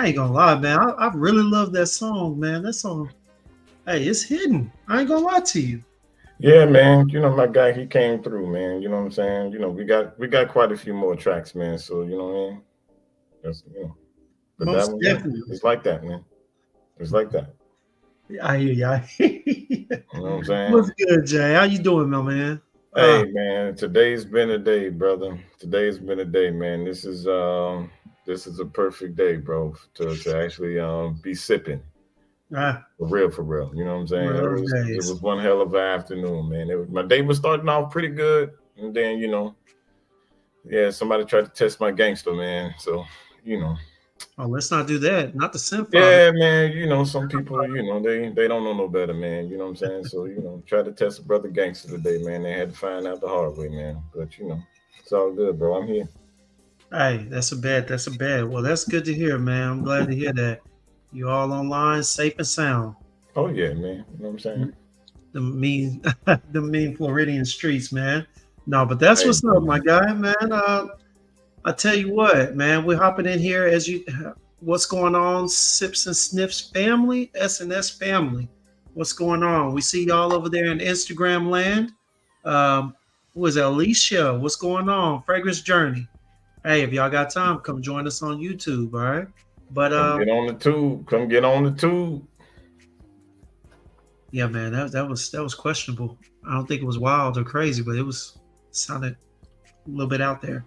I ain't gonna lie, man. I really love that song, man. That song, hey, it's hidden. I ain't gonna lie to you. Yeah, man. My guy, he came through, man. You know what I'm saying? We got quite a few more tracks, man. So what I mean? But that Most one, yeah, definitely. it's like that, man. It's like that. I hear you. I hear you. You know what I'm What's saying? good, Jay? How you doing, my man? Hey, man. Today's been a day, brother. Today's been a day, man. This is a perfect day, bro, to actually be sipping. Uh, For real. You know what I'm one saying? of It those was it days. was one hell of an afternoon, man. My day was starting off pretty good, and then yeah, somebody tried to test my gangster, man. So you know, Oh, let's not do that. Not the Sin Father. yeah, man. Some people, they don't know no better, man. You know what I'm saying? So try to test a brother gangster today, man. They had to find out the hard way, man. But it's all good, bro. I'm here. Hey, that's a bad. That's a bad. Well, that's good to hear, man. I'm glad to hear that. You all online, safe and sound. Oh yeah, man. You know what I'm saying? The mean, the mean Floridian streets, man. No, but that's Hey, what's up, my man. guy, man. I tell you what, man. We're hopping in here as you. What's going on, Sips and Sniffs family, S&S family? What's going on? We see y'all over there in Instagram land. Who is it, Alicia? What's going on? Fragrance Journey. Hey, if y'all got time, come join us on YouTube. All right. But Come get on the tube. Come get on the tube. yeah, man, that was questionable. I don't think it was wild or crazy, but it sounded a little bit out there.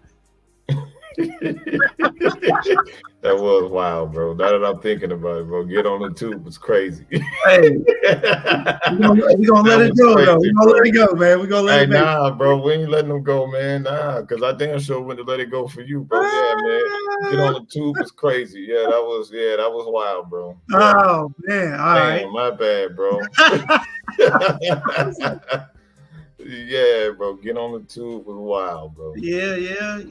That was wild, bro. Now that I'm thinking about it, bro, get on the tube was crazy. Hey, we gonna That let it was go though. crazy, We're gonna let bro. it go, man. We're gonna let Hey, it make. nah, bro, we ain't letting them go, man. Nah, because I damn sure wouldn't have let it go for you, bro. Yeah, man. Get on the tube was crazy. Yeah, that was wild, bro. Yeah. Oh man, all right. Damn, my bad, bro. Yeah, bro. Get on the tube was wild, bro. Yeah, yeah, yeah,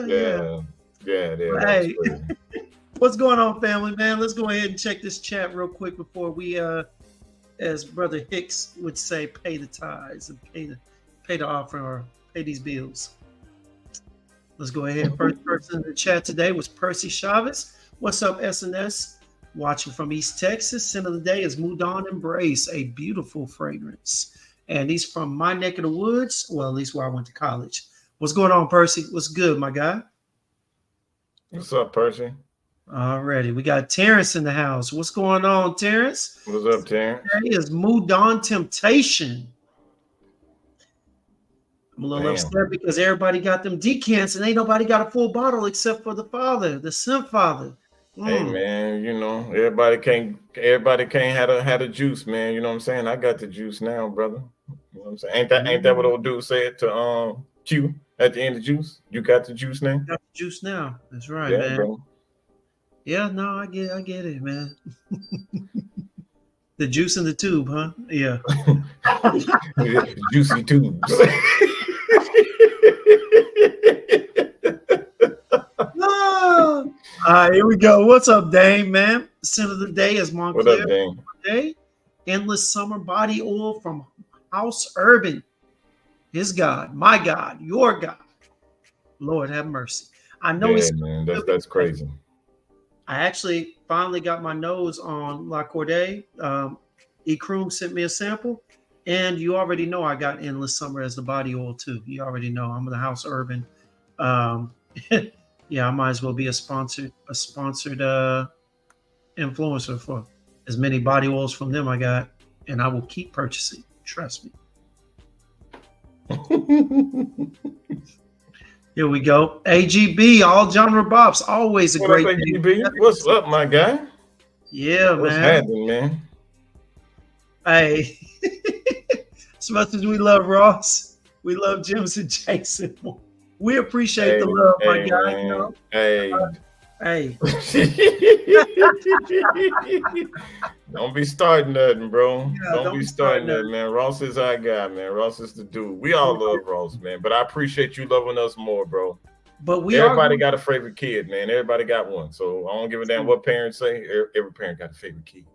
yeah. Yeah. Yeah, that was Hey, crazy. what's going on, family, man? Let's go ahead and check this chat real quick before we, as Brother Hicks would say, pay the tithes and pay the offering or pay these bills. Let's go ahead. First person in the chat today was Percy Chavez. What's up, SNS? Watching from East Texas. Scent of the day is Moudon Embrace, a beautiful fragrance. And he's from my neck of the woods. Well, at least where I went to college. What's going on, Percy? What's good, my guy? What's up, Percy? Alrighty. We got Terrence in the house. What's going on, Terrence? What's up, Terrence? Today is Moudon Temptation. I'm a little Damn. upset because everybody got them decants and ain't nobody got a full bottle except for the father, the Simp Father. Hey man, everybody can't had a juice, man. You know what I'm saying? I got the juice now, brother. You know what I'm saying? Ain't that what old dude said to Q at the end of juice? You got the juice now? Got the juice now. That's right, Yeah, man. bro. Yeah, no, I get it, man. The juice in the tube, huh? Yeah. Juicy tubes. All right, here we go. What's up, Dame, man? The scent of the day is What Montclair up, Dane? Day. Endless Summer Body Oil from House Urban. His God, my God, your God. Lord have mercy. I know Yeah, he's. man. That's crazy. I actually finally got my nose on La Corday. Ekroom sent me a sample, and you already know I got Endless Summer as the body oil too. You already know I'm the House Urban. Um, yeah, I might as well be a sponsored influencer for as many body oils from them I got, and I will keep purchasing. Trust me. Here we go. AGB, all genre bops, always a What up, great day. AGB? What's up, my guy? Yeah, What's man. happening, man? Hey, as much as we love Ross, we love James and Jason. We appreciate the love, my Hey, guy. You man. know, Hey. hey, Don't be starting nothing, bro. yeah, Don't be be starting starting nothing, man. Ross is our guy, man. Ross is the dude. We all love Ross, man. But I appreciate you loving us more, bro. But we Everybody are. got a favorite kid, man. Everybody got one. So I don't give a damn what parents say. Every parent got a favorite kid.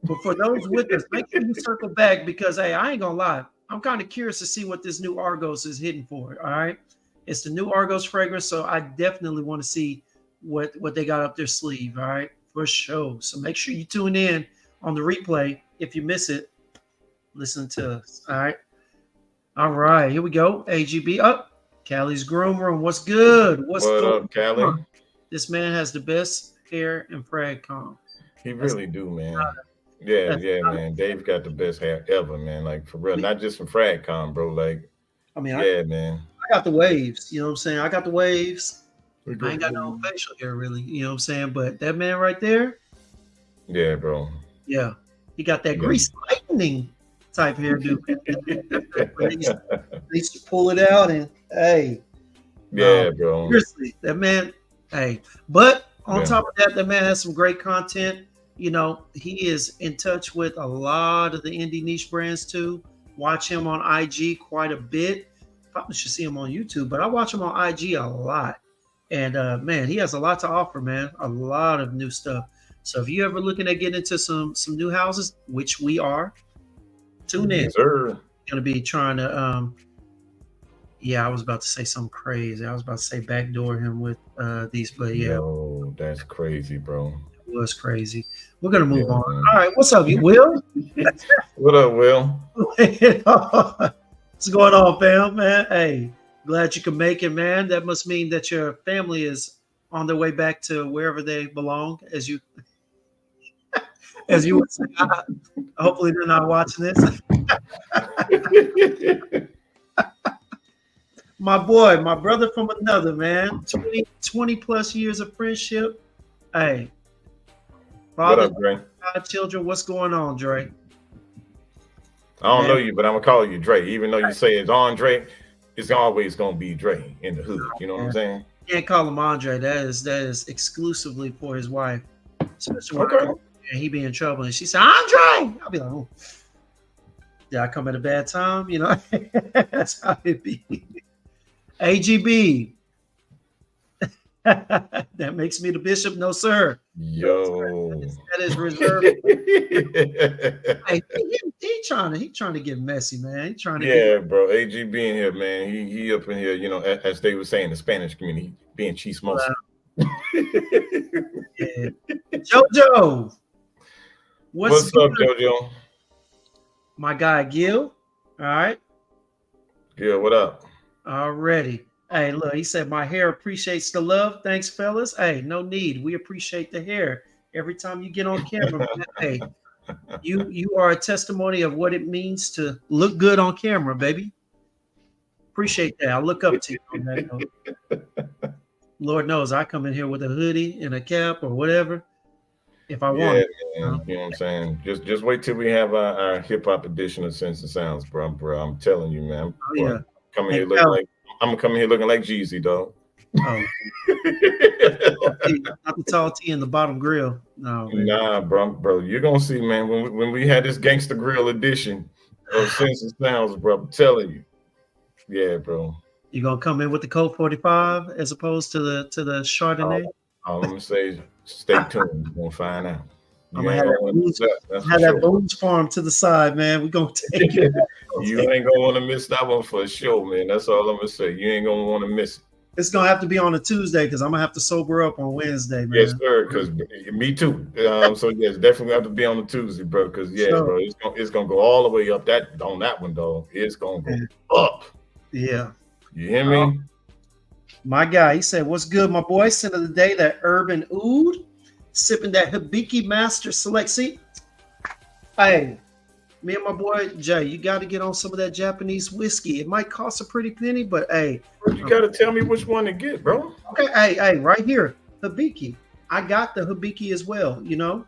But for those with us, make sure you circle back because hey, I ain't gonna lie. I'm kind of curious to see what this new Argos is hitting for. All right, it's the new Argos fragrance, so I definitely want to see what they got up their sleeve. All right, For sure. So make sure you tune in on the replay. If you miss it, listen to us. All right. All right. Here we go. AGB up. Callie's Groom Room. What's good? What's What going up, Callie? on? This man has the best hair in FragCom. He really do, man. Yeah, man. Dave got the best hair ever, man. Like for real, not just from FragCom, bro. Like, I mean, man. I got the waves. You know what I'm saying? I got the waves. I ain't got no facial hair, really. You know what I'm saying? But that man right there. Yeah, bro. Yeah, he got that grease lightning type hairdo. They used to pull it out and hey. Yeah, bro. Seriously, that man. Hey, but on top of that man has some great content. You know, he is in touch with a lot of the indie niche brands too. Watch him on IG quite a bit. Probably should see him on YouTube, but I watch him on IG a lot. And man, he has a lot to offer, man. A lot of new stuff. So if you're ever looking at getting into some new houses, which we are, tune in. Yes, sir. Gonna be trying to I was about to say something crazy. I was about to say backdoor him with these, but yeah. No, that's crazy, bro. It was crazy. We're gonna move on. All right, what's up, you Will? What up, Will? What's going on, fam, man? Hey, glad you could make it, man. That must mean that your family is on their way back to wherever they belong, as you would say. Hopefully they're not watching this. My boy, my brother from another, man. 20 plus years of friendship. Hey. Father, what up, Dre? 5 children. What's going on, Dre? I don't know you, but I'm gonna call you Dre. Even though you say it's Andre, it's always gonna be Dre in the hood. You know what I'm saying? You can't call him Andre. That is exclusively for his wife. Especially when he be in trouble and she said, Andre! I'll be like, oh. Did I come at a bad time? You know, that's how it be. AGB. That makes me the bishop? No, sir. Yo. That is reserved. Hey, he trying to get messy, man. He trying to bro. AGB in here, man. He up in here, you know, as they were saying in the Spanish community, being chismoso. Yeah. Jojo. What's up, Jojo? My guy Gil. All right. Gil, what up? Already. Hey, look, he said my hair appreciates the love. Thanks, fellas. Hey, no need. We appreciate the hair. Every time you get on camera, hey, you are a testimony of what it means to look good on camera, baby. Appreciate that. I look up to you on that note. Lord knows I come in here with a hoodie and a cap or whatever. If I want it. Man, you know what I'm saying? Just wait till we have our hip hop edition of Sense and Sounds, bro. I'm telling you, man. I'm gonna come here looking like Jeezy, dog. Oh. Not the tall T in the bottom grill. No, man. Nah, bro. You're gonna see, man, when we had this gangster grill edition of Sense and Sounds, bro. I'm telling you. Yeah, bro. You gonna come in with the Colt 45 as opposed to the Chardonnay? All I'm gonna say is stay tuned. You're gonna find out. I'm gonna have that Boone's Farm to the side, man. We're gonna take it. You ain't gonna want to miss that one for sure, man. That's all I'm gonna say. You ain't gonna want to miss it. It's gonna have to be on a Tuesday because I'm gonna have to sober up on Wednesday, man. Yes, sir. Because me too. So yes, definitely have to be on a Tuesday, bro. Because bro, it's gonna go all the way up on that one, dog. It's gonna go up. Yeah. You hear me? My guy, he said, "What's good, my boy? Scent of the day, that urban oud, sipping that Hibiki Master Select." See, hey, me and my boy Jay, you got to get on some of that Japanese whiskey. It might cost a pretty penny, but hey, you got to tell me which one to get, bro. Okay, hey, right here, Hibiki. I got the Hibiki as well. You know,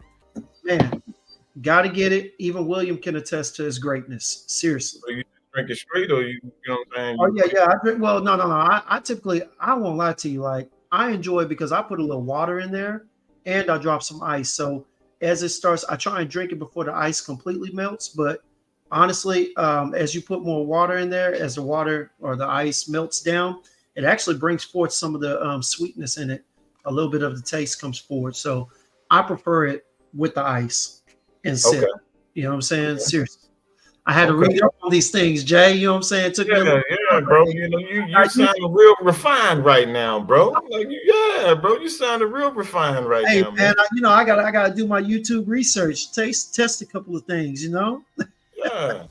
man, got to get it. Even William can attest to his greatness. Seriously. So you drink it straight, or you know what I'm saying? Oh yeah. I drink. Well, no. I typically, I won't lie to you. Like I enjoy it because I put a little water in there and I drop some ice. So as it starts, I try and drink it before the ice completely melts. But honestly, as you put more water in there, as the water or the ice melts down, it actually brings forth some of the sweetness in it. A little bit of the taste comes forward. So I prefer it with the ice and sip. Okay. You know what I'm saying? Okay. Seriously. I had to read up on these things, Jay. You know what I'm saying? It took me bro. You know, you sound real refined right now, bro. Like, bro, you sounding real refined right now, man. I gotta do my YouTube research, test a couple of things, you know. Yeah.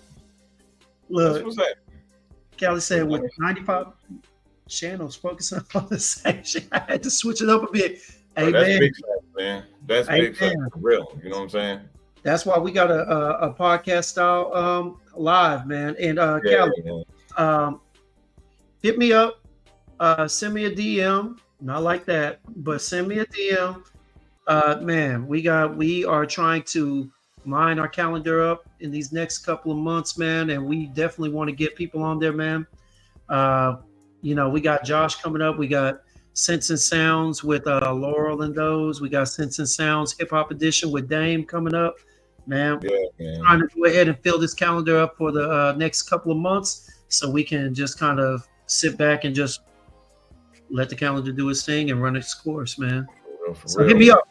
Look, that's what's that. Kelly said with 95 channels focusing on the same shit, I had to switch it up a bit. Hey, that's big facts, man. That's big facts for real. You know what I'm saying? That's why we got a podcast style live, man. And Kelly, hit me up, send me a DM. Not like that, but send me a DM. Man, we are trying to line our calendar up in these next couple of months, man, and we definitely want to get people on there, man. We got Josh coming up. We got Sense and Sounds with Laurel and those. We got Sense and Sounds Hip Hop Edition with Dame coming up, man. Trying to go ahead and fill this calendar up for the next couple of months so we can just kind of sit back and just let the calendar do its thing and run its course, man. So hit me up.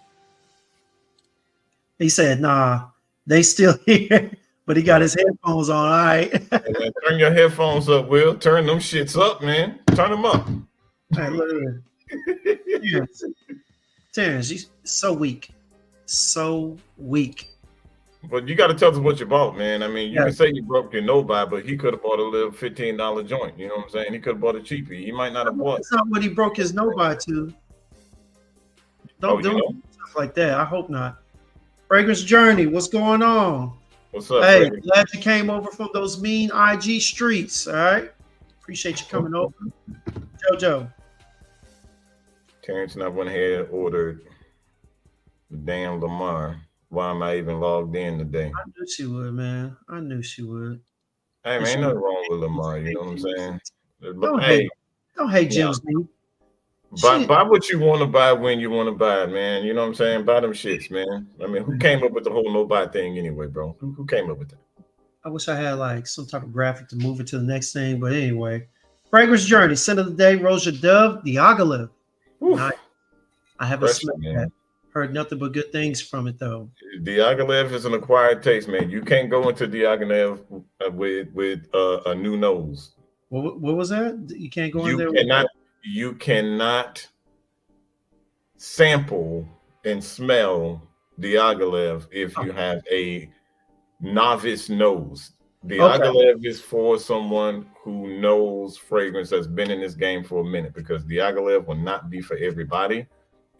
He said, nah, they still here, but he got his headphones on. All right. Hey, man, turn your headphones up, Will. Turn them shits up, man. Turn them up. Hey, look at it. Terrence, you're so weak. So weak. But you got to tell us what you bought, man. I mean, you can say you broke your no-buy, but he could have bought a little $15 joint. You know what I'm saying? He could have bought a cheapie. He might not have bought. That's not what he broke his no-buy to. Don't do stuff like that. I hope not. Fragrance Journey, what's going on? What's up? Hey, glad you came over from those mean IG streets. All right. Appreciate you coming over. JoJo. Terrence and I went ahead and ordered the damn Lamar. Why am I even logged in today? I knew she would, man. I knew she would. Hey, man, ain't nothing wrong with Lamar. You know what I'm saying? Don't hate Jim's me. Buy what you want to buy when you want to buy it, man. You know what I'm saying? Buy them shits, man. I mean, who came up with the whole no-buy thing anyway, bro? Who came up with that? I wish I had like some type of graphic to move it to the next thing, but anyway. Fragrance Journey, scent of the day, Rosia Dove, Diaghilev. Nice. I haven't smelled that. Heard nothing but good things from it though. Diaghilev is an acquired taste, man. You can't go into Diaghilev with a new nose. What was that? You can't go in there. You cannot sample and smell Diaghilev if you have a novice nose. Diaghilev is for someone who knows fragrance, that's been in this game for a minute, because Diaghilev will not be for everybody.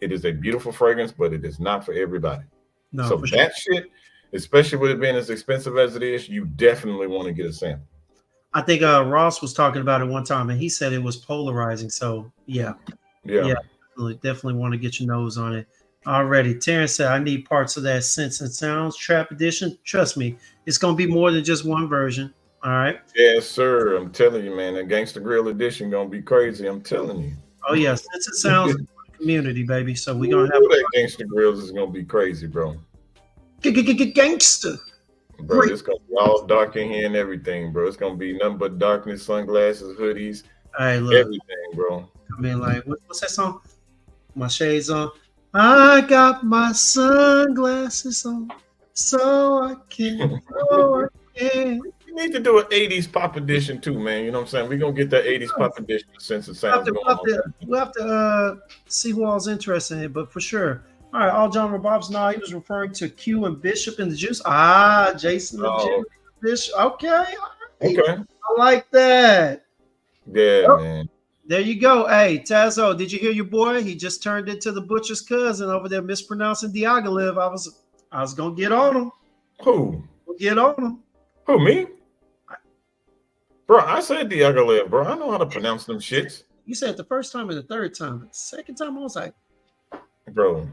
It is a beautiful fragrance, but it is not for everybody. No, so that shit, especially with it being as expensive as it is, you definitely want to get a sample. I think Ross was talking about it one time, and he said it was polarizing. So yeah, definitely want to get your nose on it. Already, Terrence said, I need parts of that Sense and Sounds Trap Edition. Trust me, it's going to be more than just one version. All right. Yes, sir. I'm telling you, man, the Gangsta Grill Edition going to be crazy. I'm telling you. Oh, yeah. Sense and Sounds community, baby. So we're going to have that Gangsta Grills is going to be crazy, bro. Gangsta. Bro, it's going to be all dark in here and everything, bro. It's going to be nothing but darkness, sunglasses, hoodies, everything, bro. I mean, like, what's that song? My shades on. I got my sunglasses on, so I can. You need to do an 80s pop edition too, man. You know what I'm saying? We're going to get that 80s pop edition Sense and Sounds going on. We'll have to see who all's interested in it, but for sure. All right, all genre Bob's now. He was referring to Q and Bishop in the Juice. Jason and Jim Bishop. Okay. I like that. Yeah, man. There you go. Hey, Tazo, did you hear your boy? He just turned into the butcher's cousin over there mispronouncing Diaghilev. I was gonna get on him. Who? Get on him. Who, me? Bro, I said Diaghilev, bro. I know how to pronounce them shits. You said it the first time and the third time. But the second time I was like, Bro,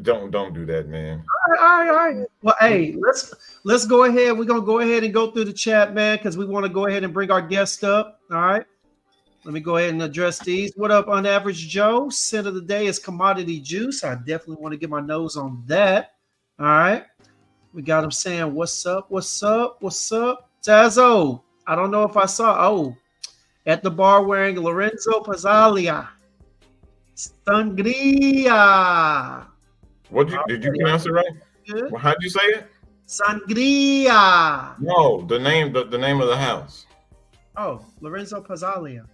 don't do that, man. All right. Well, hey, let's go ahead. We're gonna go ahead and go through the chat, man, because we want to go ahead and bring our guest up. All right. Let me go ahead and address these. What up, On Average Joe? Scent of the day is commodity juice. I definitely want to get my nose on that. All right. We got him saying, what's up? What's up? What's up? Tazo, I don't know if I saw. At the bar wearing Lorenzo Pazzalia. Sangria. Did you pronounce it right? Well, how'd you say it? Sangria. No, the name of the house. Oh, Lorenzo Pazzalia.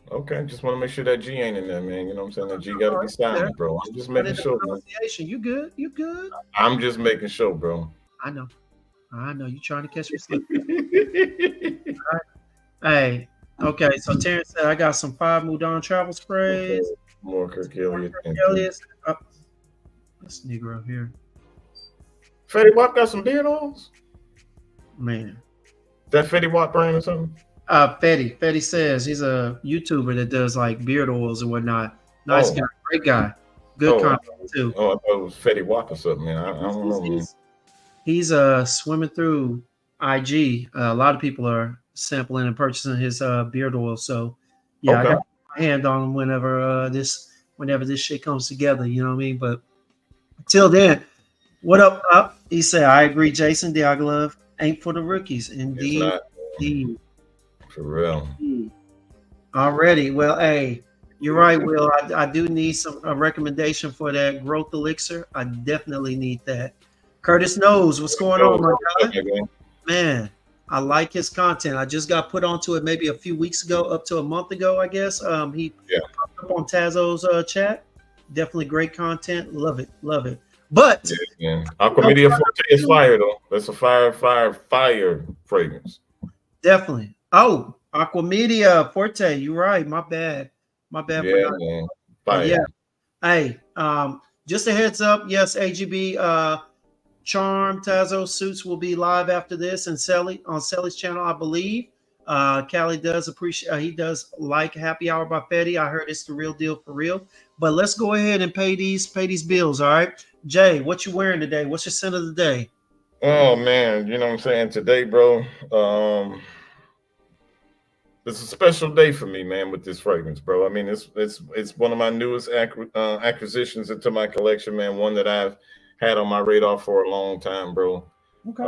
Okay, just want to make sure that G ain't in there, man. You know what I'm saying? That G got to Oh, be it's there. silent, bro. I'm just But making in the sure, man. pronunciation, you good? You good? I'm just making sure, bro. I know. I know. You trying to catch me slipping. Hey, okay. So Terrence said I got some 5 Moudon travel sprays. More Kirk Elliott and Elliot, this Negro here, Fetty Wap got some beard oils. man. That Fetty Wap brand or something? Fetty says he's a YouTuber that does like beard oils and whatnot. Nice guy, great guy, good content too. Oh, I thought it was Fetty Wap or something, man. I don't know, man. He's swimming through IG. A lot of people are sampling and purchasing his beard oil. So yeah, I got my hand on him whenever this shit comes together. You know what I mean? But till then, what up? He said, I agree. Jason Diaghilev ain't for the rookies. Indeed. For real. Already. Well, hey, you're right, Will. I do need a recommendation for that growth elixir. I definitely need that. Curtis knows what's going on, my guy. Man, I like his content. I just got put onto it maybe a few weeks ago, up to a month ago, I guess. He popped up on Tazo's chat. Definitely great content. Love it. But Aquamedia Forte is fire though. That's a fire fragrance. Definitely. Oh, Aquamedia Forte. You're right. My bad. Yeah, man. Fire. Yeah. Hey, just a heads up. Yes, AGB Charm Tazo suits will be live after this and on Selly's channel, I believe. Callie does appreciate. He does like Happy Hour by Fetty. I heard it's the real deal for real. But let's go ahead and pay these bills. All right, Jay, what you wearing today? What's your scent of the day? Oh man, you know what I'm saying today, bro. It's a special day for me, man, with this fragrance, bro. I mean, it's one of my newest acquisitions into my collection, man. One that I've had on my radar for a long time, bro. Okay.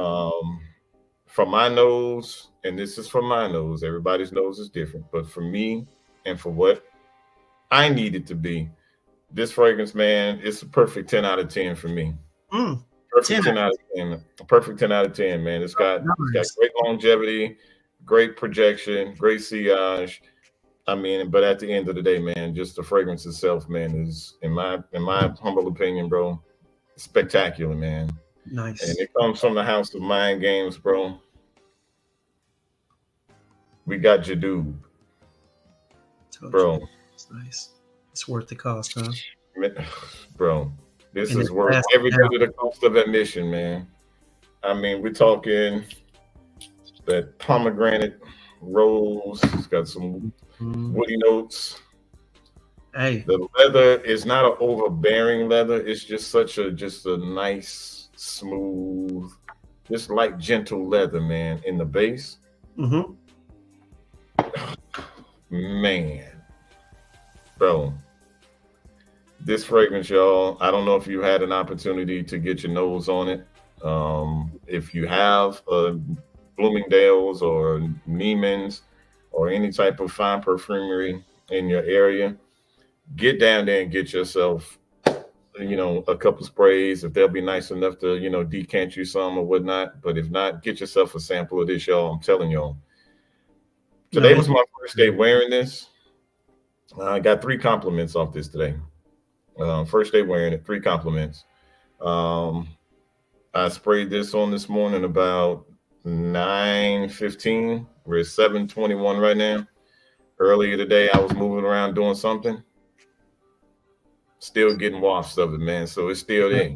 From my nose, and this is from my nose. Everybody's nose is different, but for me and for what I need it to be, this fragrance, man, it's a perfect 10 out of 10 for me. Perfect 10 out of 10. A perfect 10 out of 10, man. It's got great longevity, great projection, great sillage. I mean, but at the end of the day, man, just the fragrance itself, man, is in my humble opinion, bro, spectacular, man. Nice. And it comes from the house of Mind Games, bro. We got Jadoob. Bro. It's nice. It's worth the cost, huh? Bro, this is worth every bit of the cost of admission, man. I mean, we're talking that pomegranate rose. It's got some woody notes. Hey, the leather is not an overbearing leather. It's just just a nice, smooth, just like gentle leather, man. In the base, man, bro. This fragrance, y'all. I don't know if you had an opportunity to get your nose on it. If you have Bloomingdale's or Neiman's or any type of fine perfumery in your area, get down there and get yourself, a couple sprays if they'll be nice enough to, decant you some or whatnot. But if not, get yourself a sample of this, y'all. I'm telling y'all. Today was my first day wearing this. I got 3 compliments off this today. First day wearing it, 3 compliments. I sprayed this on this morning about 9:15. We're at 7:21 right now. Earlier today, I was moving around doing something. Still getting wafts of it, man. So it's still there.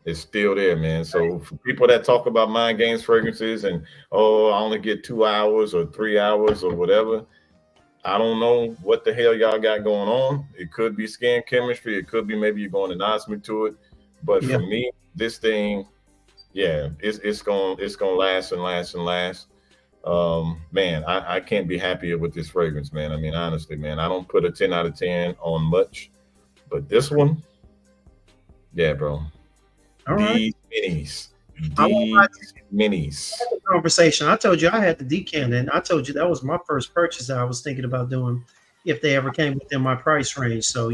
It's still there, man. So for people that talk about Mind Games fragrances and, I only get 2 hours or 3 hours or whatever, I don't know what the hell y'all got going on. It could be skin chemistry. It could be maybe you're going anosmic to it. But for me, this thing, it's gonna last and last and last. Man, I can't be happier with this fragrance, man. I mean, honestly, man, I don't put a 10 out of 10 on much, but this one, yeah, bro. All These minis. Conversation. I told you I had the decant, and I told you that was my first purchase that I was thinking about doing if they ever came within my price range. So,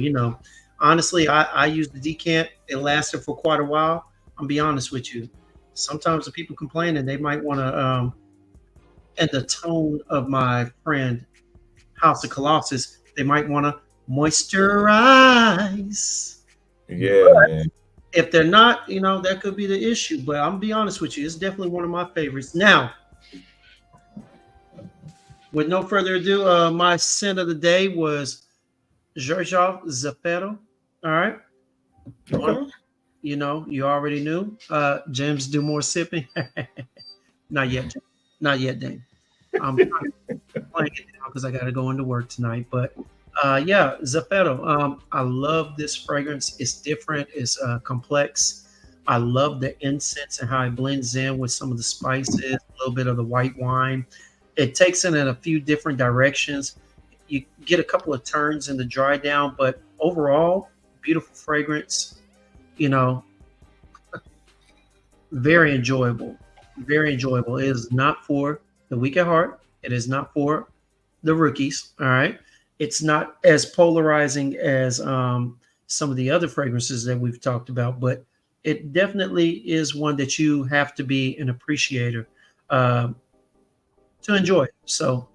honestly, I used the decant. It lasted for quite a while. I'll be honest with you. sometimes the people complaining, they might want to, in the tone of my friend House of Colossus, they might want to moisturize. Yeah, man. If they're not, that could be the issue. But I'm gonna be honest with you, it's definitely one of my favorites. Now, with no further ado, my scent of the day was Georgov Zapero. All right. Okay. You already knew. James, do more sipping. Not yet. Not yet, Dane. I'm playing it now because I got to go into work tonight. But yeah, Zapero. I love this fragrance. It's different. It's complex. I love the incense and how it blends in with some of the spices, a little bit of the white wine. It takes it in a few different directions. You get a couple of turns in the dry down, but overall, beautiful fragrance. You know, very enjoyable. Very enjoyable. It is not for the weak at heart. It is not for the rookies. All right. It's not as polarizing as some of the other fragrances that we've talked about, but it definitely is one that you have to be an appreciator to enjoy. So,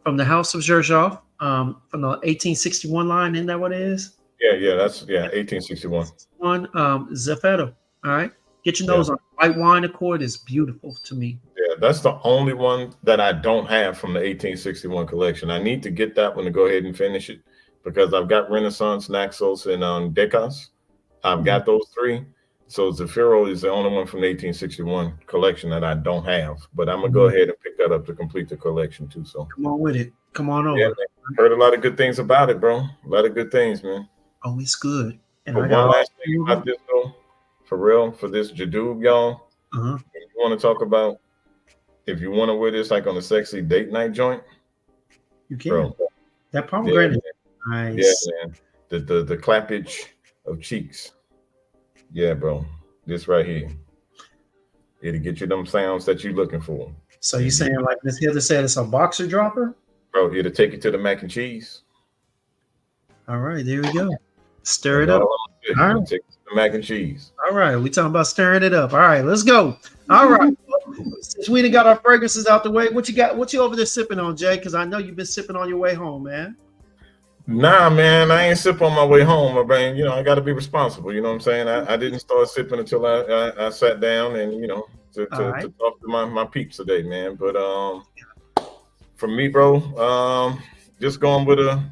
from the House of Zherzhov, from the 1861 line, isn't that what it is? Yeah, that's 1861. One, Zeffetto. All right. Get your nose on it. White wine accord is beautiful to me. Yeah, that's the only one that I don't have from the 1861 collection. I need to get that one to go ahead and finish it because I've got Renaissance, Naxos, and Decas. I've got those three. So Zafiro is the only one from the 1861 collection that I don't have. But I'm going to go ahead and pick that up to complete the collection too. So come on with it. Come on over. Yeah, man. Heard a lot of good things about it, bro. A lot of good things, man. Oh, it's good. And but one last thing about this, though, for real, for this Jadoob, y'all, if you want to talk about, if you want to wear this like on a sexy date night joint, you can. Bro, that pomegranate, nice. Yeah, man. The clappage of cheeks. Yeah, bro. This right here. It'll get you them sounds that you're looking for. So you saying like Miss Heather said it's a boxer dropper? Bro, it'll take you to the mac and cheese. All right, there we go. Stir it up. All right. Take the mac and cheese. All right, we talking about stirring it up. All right, let's go. All right. Since we done got our fragrances out the way, what you got? What you over there sipping on, Jay? Because I know you've been sipping on your way home, man. Nah, man, I ain't sip on my way home, my brain. I got to be responsible. You know what I'm saying? I didn't start sipping until I sat down and to talk to my peeps today, man. But for me, bro, just going with a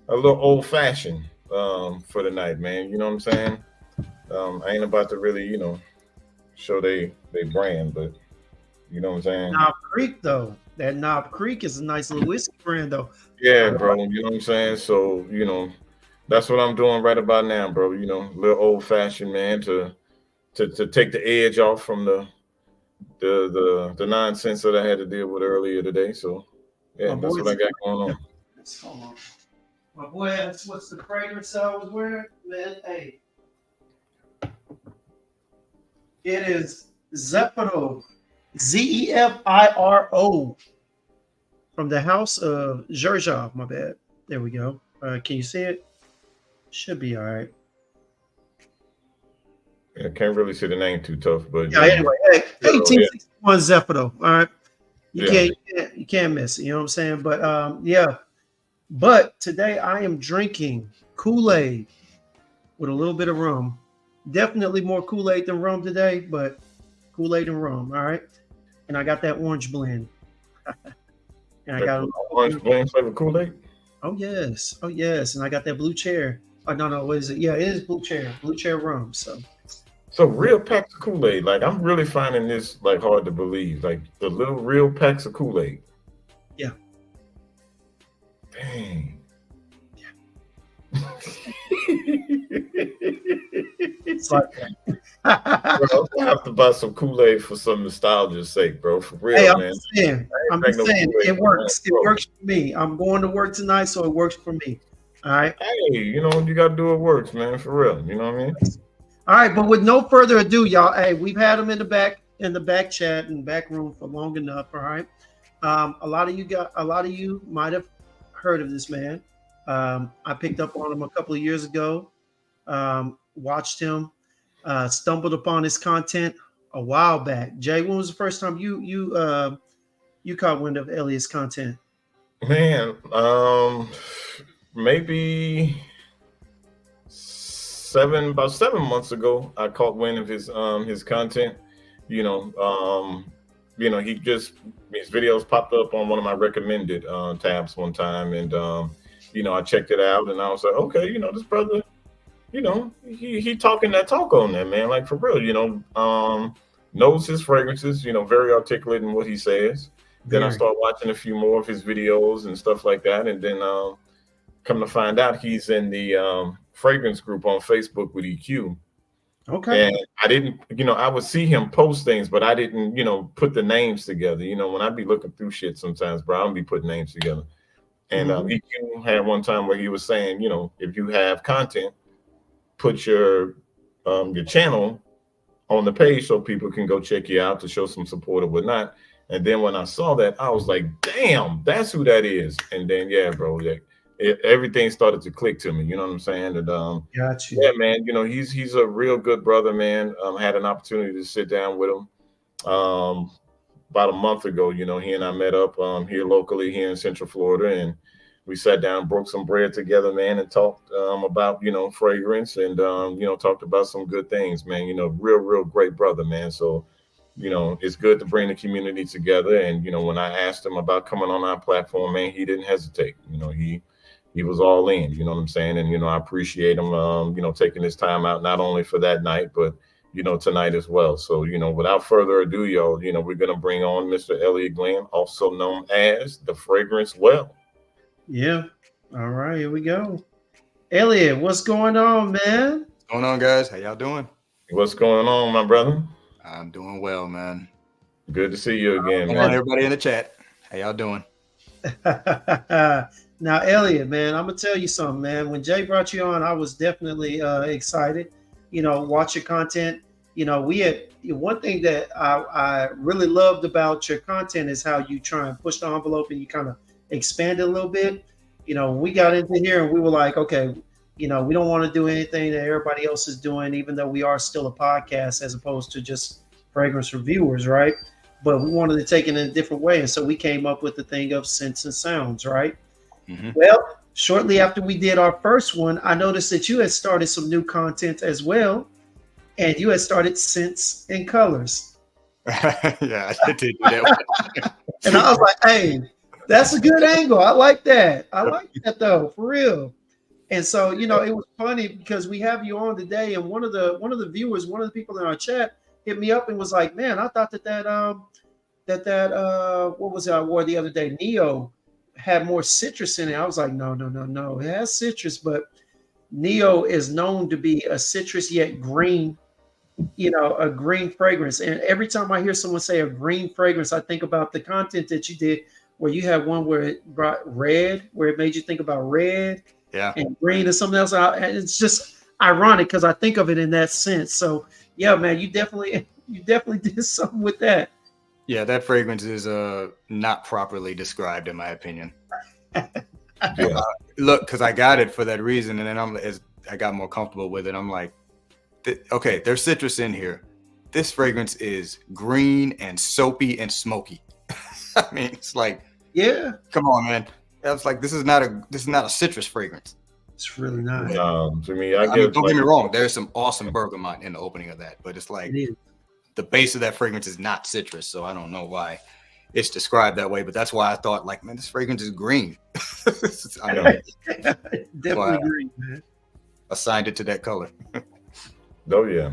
little old fashioned for the night, man. You know what I'm saying? I ain't about to really, show they brand, but you know what I'm saying? Knob Creek, though. That Knob Creek is a nice little whiskey brand, though. Yeah, bro. You know what I'm saying? So, that's what I'm doing right about now, bro. A little old fashioned, man, to take the edge off from the nonsense that I had to deal with earlier today. So, yeah, that's what I got going on. Hold on. My boy, that's what's the fragrance I was wearing? Man, hey. It is Zefiro, Zefiro, from the House of Zherzhov. My bad. There we go. Can you see it? Should be all right. Yeah, can't really see the name too tough, but yeah. Anyway, hey, 1861 Zefiro. All right, you can't miss it. You know what I'm saying? But yeah. But today I am drinking Kool-Aid with a little bit of rum. Definitely more Kool-Aid than rum today, but Kool-Aid and rum, all right? And I got that orange blend. And I got orange blend flavor Kool-Aid? Oh, yes. Oh, yes. And I got that blue chair. Oh, no. What is it? Yeah, it is blue chair rum. So real packs of Kool-Aid. Like, I'm really finding this, like, hard to believe. Like, the little real packs of Kool-Aid. Yeah. Dang. Yeah. It's like that. Bro, I have to buy some Kool-Aid for some nostalgia's sake, bro. For real, hey, man. I'm just saying, it works. It works for me. I'm going to work tonight, so it works for me. All right. Hey, you got to do it works, man. For real. You know what I mean? All right, but with no further ado, y'all. Hey, we've had them in the back chat and back room for long enough. All right. A lot of you might have heard of this man. I picked up on him a couple of years ago. Watched him, stumbled upon his content a while back. Jay, when was the first time you caught wind of Elliot's content? Man, maybe about 7 months ago, I caught wind of his content. You know, he just his videos popped up on one of my recommended tabs one time, and I checked it out, and I was like, okay, this brother, he talking that talk on there, man, like for real, knows his fragrances, very articulate in what he says. Then I start watching a few more of his videos and stuff like that, and then come to find out he's in the fragrance group on Facebook with EQ. Okay. And I didn't, I would see him post things, but I didn't, put the names together. When I be looking through shit sometimes, bro, I don't be putting names together. And EQ had one time where he was saying, if you have content, put your channel on the page so people can go check you out to show some support or whatnot. And then when I saw that, I was like, damn, that's who that is. And then, yeah, bro, everything started to click to me. You know what I'm saying? And Gotcha. yeah, man, he's a real good brother, man. Had an opportunity to sit down with him about a month ago. He and I met up here locally here in Central Florida, and we sat down, broke some bread together, man, and talked about fragrance, and talked about some good things, man. Real great brother, man. So it's good to bring the community together. And when I asked him about coming on our platform, man, he didn't hesitate. He was all in, you know what I'm saying? And, I appreciate him, taking his time out, not only for that night, but, tonight as well. So, without further ado, y'all, we're going to bring on Mr. Elliot Glenn, also known as the Fragrance Well. Yeah. All right, here we go. Elliot, what's going on, man? What's going on, guys? How y'all doing? What's going on, my brother? I'm doing well, man. Good to see you again, man. Come on, everybody in the chat. How y'all doing? Now, Elliot, man, I'm gonna tell you something, man. When Jay brought you on, I was definitely excited. Watch your content. We had one thing that I really loved about your content is how you try and push the envelope and you kind of expand it a little bit. When we got into here and we were like, okay, we don't want to do anything that everybody else is doing, even though we are still a podcast as opposed to just fragrance reviewers, right? But we wanted to take it in a different way, and so we came up with the thing of scents and sounds, right? Mm-hmm. Well, shortly after we did our first one, I noticed that you had started some new content as well, and you had started scents and colors. Yeah, I did do that. And I was like, hey, that's a good angle. I like that. I like that, though, for real. And so, it was funny because we have you on today, and one of the viewers, one of the people in our chat hit me up and was like, man, I thought that what was it I wore the other day? Neo had more citrus in it. I was like, no. It has citrus, but Neo is known to be a citrus yet green, a green fragrance. And every time I hear someone say a green fragrance, I think about the content that you did where you had one where it brought red, where it made you think about red. Yeah. And green and something else. And it's just ironic because I think of it in that sense. So yeah, man, you definitely did something with that. Yeah, that fragrance is not properly described in my opinion. Look, because I got it for that reason, and then as I got more comfortable with it, I'm like, okay, there's citrus in here. This fragrance is green and soapy and smoky. I mean, it's like, yeah, come on, man. I was like, this is not a citrus fragrance. It's really not. To me, don't get me wrong. There's some awesome bergamot in the opening of that, but it's like the base of that fragrance is not citrus, so I don't know why it's described that way. But that's why I thought, like, man, this fragrance is green. Definitely green, man. Assigned it to that color. Oh yeah,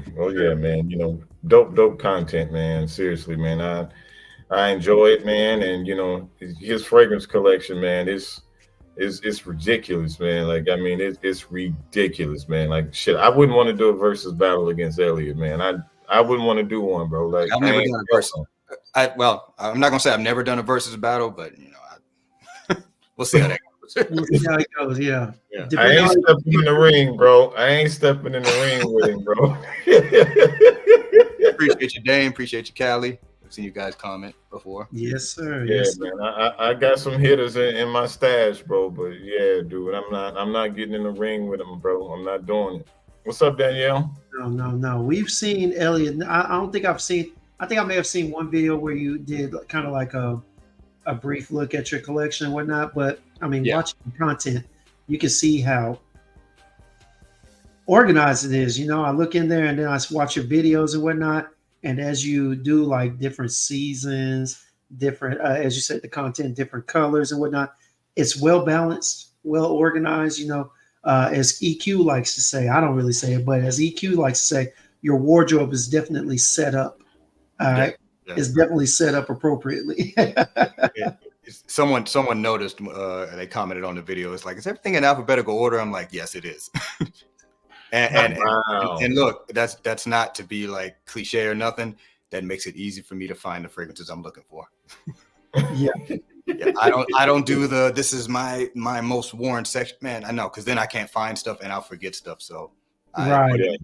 man. Dope content, man. Seriously, man. I enjoy it, man, and his fragrance collection, man, it's ridiculous, man. Like, I mean, it's ridiculous, man. Like, shit, I wouldn't want to do a versus battle against Elliot, man. I wouldn't want to do one, bro. Like, I've never done a versus. I'm not gonna say I've never done a versus battle, but we'll see how that goes. We'll see how it goes. Yeah. I ain't stepping in the ring, bro. I ain't stepping in the ring with him, bro. Appreciate you, Dane. Appreciate you, Callie. I've seen you guys comment before. Yes, sir. Yeah, yes, man. I got some hitters in my stash, bro. But yeah, dude, I'm not getting in the ring with him, bro. I'm not doing it. What's up, Danielle? No. We've seen Elliot. I don't think I've seen. I think I may have seen one video where you did kind of like a brief look at your collection and whatnot. But I mean, watching the content, you can see how organized it is. I look in there and then I watch your videos and whatnot. And as you do like different seasons, different, as you said, the content, different colors and whatnot, it's well balanced, well organized. As EQ likes to say, I don't really say it, but as EQ likes to say, your wardrobe is definitely set up. All right. It's definitely set up appropriately. Someone noticed, they commented on the video. It's like, is everything in alphabetical order? I'm like, yes, it is. And look, that's not to be like cliche or nothing. That makes it easy for me to find the fragrances I'm looking for. Yeah. I don't do this is my most worn section, man. I know, because then I can't find stuff and I'll forget stuff. So I put it in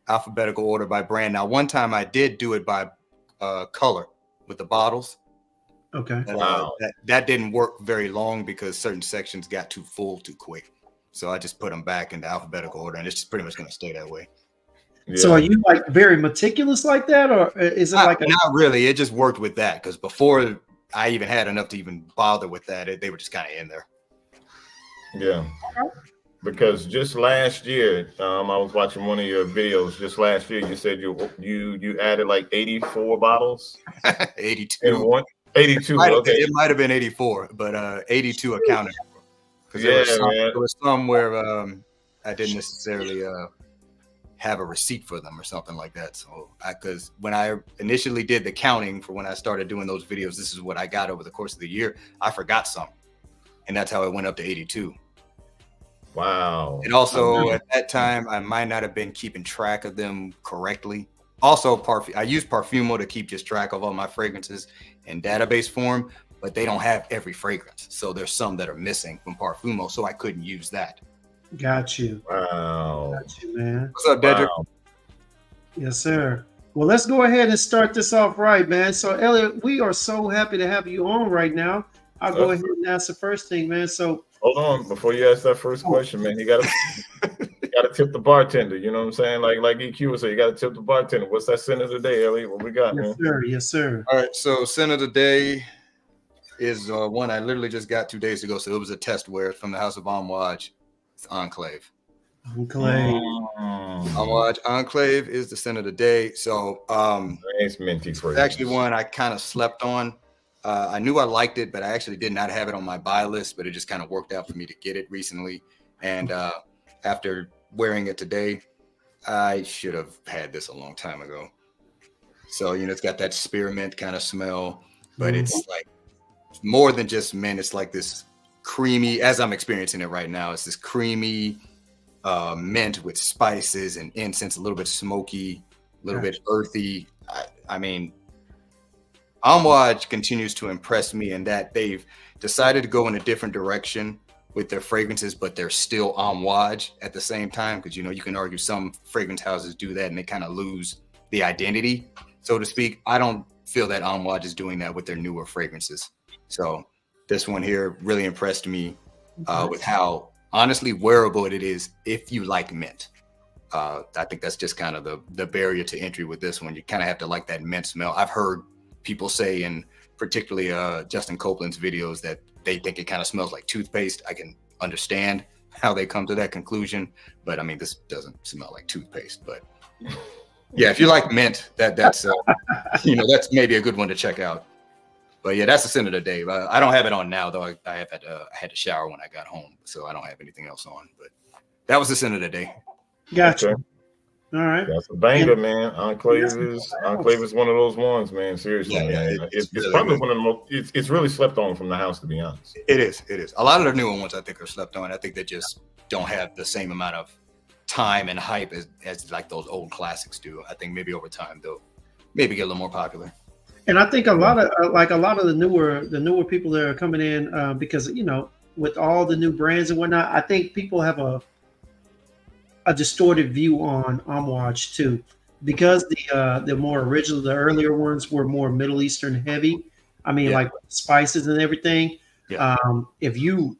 alphabetical order by brand. Now, one time I did do it by color with the bottles. Okay. That didn't work very long because certain sections got too full too quick. So I just put them back into alphabetical order, and it's just pretty much going to stay that way. Yeah. So are you like very meticulous like that, or is it not really? It just worked with that because before I even had enough to even bother with that, they were just kind of in there. Yeah, because just last year, I was watching one of your videos. Just last year, you said you added like 84 bottles. 82. In one. 82. It might have been 84, but 82 accounted for. Because there was some where I didn't necessarily have a receipt for them or something like that. So because when I initially did the counting for when I started doing those videos, this is what I got over the course of the year. I forgot some, and that's how it went up to 82. Wow. And also at that time, I might not have been keeping track of them correctly. Also, I use Parfumo to keep just track of all my fragrances in database form, but they don't have every fragrance. So there's some that are missing from Parfumo, so I couldn't use that. Got you. Wow. Got you, man. What's up, Dedrick? Wow. Yes, sir. Well, let's go ahead and start this off right, man. So, Elliot, we are so happy to have you on right now. I'll go ahead and ask the first thing, man. So, hold on, before you ask that first question, man, you gotta tip the bartender. You know what I'm saying? Like EQ would say, you gotta tip the bartender. What's that scent of the day, Elliot? What we got, man? Yes, sir. All right, so scent of the day is one I literally just got 2 days ago. So it was a test wear from the House of Amouage. It's Enclave. Amouage Enclave is the scent of the day. So it's minty for it's actually one I kind of slept on. I knew I liked it, but I actually did not have it on my buy list, but it just kind of worked out for me to get it recently. And after wearing it today, I should have had this a long time ago. So, it's got that spearmint kind of smell, but it's like more than just mint. It's like this creamy, as I'm experiencing it right now, it's this creamy mint with spices and incense, a little bit smoky, a little bit earthy. I mean, Amouage continues to impress me in that they've decided to go in a different direction with their fragrances, but they're still Amouage at the same time. Because, you can argue some fragrance houses do that and they kind of lose the identity, so to speak. I don't feel that Amouage is doing that with their newer fragrances. So this one here really impressed me with how honestly wearable it is if you like mint. I think that's just kind of the barrier to entry with this one. You kind of have to like that mint smell. I've heard people say, in particularly Justin Copeland's videos, that they think it kind of smells like toothpaste. I can understand how they come to that conclusion, but I mean, this doesn't smell like toothpaste. But yeah, if you like mint, that's that's maybe a good one to check out. But yeah, that's the scent of the day. I don't have it on now, though. I had to shower when I got home, so I don't have anything else on. But that was the scent of the day. Gotcha. Okay. All right. That's a banger, man. Enclave is one of those ones, man. Seriously, man. It's really probably one of the most. It's really slept on from the house, to be honest. It is. A lot of the newer ones I think are slept on. I think they just don't have the same amount of time and hype as like those old classics do. I think maybe over time they'll maybe get a little more popular. And I think a lot of the newer people that are coming in because with all the new brands and whatnot, I think people have a distorted view on Amouage too, because the more original, the earlier ones were more Middle Eastern heavy. I mean, like spices and everything. Yeah. To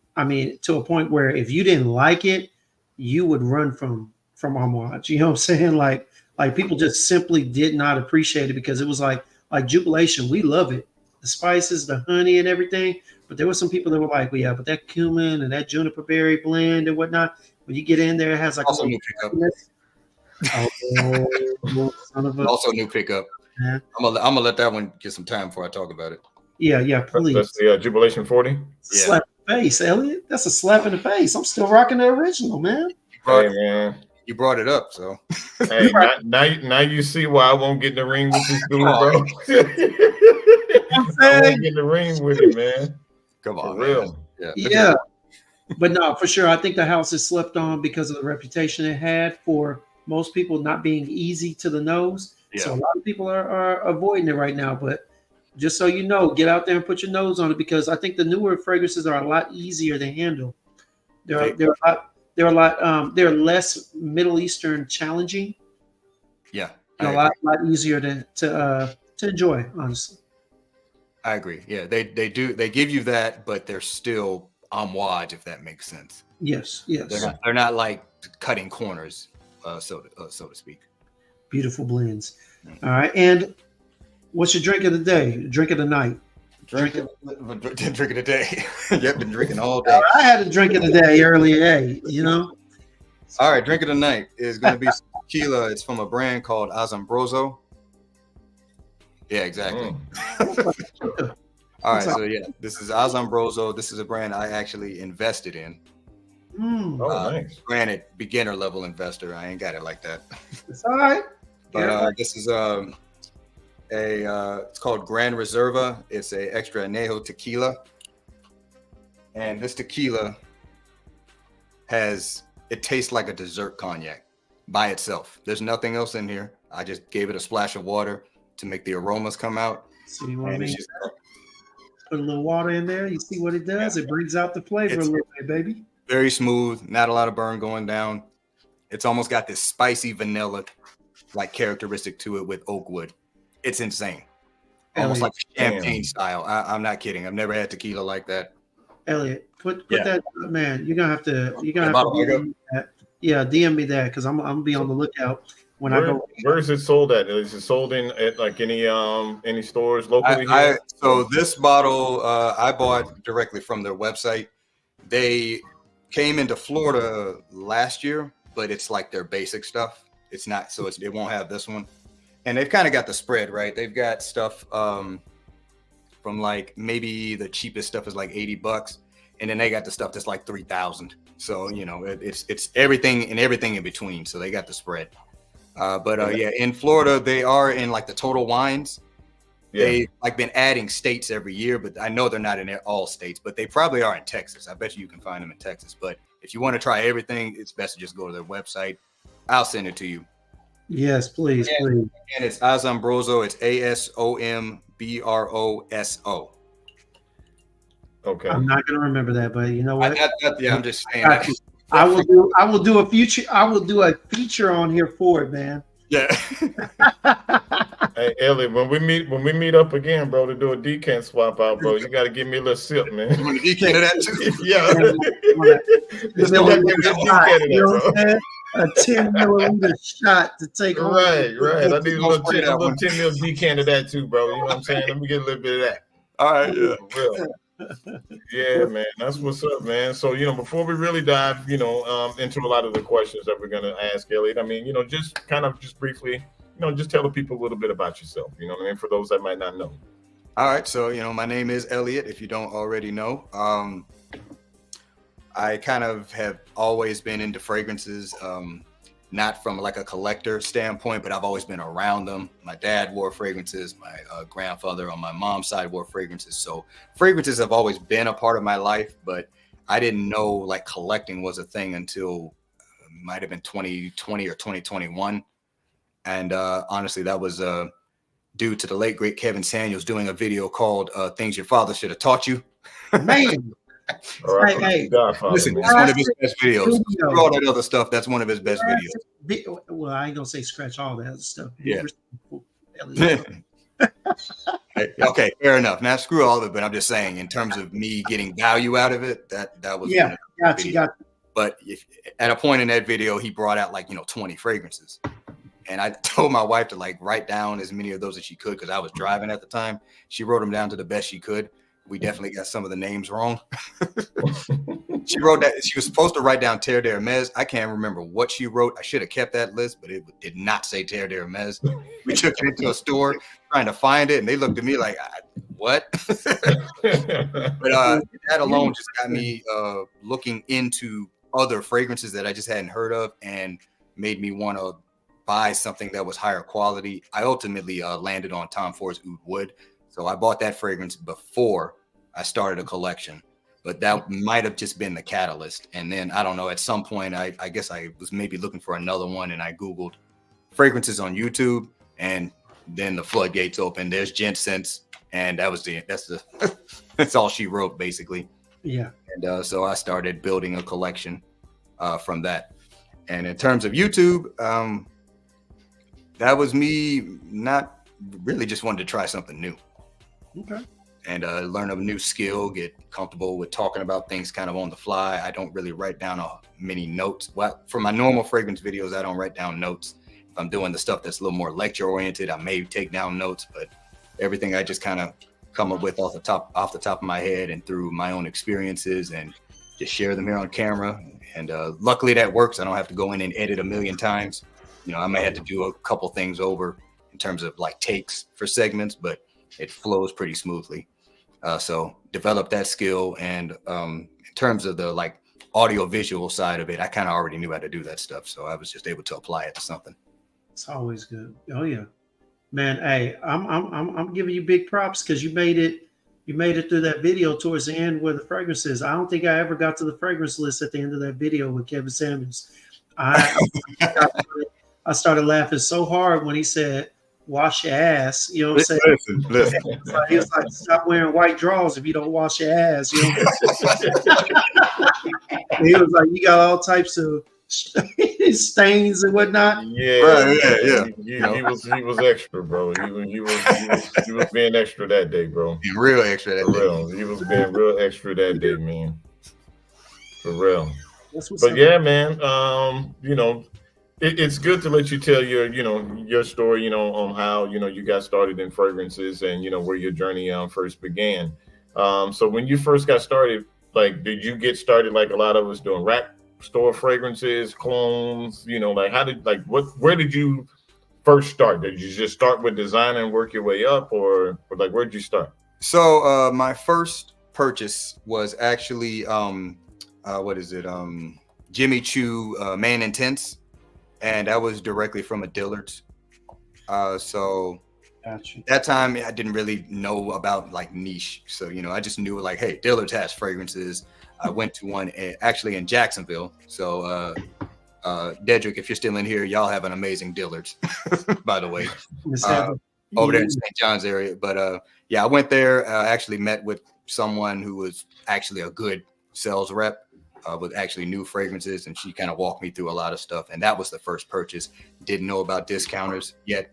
a point where if you didn't like it, you would run from from Armage. You know what I'm saying? Like people just simply did not appreciate it because it was like Jubilation. We love it, the spices, the honey, and everything. But there were some people that were like, well, yeah, but that cumin and that juniper berry blend and whatnot. When you get in there, it has like Also a new pickup. Oh, son of a, Also new pickup. man. I'm gonna let that one get some time before I talk about it. Yeah, please. That's the Jubilation 40. Yeah. Slap in the face, Elliot. That's a slap in the face. I'm still rocking the original, man. Hey, man. You brought it up, so. Hey, now you see why I won't get in the ring with this dude, bro. I won't get in the ring with him, man. Come on, For real. Man. Yeah. But no, for sure. I think the house is slept on because of the reputation it had for most people not being easy to the nose. Yeah. So a lot of people are avoiding it right now. But just so you know, get out there and put your nose on it because I think the newer fragrances are a lot easier to handle. They're less Middle Eastern challenging. Yeah. A lot easier to enjoy, honestly. I agree. Yeah, they give you that, but they're still Amouage, if that makes sense. Yes. They're not like cutting corners, so to speak. Beautiful blends. All right, and what's your drink of the day? Drink of the night? Drink of the day. Yep, been drinking all day. I had a drink of the day earlier. Hey, you know. All right, drink of the night is going to be tequila. It's from a brand called Asombroso. Yeah, exactly. All right, so yeah, this is Asombroso. This is a brand I actually invested in. Nice. Granted, beginner level investor. I ain't got it like that. It's all right. But this is it's called Gran Reserva. It's a extra añejo tequila, and this tequila tastes like a dessert cognac by itself. There's nothing else in here. I just gave it a splash of water to make the aromas come out. So you want me to put a little water in there? You see what it does? It brings out the flavor a little bit, baby. Very smooth, not a lot of burn going down. It's almost got this spicy vanilla like characteristic to it with oak wood. It's insane. Almost like champagne style. I'm not kidding. I've never had tequila like that. Elliot, put that, man. You're gonna have to DM me that. Yeah, DM me that because I'm gonna be on the lookout when I go. Where is it sold at? Is it sold at like any stores locally? So this bottle I bought directly from their website. They came into Florida last year, but it's like their basic stuff. It's not, so it won't have this one. And they've kind of got the spread, right? They've got stuff from like maybe the cheapest stuff is like $80, and then they got the stuff that's like 3,000. So you know, it's everything and everything in between. So they got the spread. In Florida they are in like the total wines. Yeah. They've like been adding states every year, but I know they're not in all states, but they probably are in Texas. I bet you can find them in Texas. But if you want to try everything, it's best to just go to their website. I'll send it to you. Yes, please. And it's Asombroso. It's Asombroso. Okay. I'm not gonna remember that, but you know what? I'm just saying. I will do a feature on here for it, man. Yeah. Hey Elliot, when we meet up again, bro, to do a decant swap out, bro, you got to give me a little sip, man. You want a decant of that too? Yeah. A 10 milliliter shot to take home. Right. I need a little 10 mil decant of that too, bro. You know what I'm saying? Let me get a little bit of that. All right, yeah. Real. Yeah, man, that's what's up, man. So, before we really dive, into a lot of the questions that we're gonna ask Elliot, I mean, just briefly, just tell the people a little bit about yourself. You know what I mean? For those that might not know. All right, so my name is Elliot. If you don't already know, I kind of have always been into fragrances, not from like a collector standpoint, but I've always been around them. My dad wore fragrances. My grandfather on my mom's side wore fragrances. So fragrances have always been a part of my life, but I didn't know like collecting was a thing until might have been 2020 or 2021. And honestly, that was due to the late, great Kevin Samuels doing a video called Things Your Father Should Have Taught You. Man. Hey. Listen, that's one of his best videos. Screw all that other stuff. That's one of his best videos. Well, I ain't gonna say scratch all that other stuff. Yeah. Okay, fair enough. Now screw all of it, but I'm just saying, in terms of me getting value out of it, that was got you. But at a point in that video, he brought out like, 20 fragrances. And I told my wife to like write down as many of those as she could because I was driving at the time. She wrote them down to the best she could. We definitely got some of the names wrong. She wrote that she was supposed to write down Terre d'Hermes. I can't remember what she wrote. I should have kept that list, but it did not say Terre d'Hermes. We took it into a store trying to find it, and they looked at me like, what? But that alone just got me looking into other fragrances that I just hadn't heard of and made me want to buy something that was higher quality. I ultimately landed on Tom Ford's Oud Wood. So I bought that fragrance before I started a collection, but that might have just been the catalyst. And then I don't know, at some point, I guess I was maybe looking for another one and I Googled fragrances on YouTube and then the floodgates opened. There's Gent Sense. And that's all she wrote basically. Yeah. And so I started building a collection from that. And in terms of YouTube, that was me not really just wanted to try something new. Okay. And learn a new skill, get comfortable with talking about things kind of on the fly. I don't really write down many notes. Well, for my normal fragrance videos, I don't write down notes. If I'm doing the stuff that's a little more lecture oriented, I may take down notes, but everything I just kind of come up with off the top of my head and through my own experiences and just share them here on camera. And luckily that works. I don't have to go in and edit a million times. I may have to do a couple things over in terms of like takes for segments, but it flows pretty smoothly. So develop that skill. And in terms of the like audio visual side of it, I kind of already knew how to do that stuff. So I was just able to apply it to something. It's always good. Oh yeah, man. Hey, I'm giving you big props because you made it through that video towards the end where the fragrance is. I don't think I ever got to the fragrance list at the end of that video with Kevin Samuels. I started laughing so hard when he said, wash your ass. You know what I'm saying? Listen. He was like, stop wearing white drawers if you don't wash your ass. You know he was like, you got all types of stains and whatnot. Yeah. He was extra, bro. He was being extra that day, bro. Real extra that day. Real. He was being real extra that day, man. For real. But yeah, man, it's good to let you tell your story, on how, you got started in fragrances and, where your journey first began. So when you first got started, like, did you get started like a lot of us doing rack store fragrances, clones, where did you first start? Did you just start with design and work your way up or like, where'd you start? So my first purchase was actually, Jimmy Choo Man Intense. And that was directly from a Dillard's. So gotcha. That time I didn't really know about like niche. So, I just knew like, hey, Dillard's has fragrances. I went to one actually in Jacksonville. So Dedrick, if you're still in here, y'all have an amazing Dillard's, by the way, over there in St. John's area. But yeah, I went there, actually met with someone who was actually a good sales rep. With actually new fragrances, and she kind of walked me through a lot of stuff, and that was the first purchase. Didn't know about discounters yet,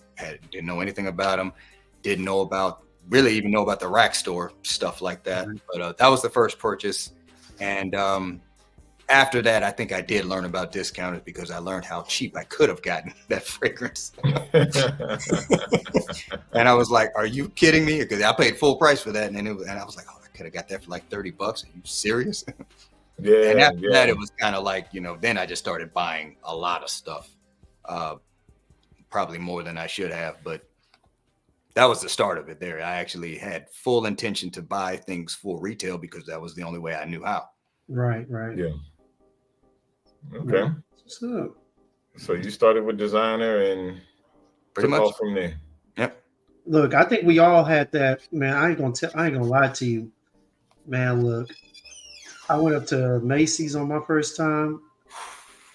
didn't know anything about them, didn't know about even know about the rack store stuff like that. But that was the first purchase, and after that, I think I did learn about discounters because I learned how cheap I could have gotten that fragrance. And I was like, "Are you kidding me?" Because I paid full price for that, and I was like, "Oh, I could have got that for like $30. Are you serious?" Yeah. And after that, it was kind of like, then I just started buying a lot of stuff, probably more than I should have. But that was the start of it there. I actually had full intention to buy things for retail because that was the only way I knew how. Right. Yeah. Okay. What's up? So you started with designer and Pretty much off from there. Yep. Look, I think we all had that, man. I ain't gonna lie to you, man. Look. I went up to Macy's on my first time,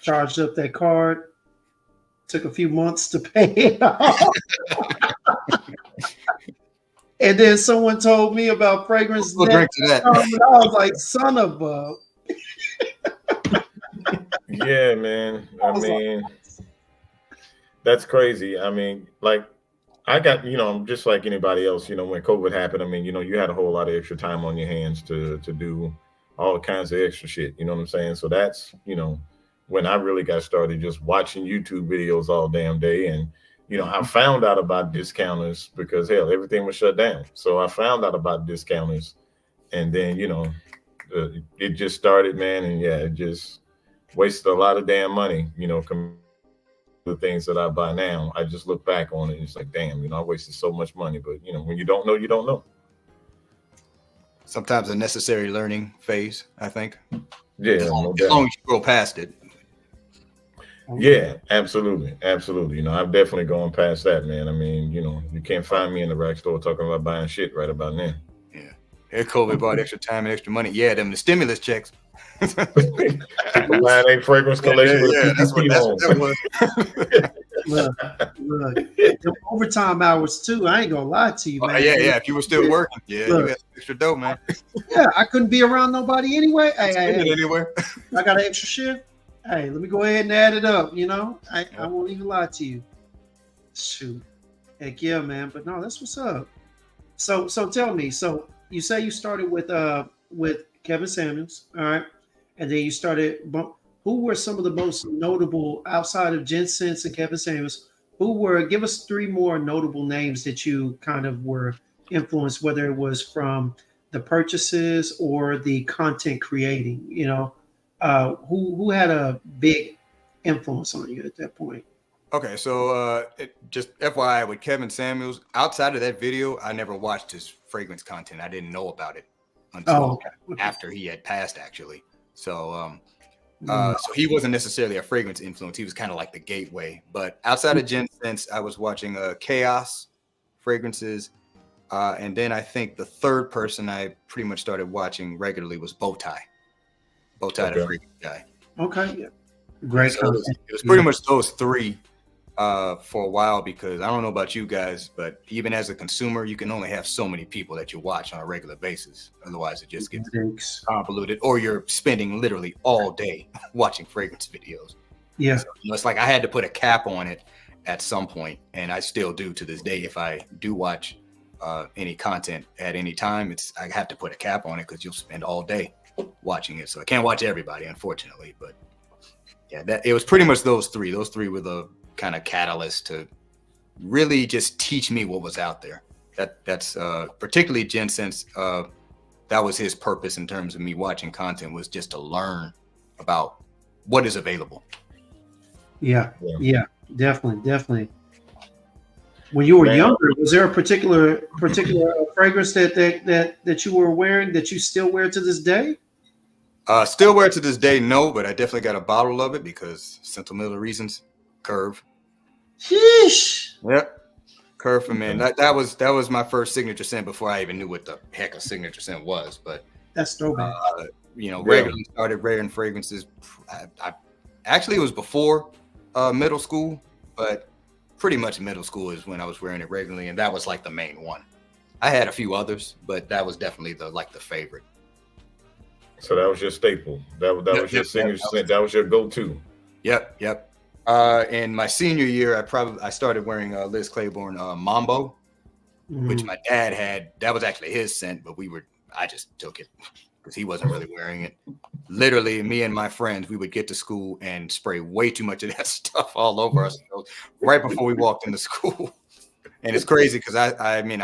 charged up that card, took a few months to pay it off. And then someone told me about fragrance. We'll drink to that. And I was like, son of a. Yeah, man. I mean, that's crazy. I mean, like, I got, just like anybody else, when COVID happened, I mean, you had a whole lot of extra time on your hands to do all kinds of extra shit. You know what I'm saying? So that's, when I really got started just watching YouTube videos all damn day. And, I found out about discounters because hell, everything was shut down. So I found out about discounters, and then, it just started, man. And yeah, it just wasted a lot of damn money, the things that I buy now. I just look back on it and it's like, damn, I wasted so much money. But when you don't know, you don't know. Sometimes a necessary learning phase, I think. Yeah, as long as you grow past it. Yeah, absolutely. I've definitely gone past that, man. I mean, you can't find me in the rack store talking about buying shit right about now. Yeah. Here COVID brought extra time and extra money. Yeah, them the stimulus checks. People buying a fragrance collection with that's what that was. Look, the overtime hours too. I ain't gonna lie to you, man. Yeah. If you were still working, you got some extra dough, man. Yeah, I couldn't be around nobody anyway. Hey, anywhere. I got an extra shift. Hey, let me go ahead and add it up. I won't even lie to you. Shoot, heck yeah, man. But no, that's what's up. So tell me. So you say you started with Kevin Samuels, all right, and then you started. Who were some of the most notable outside of Jen Sense and Kevin Samuels? Give us 3 more notable names that you kind of were influenced, whether it was from the purchases or the content creating, who had a big influence on you at that point? Okay, so just FYI with Kevin Samuels, outside of that video, I never watched his fragrance content. I didn't know about it until after he had passed, actually. So he wasn't necessarily a fragrance influence. He was kind of like the gateway. But outside of Jen Sense, I was watching Chaos fragrances. And then I think the third person I pretty much started watching regularly was Bowtie. Bowtie, the fragrance guy. Okay. Yeah. Great content. It was pretty much those 3 for a while, because I don't know about you guys, but even as a consumer, you can only have so many people that you watch on a regular basis. Otherwise, it just gets convoluted, or you're spending literally all day watching fragrance videos. Yeah. So, it's like I had to put a cap on it at some point, and I still do to this day. If I do watch any content at any time, I have to put a cap on it, because you'll spend all day watching it. So I can't watch everybody, unfortunately. But yeah, it was pretty much those 3. Those 3 were the kind of catalyst to really just teach me what was out there. That's particularly Jen Sense. That was his purpose in terms of me watching content, was just to learn about what is available. Yeah, definitely. When you were younger, was there a particular fragrance that you were wearing that you still wear to this day? Still wear it to this day, no, but I definitely got a bottle of it because sentimental reasons. Curve. Sheesh. Yep. Curve for men. That was my first signature scent before I even knew what the heck a signature scent was. But that's throwback. Regularly started wearing fragrances. I actually, it was before middle school, but pretty much middle school is when I was wearing it regularly, and that was like the main one. I had a few others, but that was definitely the favorite. So that was your staple. That was your signature scent. That was your go-to. Yep. In my senior year, I started wearing Liz Claiborne Mambo, which my dad had. That was actually his scent, but I just took it because he wasn't really wearing it. Literally, me and my friends, we would get to school and spray way too much of that stuff all over ourselves right before we walked into school. And it's crazy because I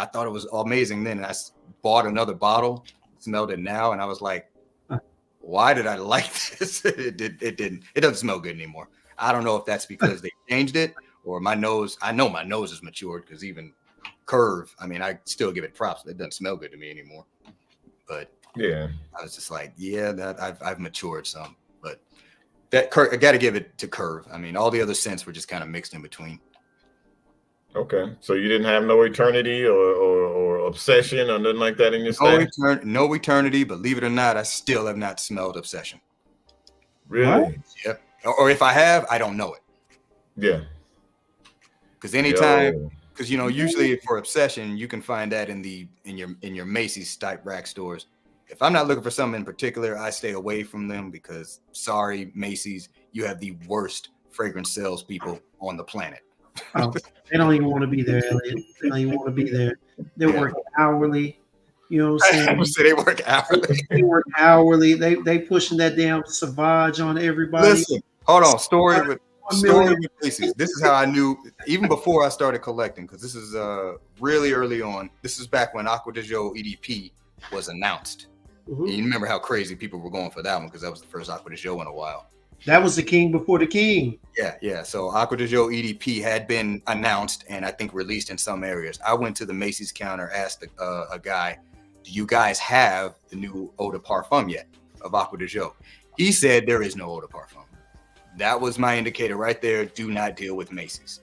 thought it was amazing then, and I bought another bottle, smelled it now, and I was like, why did I like this? It didn't. It doesn't smell good anymore. I don't know if that's because they changed it or my nose. I know my nose is matured because even Curve, I still give it props. It doesn't smell good to me anymore. But yeah, I was just like, that I've matured some. But that I got to give it to Curve. All the other scents were just kind of mixed in between. Okay, so you didn't have no eternity or obsession or nothing like that in your stash? No eternity. Believe it or not, I still have not smelled obsession. Really? What? Yep. Or if I have, I don't know it. Yeah. Because anytime, usually for obsession, you can find that in your Macy's type rack stores. If I'm not looking for something in particular, I stay away from them because, sorry, Macy's, you have the worst fragrance salespeople on the planet. Oh, they don't even want to be there, Elliot. They don't even want to be there. They're working hourly. You know what I'm saying? So they work hourly. They work hourly. They pushing that damn Savage on everybody. Listen, hold on. Story with million. Macy's. This is how I knew, even before I started collecting, because this is really early on. This is back when Aqua de Joe EDP was announced. And you remember how crazy people were going for that one because that was the first Aqua de Joe in a while. That was the king before the king. Yeah. So Aqua de Joe EDP had been announced and I think released in some areas. I went to the Macy's counter, asked a guy, "Do you guys have the new eau de parfum yet of Aqua de Joe?" He said there is no eau de parfum. That was my indicator right there. Do not deal with Macy's,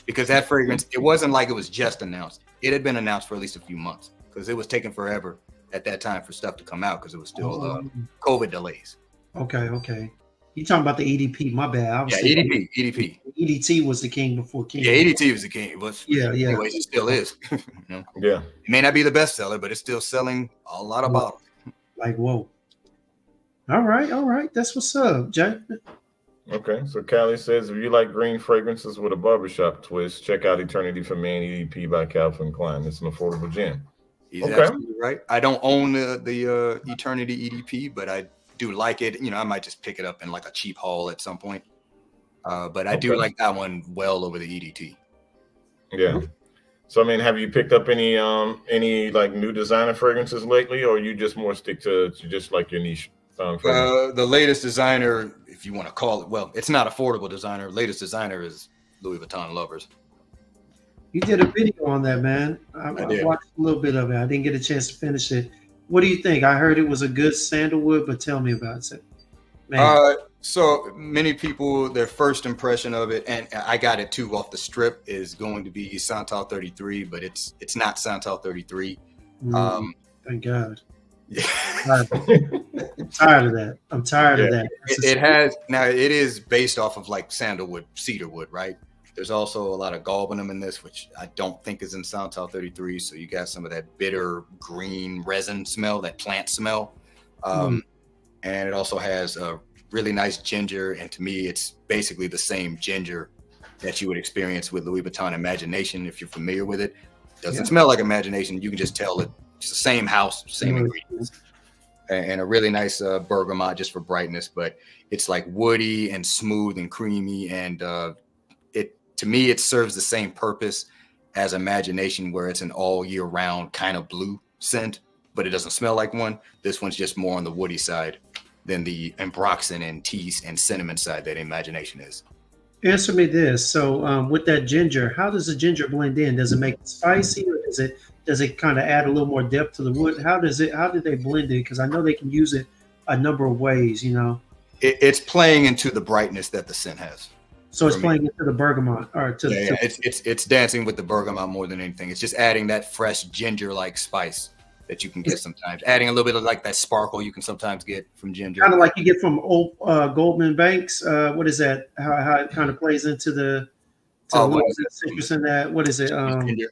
because that fragrance, it wasn't like it was just announced. It had been announced for at least a few months because it was taking forever at that time for stuff to come out because it was still COVID delays. Okay. You talking about the EDP? My bad. EDP. EDT was the king before king. Yeah, EDT was the king. It was, anyways, it still is. You know? Yeah. It may not be the best seller, but it's still selling a lot of bottles. Like, whoa. All right. That's what's up, Jay. Okay, so Callie says, if you like green fragrances with a barbershop twist, check out Eternity for Man EDP by Calvin Klein. It's an affordable gem. He's absolutely right. I don't own the Eternity EDP, but I do like it. You know, I might just pick it up in like a cheap haul at some point. But I do like that one well over the EDT. Yeah. So I mean, have you picked up any like new designer fragrances lately, or you just more stick to just like your niche? The latest designer, if you want to call it, well, it's not affordable designer. Latest designer is Louis Vuitton Lovers. You did a video on that, man. I watched a little bit of it. I didn't get a chance to finish it. What do you think? I heard it was a good sandalwood, but tell me about it. Man. So many people, their first impression of it, and I got it too off the strip, is going to be Santal 33, but it's not Santal 33. Thank God. Yeah. I'm tired of that. It is based off of like sandalwood, cedarwood, right? There's also a lot of galbanum in this, which I don't think is in Santal 33. So you got some of that bitter green resin smell, that plant smell. And it also has a really nice ginger. And to me, it's basically the same ginger that you would experience with Louis Vuitton Imagination. If you're familiar with it, doesn't smell like Imagination. You can just tell it's the same house, same ingredients, and a really nice bergamot just for brightness. But it's like woody and smooth and creamy, and to me it serves the same purpose as Imagination, where it's an all year round kind of blue scent, but it doesn't smell like one. This one's just more on the woody side than the ambroxan and teas and cinnamon side that Imagination is. Answer me this. So with that ginger, how does the ginger blend in? Does it make it spicy, or does it kind of add a little more depth to the wood? How did they blend it? Because I know they can use it a number of ways, you know. It's playing into the brightness that the scent has. So it's playing into the bergamot, or it's dancing with the bergamot more than anything. It's just adding that fresh ginger-like spice that you can get sometimes. Adding a little bit of like that sparkle you can sometimes get from ginger. Kind of like you get from old Goldman Banks. What is that? How it kind of plays into the citrus in that? What is it? Ginger.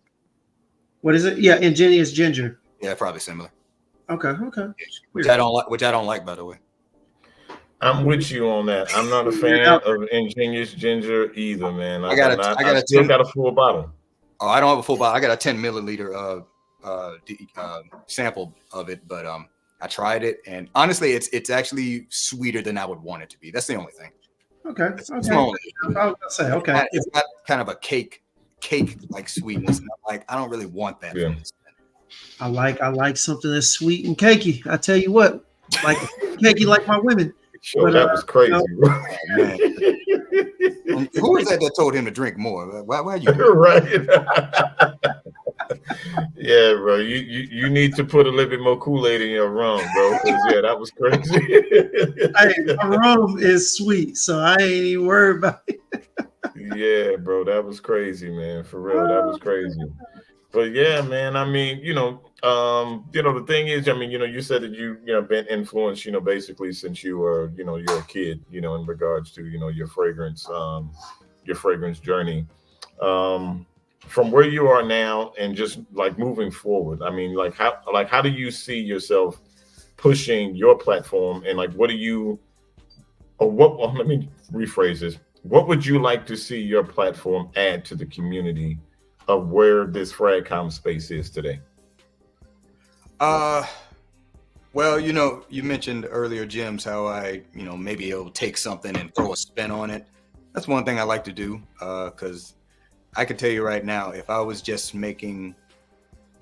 What is it? Yeah, ingenious ginger. Yeah, probably similar. Okay. Which I don't like, by the way. I'm with you on that. I'm not a fan of ingenious ginger either, man. I still got a full bottle. Oh, I don't have a full bottle. I got a 10 milliliter sample of it, but I tried it, and honestly, it's actually sweeter than I would want it to be. That's the only thing. Okay. I was gonna say, okay. It's not kind of a cake like sweetness. And I'm like, I don't really want that. Yeah. I like something that's sweet and cakey. I tell you what, like cakey like my women. Sure, that was crazy. Who was that told him to drink more? Why are you right? Yeah, bro. You need to put a little bit more Kool-Aid in your rum, bro. Yeah, that was crazy. Hey, my rum is sweet, so I ain't even worried about it. Yeah, bro, that was crazy, man. For real, that was crazy. But yeah, man, I mean, the thing is, I mean, you said that you been influenced, basically since you were, you're a kid, in regards to, your fragrance journey. From where you are now and just like moving forward, I mean, how do you see yourself pushing your platform, and like, let me rephrase this. What would you like to see your platform add to the community of where this Fragcom space is today? Well, you mentioned earlier, Jim's, how I, maybe it'll take something and throw a spin on it. That's one thing I like to do, because I can tell you right now, if I was just making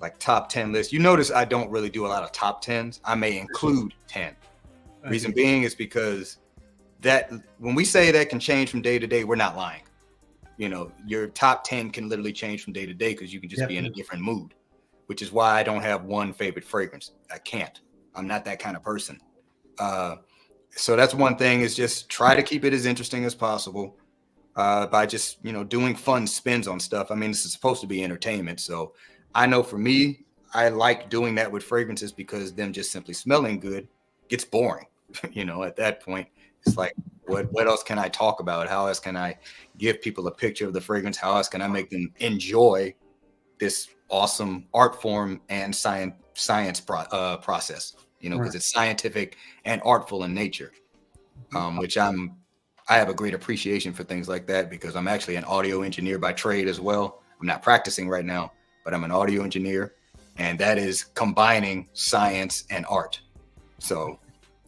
like top 10 lists, you notice I don't really do a lot of top 10s. I may include 10. Reason being is because that when we say that can change from day to day, we're not lying. Your top 10 can literally change from day to day because you can just be in a different mood, which is why I don't have one favorite fragrance. I can't. I'm not that kind of person. So that's one thing, is just try to keep it as interesting as possible by just, doing fun spins on stuff. I mean, this is supposed to be entertainment. So I know for me, I like doing that with fragrances because them just simply smelling good gets boring. At that point, it's like, what else can I talk about? How else can I give people a picture of the fragrance? How else can I make them enjoy this awesome art form and science process? Because it's scientific and artful in nature, which I have a great appreciation for things like that, because I'm actually an audio engineer by trade as well. I'm not practicing right now, but I'm an audio engineer, and that is combining science and art. So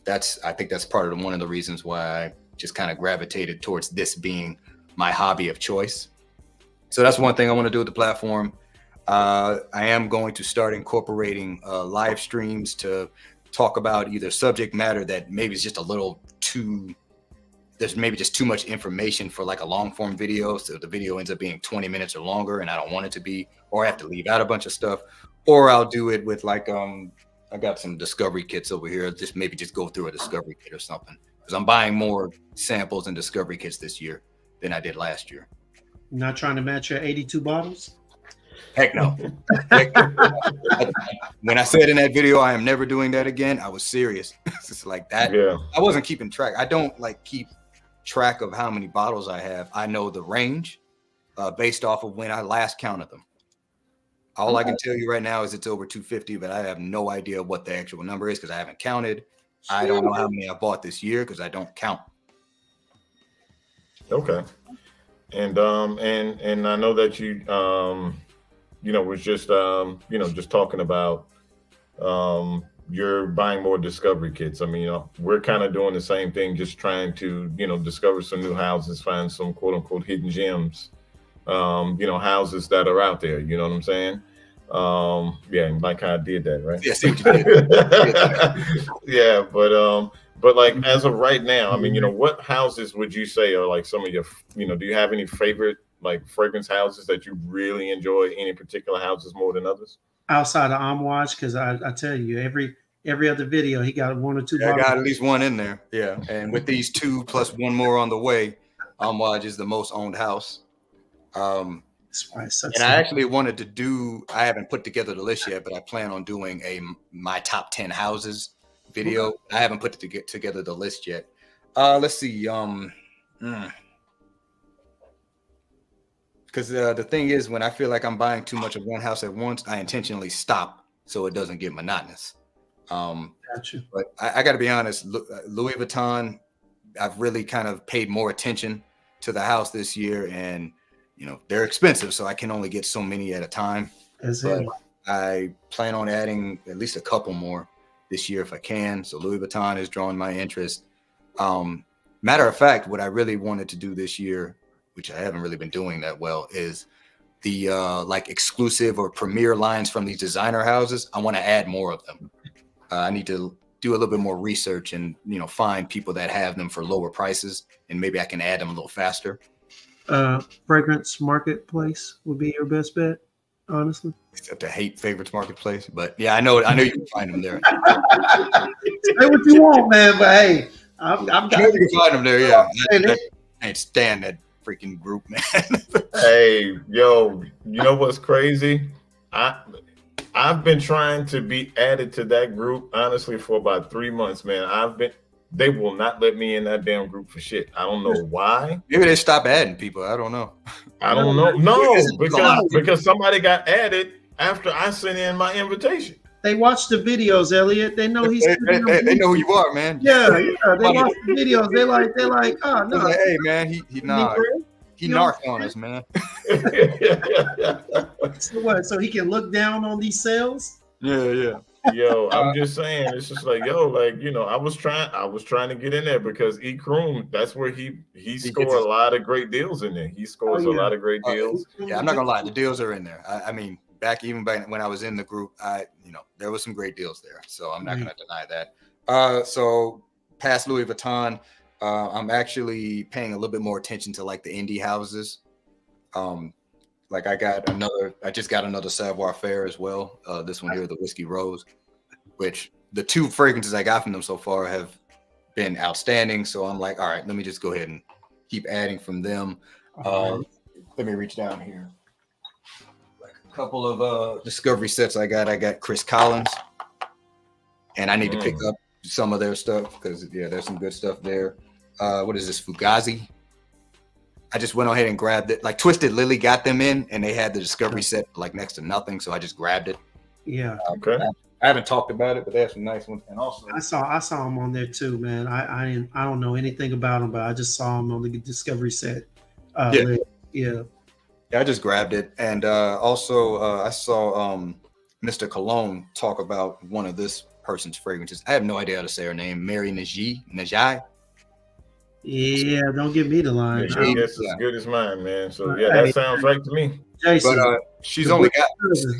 I think that's part of one of the reasons why I just kind of gravitated towards this being my hobby of choice. So that's one thing I want to do with the platform. I am going to start incorporating live streams to talk about either subject matter that maybe is just a little too, there's maybe just too much information for like a long form video. So the video ends up being 20 minutes or longer, and I don't want it to be, or I have to leave out a bunch of stuff, or I'll do it with like, I got some discovery kits over here. Just go through a discovery kit or something, because I'm buying more samples and discovery kits this year than I did last year. You're not trying to match your 82 bottles? Heck no. When I said in that video, I am never doing that again, I was serious. It's like that. Yeah. I wasn't keeping track. I don't like keep track of how many bottles I have. I know the range based off of when I last counted them. All I can tell you right now is it's over 250, but I have no idea what the actual number is because I haven't counted. I don't know how many I bought this year because I don't count. Okay. And I know that you was just just talking about you're buying more discovery kits. I mean, we're kind of doing the same thing, just trying to discover some new houses, find some quote unquote hidden gems, houses that are out there. You know what I'm saying? Yeah, like how I did that, right? Yes, you did. Yeah, but like as of right now, I mean, what houses would you say are like some of your, do you have any favorite like fragrance houses that you really enjoy? Any particular houses more than others? Outside of Amouage, because I tell you, every other video he got one or two. Yeah, I got at least one in there. Yeah, and with these 2 plus 1 more on the way, Amouage is the most owned house. And I actually wanted to do, I haven't put together the list yet, but I plan on doing my top 10 houses video. I haven't put together the list yet. Let's see. Because the thing is, when I feel like I'm buying too much of one house at once, I intentionally stop so it doesn't get monotonous. Gotcha. But I got to be honest, Louis Vuitton, I've really kind of paid more attention to the house this year, and they're expensive, so I can only get so many at a time. But I plan on adding at least a couple more this year if I can. So Louis Vuitton is drawing my interest. Matter of fact, what I really wanted to do this year, which I haven't really been doing that well, is the like exclusive or premier lines from these designer houses. I want to add more of them. I need to do a little bit more research and find people that have them for lower prices, and maybe I can add them a little faster. Fragrance Marketplace would be your best bet, honestly. Except I hate Favorites Marketplace, but yeah, I know you can find them there. Say what you want, man, but hey, I'm sure you can find them there. Yeah, I can't stand that freaking group, man. Hey, yo, you know what's crazy? I've been trying to be added to that group honestly for about 3 months, man. They will not let me in that damn group for shit. I don't know why. Maybe they stop adding people. I don't know. I don't know. No, because somebody got added after I sent in my invitation. They watch the videos, Elliot. They know he's. They know who you are, man. Yeah. They watch the videos. They're like, oh no. Like, hey, man, he narked on us, man. So what? So he can look down on these sales? Yeah. Yo, I'm just saying, it's just like, yo, like, I was trying to get in there because Kroom, that's where he He gets scored his, a lot of great deals in there. He Oh scores a yeah. lot of great deals. yeah, I'm not gonna lie, the deals are in there. I mean, even back when I was in the group, there was some great deals there. So I'm not gonna deny that. So past Louis Vuitton, I'm actually paying a little bit more attention to like the indie houses. Like I just got another Savoir Faire as well. This one here, the Whiskey Rose, which the 2 fragrances I got from them so far have been outstanding. So I'm like, all right, let me just go ahead and keep adding from them. Let me reach down here. Like a couple of discovery sets I got Chris Collins, and I need to pick up some of their stuff because there's some good stuff there. What is this, Fugazi? I just went ahead and grabbed it. Like Twisted Lily got them in, and they had the discovery set like next to nothing, so I just grabbed it. Yeah. Okay. I haven't talked about it, but they have some nice ones. And also, I saw them on there too, man. I don't know anything about them, but I just saw them on the discovery set. List. Yeah. I just grabbed it, and also I saw Mr. Cologne talk about one of this person's fragrances. I have no idea how to say her name, Mary Najai. Yeah, don't give me the line. Yeah, your guess is as good as mine, man. So yeah, Hey, that sounds right to me. Jason, But she's only got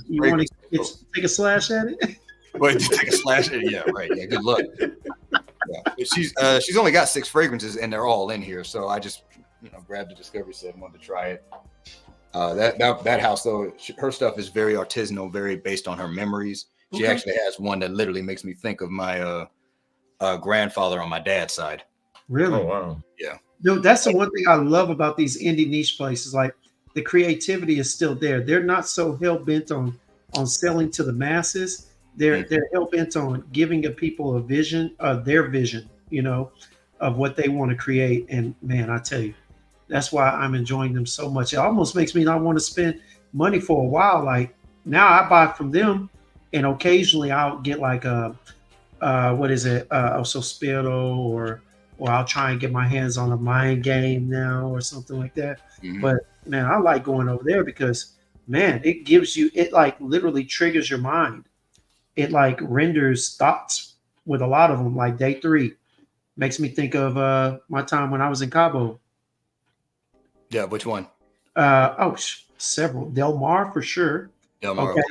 you want to take a slash at it? Wait, take a slash at it? Yeah, right. Yeah, good luck. Yeah. She's only got 6 fragrances, and they're all in here. So I just grabbed the discovery set and wanted to try it. That house though, her stuff is very artisanal, very based on her memories. She actually has one that literally makes me think of my grandfather on my dad's side. Really? Oh wow. Yeah. Dude, that's the one thing I love about these indie niche places. Like the creativity is still there. They're not so hell bent on selling to the masses. They're hell bent on giving the people a vision of their vision, of what they want to create. And man, I tell you, that's why I'm enjoying them so much. It almost makes me not want to spend money for a while. Like now I buy from them, and occasionally I'll get like what is it? Sospiro or I'll try and get my hands on a Mind Game now or something like that. Mm-hmm. But man, I like going over there because man, it gives you, it like literally triggers your mind. It like renders thoughts with a lot of them. Like Day 3 makes me think of my time when I was in Cabo. Yeah, which one? Several. Del Mar for sure. Del Mar, okay.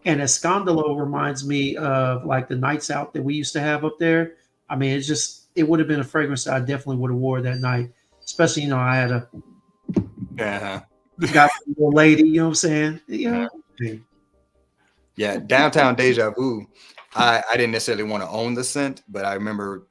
And Escandalo reminds me of like the nights out that we used to have up there. I mean, it would have been a fragrance that I definitely would have wore that night. Especially, I had a got a little lady, you know what I'm saying? Yeah. Yeah, Downtown Deja Vu. I didn't necessarily want to own the scent, but I remember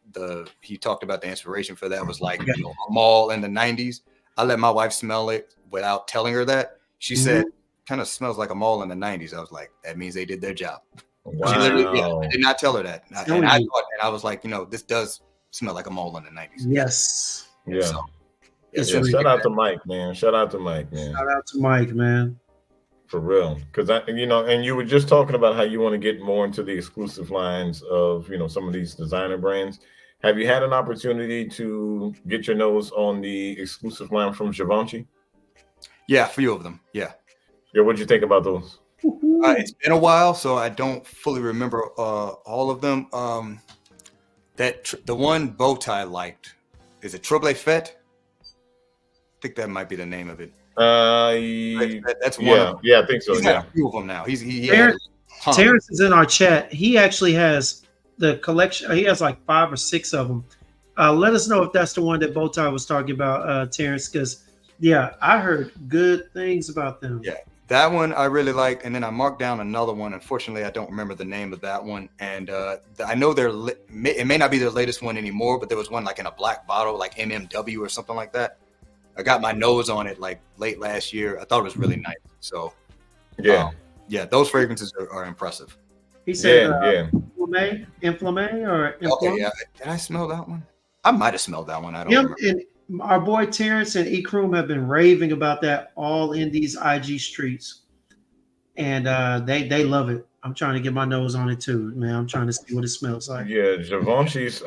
he talked about the inspiration for that was like a mall in the 90s. I let my wife smell it without telling her that. She said, kind of smells like a mall in the 90s. I was like, that means they did their job. Wow. She literally, I did not tell her that. And I was like, this does smell like a mall in the 90s. Yes. Yeah. So, shout out to Mike, man. Shout out to Mike, man. For real. Because and you were just talking about how you want to get more into the exclusive lines of, some of these designer brands. Have you had an opportunity to get your nose on the exclusive line from Givenchy? Yeah, a few of them. Yeah. Yeah, what'd you think about those? It's been a while, so I don't fully remember all of them. The one bow tie I liked, is it Trouble Fête? I think that might be the name of it. That's one of them. Yeah, I think so. He's had a few of them now. Terrence is in our chat. He actually has the collection. He has like 5 or 6 of them. Let us know if that's the one that Bowtie was talking about, Terrence, because I heard good things about them. Yeah, that one I really liked, and then I marked down another one. Unfortunately, I don't remember the name of that one, and I know it may not be their latest one anymore, but there was one like in a black bottle, like MMW or something like that. I got my nose on it like late last year. I thought it was really nice. So those fragrances are impressive. He said, Inflamme or okay, yeah. Did I smell that one? I might have smelled that one. I don't remember. And our boy Terrence and Kroom have been raving about that all in these IG streets, and they love it. I'm trying to get my nose on it too, man. I'm trying to see what it smells like. Yeah, Givenchy's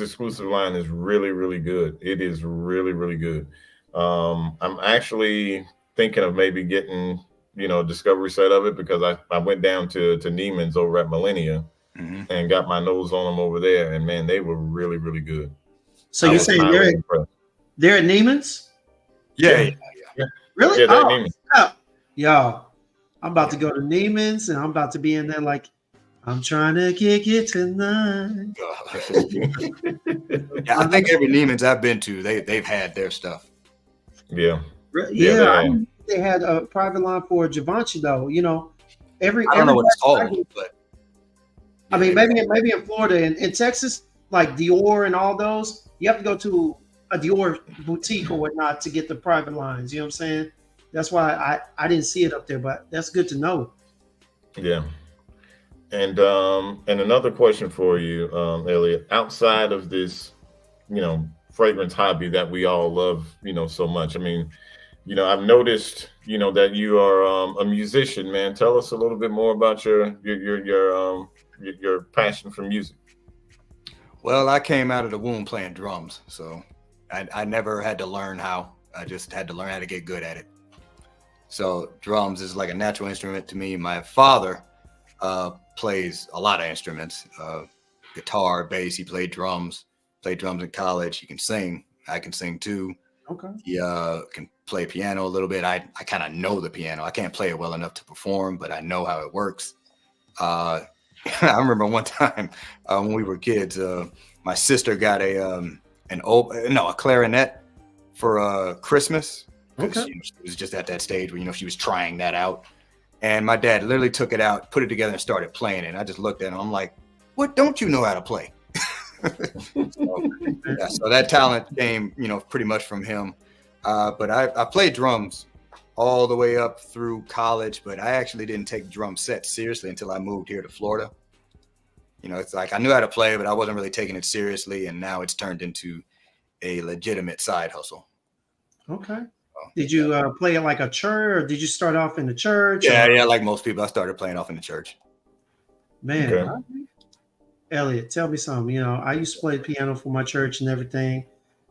exclusive line is really, really good. It is really, really good. I'm actually thinking of maybe getting discovery set of it because I went down to Neiman's over at Millennia and got my nose on them over there, and man, they were really, really good. So you're saying they're at Neiman's? Yeah. Really? Yeah, they're at Neiman's. Y'all, I'm about to go to Neiman's, and I'm about to be in there like, I'm trying to kick it tonight. Yeah, I think every Neiman's I've been to, they've had their stuff. Yeah. They had a private line for Givenchy though. I don't know what it's called, but I mean, maybe in Florida and in Texas, like Dior and all those, you have to go to a Dior boutique or whatnot to get the private lines. You know what I'm saying? That's why I didn't see it up there, but that's good to know. Yeah. And another question for you, Elliot, outside of this, fragrance hobby that we all love, so much. I mean, I've noticed, that you are a musician, man. Tell us a little bit more about your passion for music. Well, I came out of the womb playing drums, so I never had to learn how. I just had to learn how to get good at it. So drums is like a natural instrument to me. My father plays a lot of instruments, guitar, bass. He played drums in college. He can sing. I can sing too. Okay. He can play piano a little bit. I kind of know the piano. I can't play it well enough to perform, but I know how it works. I remember one time when we were kids, my sister got a clarinet for Christmas. Okay. She was just at that stage where she was trying that out. And my dad literally took it out, put it together, and started playing it. And I just looked at him. I'm like, "What don't you know how to play?" So that talent came, pretty much from him. But I played drums all the way up through college, but I actually didn't take drum sets seriously until I moved here to Florida. It's like I knew how to play, but I wasn't really taking it seriously. And now it's turned into a legitimate side hustle. Okay. Did you play at like a church, or did you start off in the church? Yeah, like most people, I started playing off in the church. Man, okay. Elliot, tell me something. I used to play piano for my church and everything,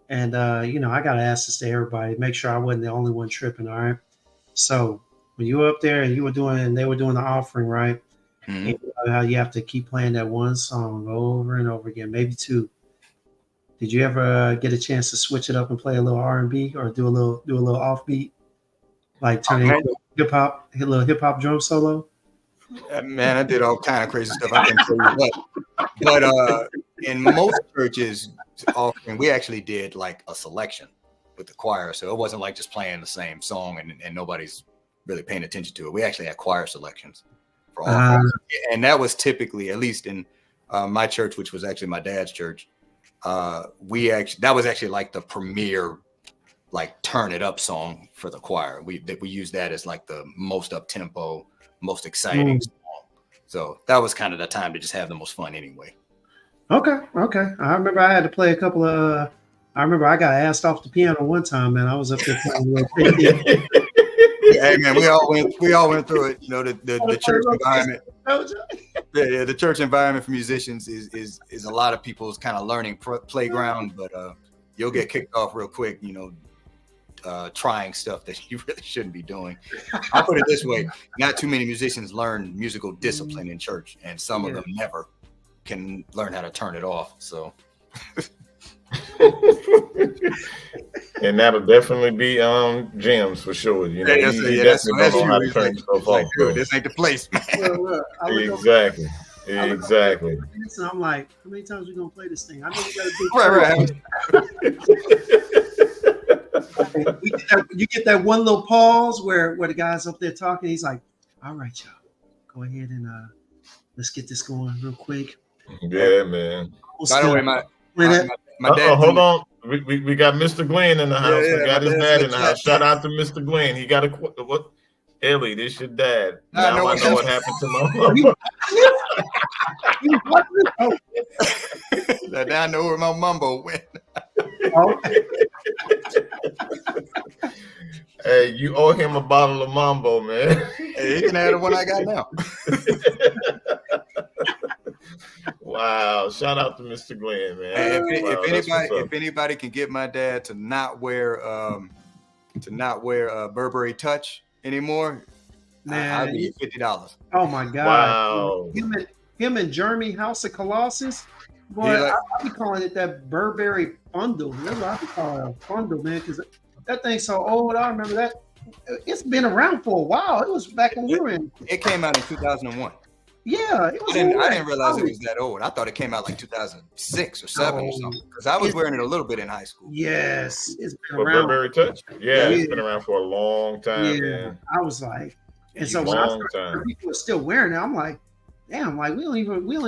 and I got to ask this to everybody, make sure I wasn't the only one tripping. All right. So when you were up there and they were doing the offering, right? Mm-hmm. And how you have to keep playing that one song over and over again, maybe two. Did you ever get a chance to switch it up and play a little R&B or do a little offbeat, like turn it into hip hop drum solo? Man, I did all kind of crazy stuff. I can't tell you what, but in most churches, offering we actually did like a selection with the choir, so it wasn't like just playing the same song and nobody's really paying attention to it. We actually had choir selections for all, and that was typically, at least in my church, which was actually my dad's church. That was actually like the premier, like turn it up song for the choir. We used that as like the most up tempo, most exciting song. So that was kind of the time to just have the most fun anyway. Okay. I remember I had to play a couple of. I remember I got asked off the piano one time, man. I was up there playing. Hey man, we all went through it. The church environment. Yeah, the church environment for musicians is a lot of people's kind of learning playground, but you'll get kicked off real quick, trying stuff that you really shouldn't be doing. I'll put it this way, not too many musicians learn musical discipline in church, and some of them never can learn how to turn it off. So and that'll definitely be gems for sure. You definitely don't know how to turn yourself off. Dude, this ain't the place, man. Exactly. Exactly. So I'm like, how many times we gonna play this thing? I know we gotta do right. You get that one little pause where the guy's up there talking. He's like, all right, y'all, go ahead and let's get this going real quick. Yeah, man. By the way, my dad. Hold on. We got Mr. Glenn in the house. We got his dad in the house. Shout out to Mr. Glenn. He got what? Ellie, this your dad. Now I know what happened to my mom. Now I know where my mumbo went. Hey, you owe him a bottle of Mambo, man. Hey, he can have the one I got now. Wow! Shout out to Mr. Glenn, man. Hey, if anybody can get my dad to not wear Burberry Touch anymore, Man, I'll be $50. oh my God. Wow. Him and Jeremy House of Colossus. Boy, I be calling it that Burberry bundle. That's what I be calling it, a bundle, man, because that thing's so old. I remember that. It's been around for a while. It was back when we were in. It came out in 2001. Yeah, it was. I didn't realize it was that old. I thought it came out like 2006 or 7 or something. Because I was wearing it a little bit in high school. Yes, it's been For around. Burberry Touch? Yeah, it's been around for a long time, man. I was like, and so when I started, people are still wearing it. I'm like, damn, like we don't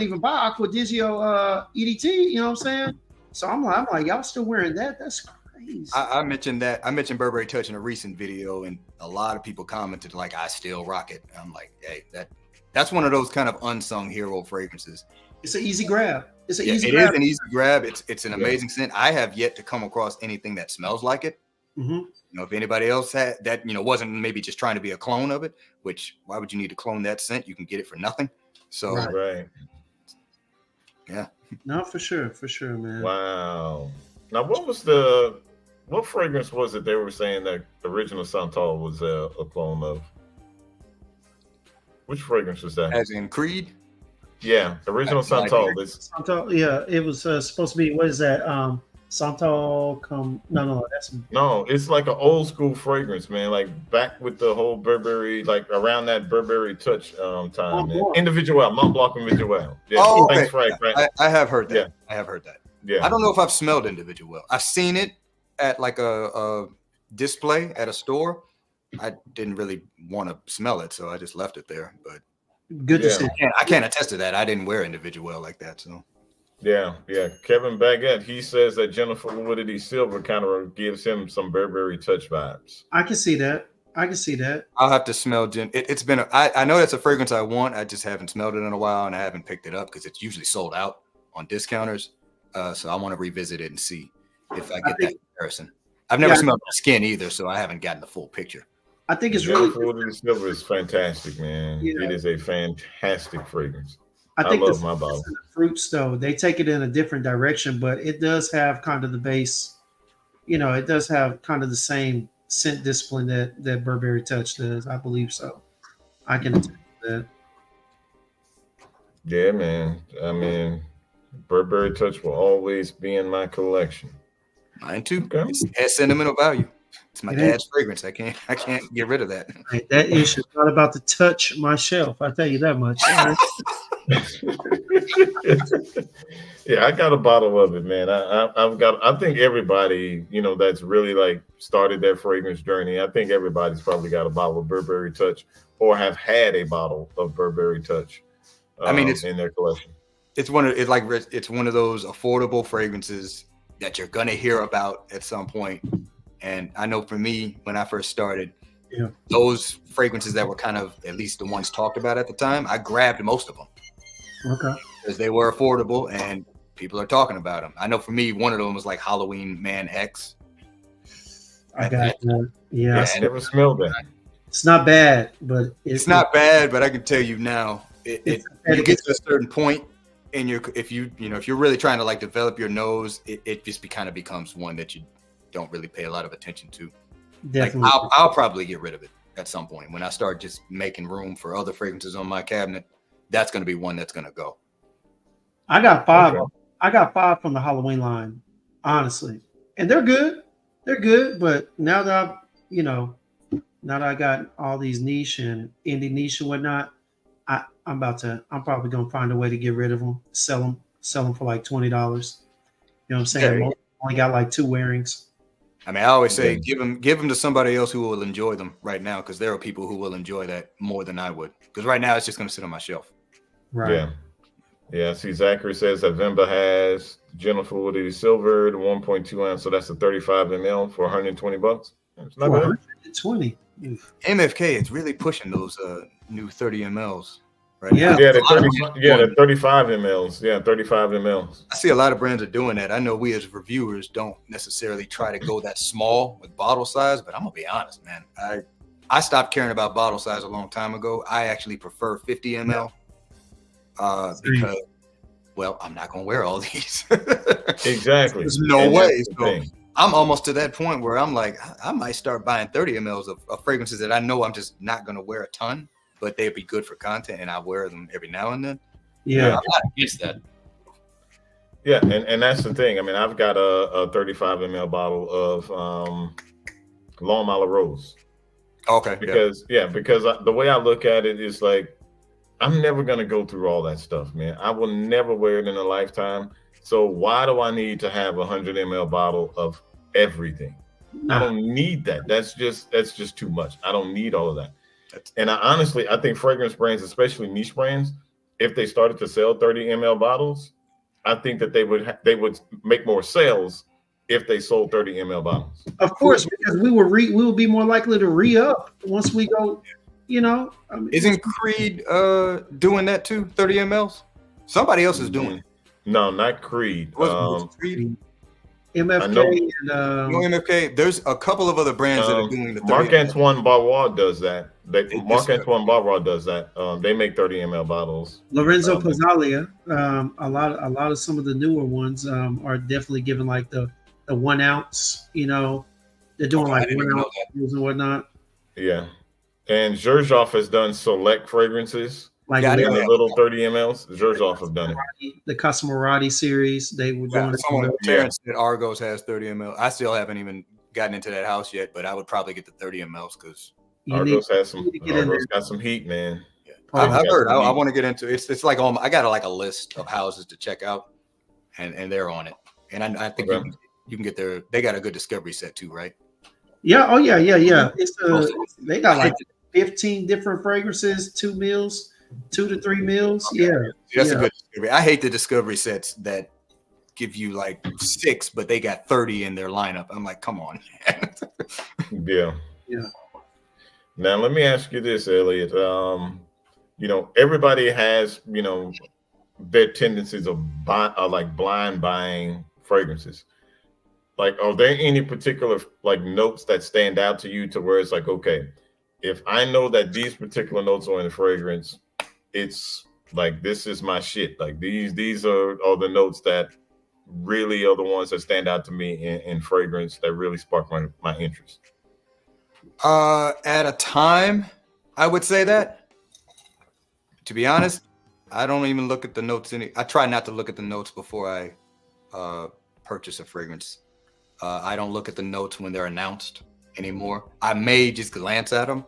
even buy Aquadigio EDT. You know what I'm saying? So I'm like, y'all still wearing that? That's crazy. I mentioned that. I mentioned Burberry Touch in a recent video, and a lot of people commented like, I still rock it. And I'm like, hey, that's one of those kind of unsung hero fragrances. It's an easy grab. It is an easy grab. It's an amazing scent. I have yet to come across anything that smells like it. Mm-hmm. You know, if anybody else had that, wasn't maybe just trying to be a clone of it, which why would you need to clone that scent? You can get it for nothing. So right. Yeah. No, for sure, man. Wow. Now, what fragrance was it they were saying that the original Santal was a clone of? Which fragrance was that? As in Creed? Yeah, original Santal. Santal, yeah, it was supposed to be. What is that? Santal. No, it's like an old school fragrance, man. Like back with the whole Burberry, like around that Burberry Touch time. Man. Individual, Mont Blanc Individual. Yeah, oh, thanks, Frank. Right? I have heard that. Yeah. I have heard that. Yeah. I don't know if I've smelled Individual. I've seen it at like a display at a store. I didn't really want to smell it, so I just left it there. But good to see. I can't attest to that. I didn't wear Individual like that, so. Yeah. Kevin Baguette, he says that Jennifer Fluidity Silver kind of gives him some Burberry Touch vibes. I can see that. I'll have to smell it's been I know that's a fragrance I want. I just haven't smelled it in a while, and I haven't picked it up because it's usually sold out on discounters. So I want to revisit it and see if I get that comparison. I've never smelled the skin either, so I haven't gotten the full picture. I think it's really Fluidity Silver is fantastic, man. Yeah. It is a fantastic fragrance. I think love my bottle. The fruits, though, they take it in a different direction, but it does have kind of the base. It does have kind of the same scent discipline that Burberry Touch does. I believe so. I can attest to that. Yeah, man. I mean, Burberry Touch will always be in my collection. Mine too. Okay. It has sentimental value. It's my dad's fragrance. I can't get rid of that. Right, that issue is not about to touch my shelf. I tell you that much. Yeah, I got a bottle of it, man. I think everybody, that's really like started their fragrance journey. I think everybody's probably got a bottle of Burberry Touch or have had a bottle of Burberry Touch. It's in their collection. It's one of those affordable fragrances that you're gonna hear about at some point. And I know for me, when I first started, those fragrances that were kind of at least the ones talked about at the time, I grabbed most of them. Okay. Because they were affordable and people are talking about them. I know for me, one of them was like Halloween Man X. I got that. Yeah. I never smelled that. It's not bad, but it's not bad, but I can tell you now, you get to a certain point and if you're really trying to like develop your nose, it just kind of becomes one that you don't really pay a lot of attention to. Definitely. Like I'll probably get rid of it at some point when I start just making room for other fragrances on my cabinet. That's going to be one that's going to go. I got 5. Okay. I got 5 from the Halloween line, honestly, and they're good. They're good, but now that I got all these niche and indie niche and whatnot, I'm probably going to find a way to get rid of them, sell them for like $20. You know what I'm saying? Yeah. Only got like 2 wearings. I mean, I always say give them to somebody else who will enjoy them right now, because there are people who will enjoy that more than I would. Because right now it's just going to sit on my shelf. Right. Yeah. See, Zachary says that Vimba has Jennifer Fluidity Silver, the 1.2 ounce, so that's a 35 ml for $120. It's not bad. $120. MFK is really pushing those new 30 mls. Right? Yeah. The 35 mLs. Yeah, 35 mLs. I see a lot of brands are doing that. I know we as reviewers don't necessarily try to go that small with bottle size, but I'm gonna be honest, man. I stopped caring about bottle size a long time ago. I actually prefer 50 ml because, well, I'm not gonna wear all these. Exactly. There's no way. So I'm almost to that point where I'm like, I might start buying 30 mLs of fragrances that I know I'm just not going to wear a ton, but they'd be good for content, and I wear them every now and then. Yeah. I'm not against that. Yeah, and that's the thing. I mean, I've got a 35 ml bottle of Long Mile Rose. Okay. Because the way I look at it is like, I'm never gonna go through all that stuff, man. I will never wear it in a lifetime. So why do I need to have 100 ml bottle of everything? I don't need that. That's just too much. I don't need all of that. And I think fragrance brands, especially niche brands, if they started to sell 30 ml bottles, I think that they would make more sales if they sold 30 ml bottles. Of course, because we will be more likely to re-up once we go, you know. I mean, isn't Creed doing that too? 30 mLs? Somebody else is doing it. No, not Creed. Creed? MFK and MFK. There's a couple of other brands that are doing the 30 Marc-Antoine Barrois does that. Marc-Antoine Barrois does that. They make 30 ml bottles. Lorenzo Pizzalia. A lot of some of the newer ones are definitely giving like the 1 ounce. You know, they're doing like 1 ounce and whatnot. Yeah, and Xerjoff has done select fragrances. Like the little 30 mLs, Xerjoff have done it. The Casamarati series, they were doing it. Terrence said Argos has 30 ml. I still haven't even gotten into that house yet, but I would probably get the 30 mLs because Argos got some heat, man. Yeah. I've heard. I want to get into it. It's like I got like a list of houses to check out, and they're on it. And I think you can get there. They got a good discovery set too, right? Yeah. Oh yeah. It's they got like 15 different fragrances, 2 mils. 2 to 3 mils. Okay. Yeah. That's a good discovery. I hate the discovery sets that give you like 6, but they got 30 in their lineup. I'm like, come on. Yeah. Now let me ask you this, Elliot. Everybody has, their tendencies of like blind buying fragrances. Like, are there any particular like notes that stand out to you to where it's like, okay, if I know that these particular notes are in the fragrance, it's like, this is my shit. Like these are the notes that really are the ones that stand out to me in fragrance that really spark my interest. At a time, I would say that. To be honest, I don't even look at the notes. I try not to look at the notes before I purchase a fragrance. I don't look at the notes when they're announced anymore. I may just glance at them,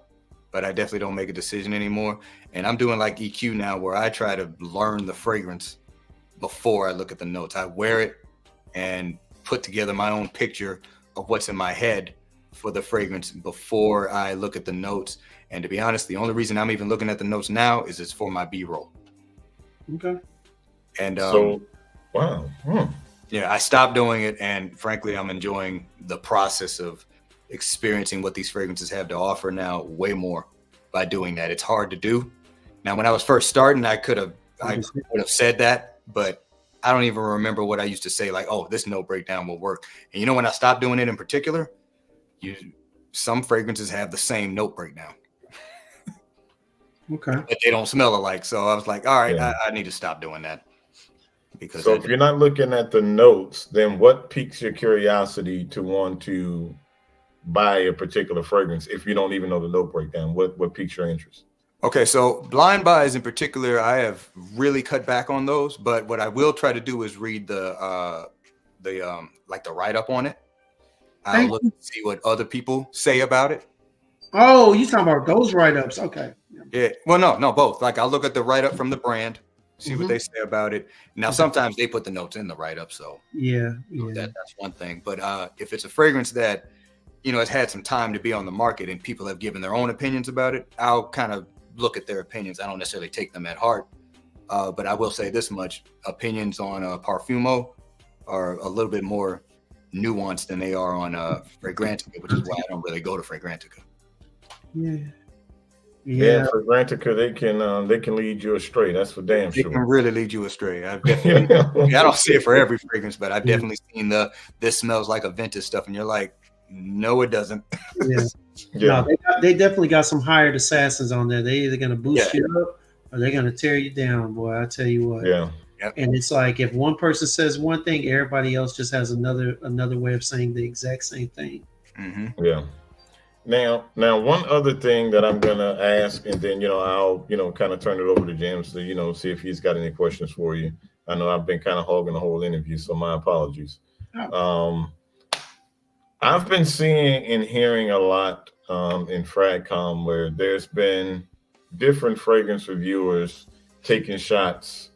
but I definitely don't make a decision anymore. And I'm doing like EQ now, where I try to learn the fragrance before I look at the notes. I wear it and put together my own picture of what's in my head for the fragrance before I look at the notes. And to be honest, the only reason I'm even looking at the notes now is it's for my B-roll. Okay. And wow. Yeah, I stopped doing it, and frankly, I'm enjoying the process of experiencing what these fragrances have to offer now way more by doing that. It's hard to do. Now, when I was first starting, I would have said that, but I don't even remember what I used to say, like, oh, this note breakdown will work. And when I stopped doing it in particular, some fragrances have the same note breakdown. Okay. But they don't smell alike. So I was like, all right, I need to stop doing that. So if you're not looking at the notes, then what piques your curiosity to want to buy a particular fragrance if you don't even know the note breakdown? What piques your interest? Okay, so blind buys in particular, I have really cut back on those. But what I will try to do is read the write up on it. I'll look and see what other people say about it. Oh, you talking about those write ups? Okay. Yeah. Well, no, both. Like I'll look at the write up from the brand, see what they say about it. Now, sometimes they put the notes in the write up, so that's one thing. But if it's a fragrance that has had some time to be on the market and people have given their own opinions about it, I'll kind of look at their opinions. I don't necessarily take them at heart, but I will say this much: opinions on Parfumo are a little bit more nuanced than they are on Fragrantica, which is why I don't really go to Fragrantica. Yeah, Fragrantica, they can lead you astray. That's for damn sure. They can really lead you astray. I don't see it for every fragrance, but I've definitely seen this smells like a vintage stuff, and you're like, no, it doesn't. No, they definitely got some hired assassins on there. They're either gonna boost you up or they're gonna tear you down, boy. I tell you what. Yeah. Yep. And it's like if one person says one thing, everybody else just has another way of saying the exact same thing. Mm-hmm. Yeah. Now, one other thing that I'm gonna ask, and then I'll kind of turn it over to James to see if he's got any questions for you. I know I've been kind of hogging the whole interview, so my apologies. Um, I've been seeing and hearing a lot in Fragcom where there's been different fragrance reviewers taking shots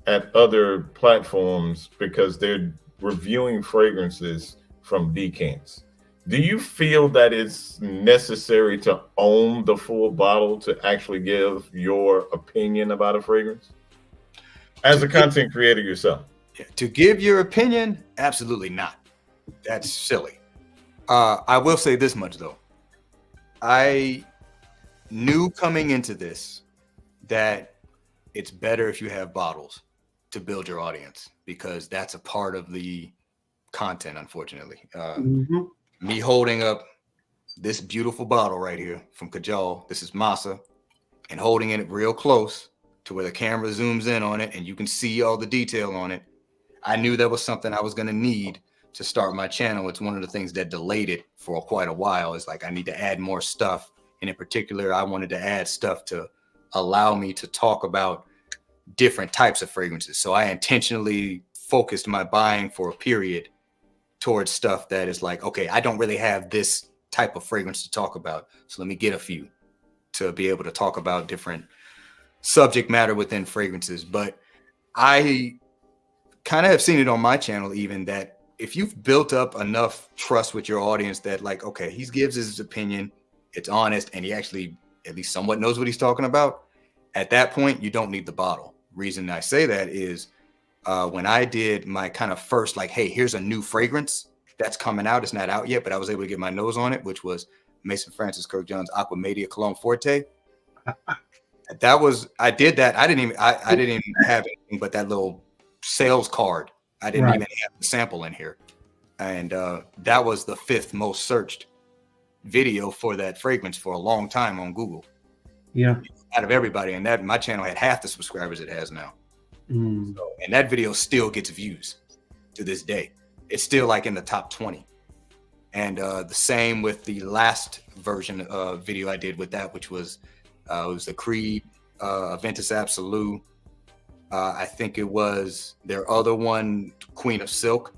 at other platforms because they're reviewing fragrances from decants. Do you feel that it's necessary to own the full bottle to actually give your opinion about a fragrance as a content creator yourself? To give your opinion, absolutely not. That's silly. I will say this much though. I knew coming into this that it's better if you have bottles to build your audience, because that's a part of the content, unfortunately. Me holding up this beautiful bottle right here from Kajal, this is Masa, and holding it real close to where the camera zooms in on it and you can see all the detail on it. I knew that was something I was going to need to start my channel. It's one of the things that delayed it for quite a while. It's like I need to add more stuff. And in particular, I wanted to add stuff to allow me to talk about different types of fragrances. So I intentionally focused my buying for a period towards stuff that is like, okay, I don't really have this type of fragrance to talk about. So let me get a few to be able to talk about different subject matter within fragrances. But I kind of have seen it on my channel even that if you've built up enough trust with your audience that like, okay, he gives his opinion, it's honest, and he actually at least somewhat knows what he's talking about, at that point, you don't need the bottle. Reason I say that is when I did my kind of first, like, hey, here's a new fragrance that's coming out. It's not out yet, but I was able to get my nose on it, which was Mason Francis Kirk John's Aqua Media Cologne Forte. I did that. I didn't even have anything but that little sales card. I didn't even have the sample in here. And that was the 5th most searched video for that fragrance for a long time on Google. Yeah. Out of everybody. And that my channel had half the subscribers it has now. So, and that video still gets views to this day. It's still like in the top 20. And the same with the last version of video I did with that, which was it was the Creed Aventus Absolute. I think it was their other one, Queen of Silk.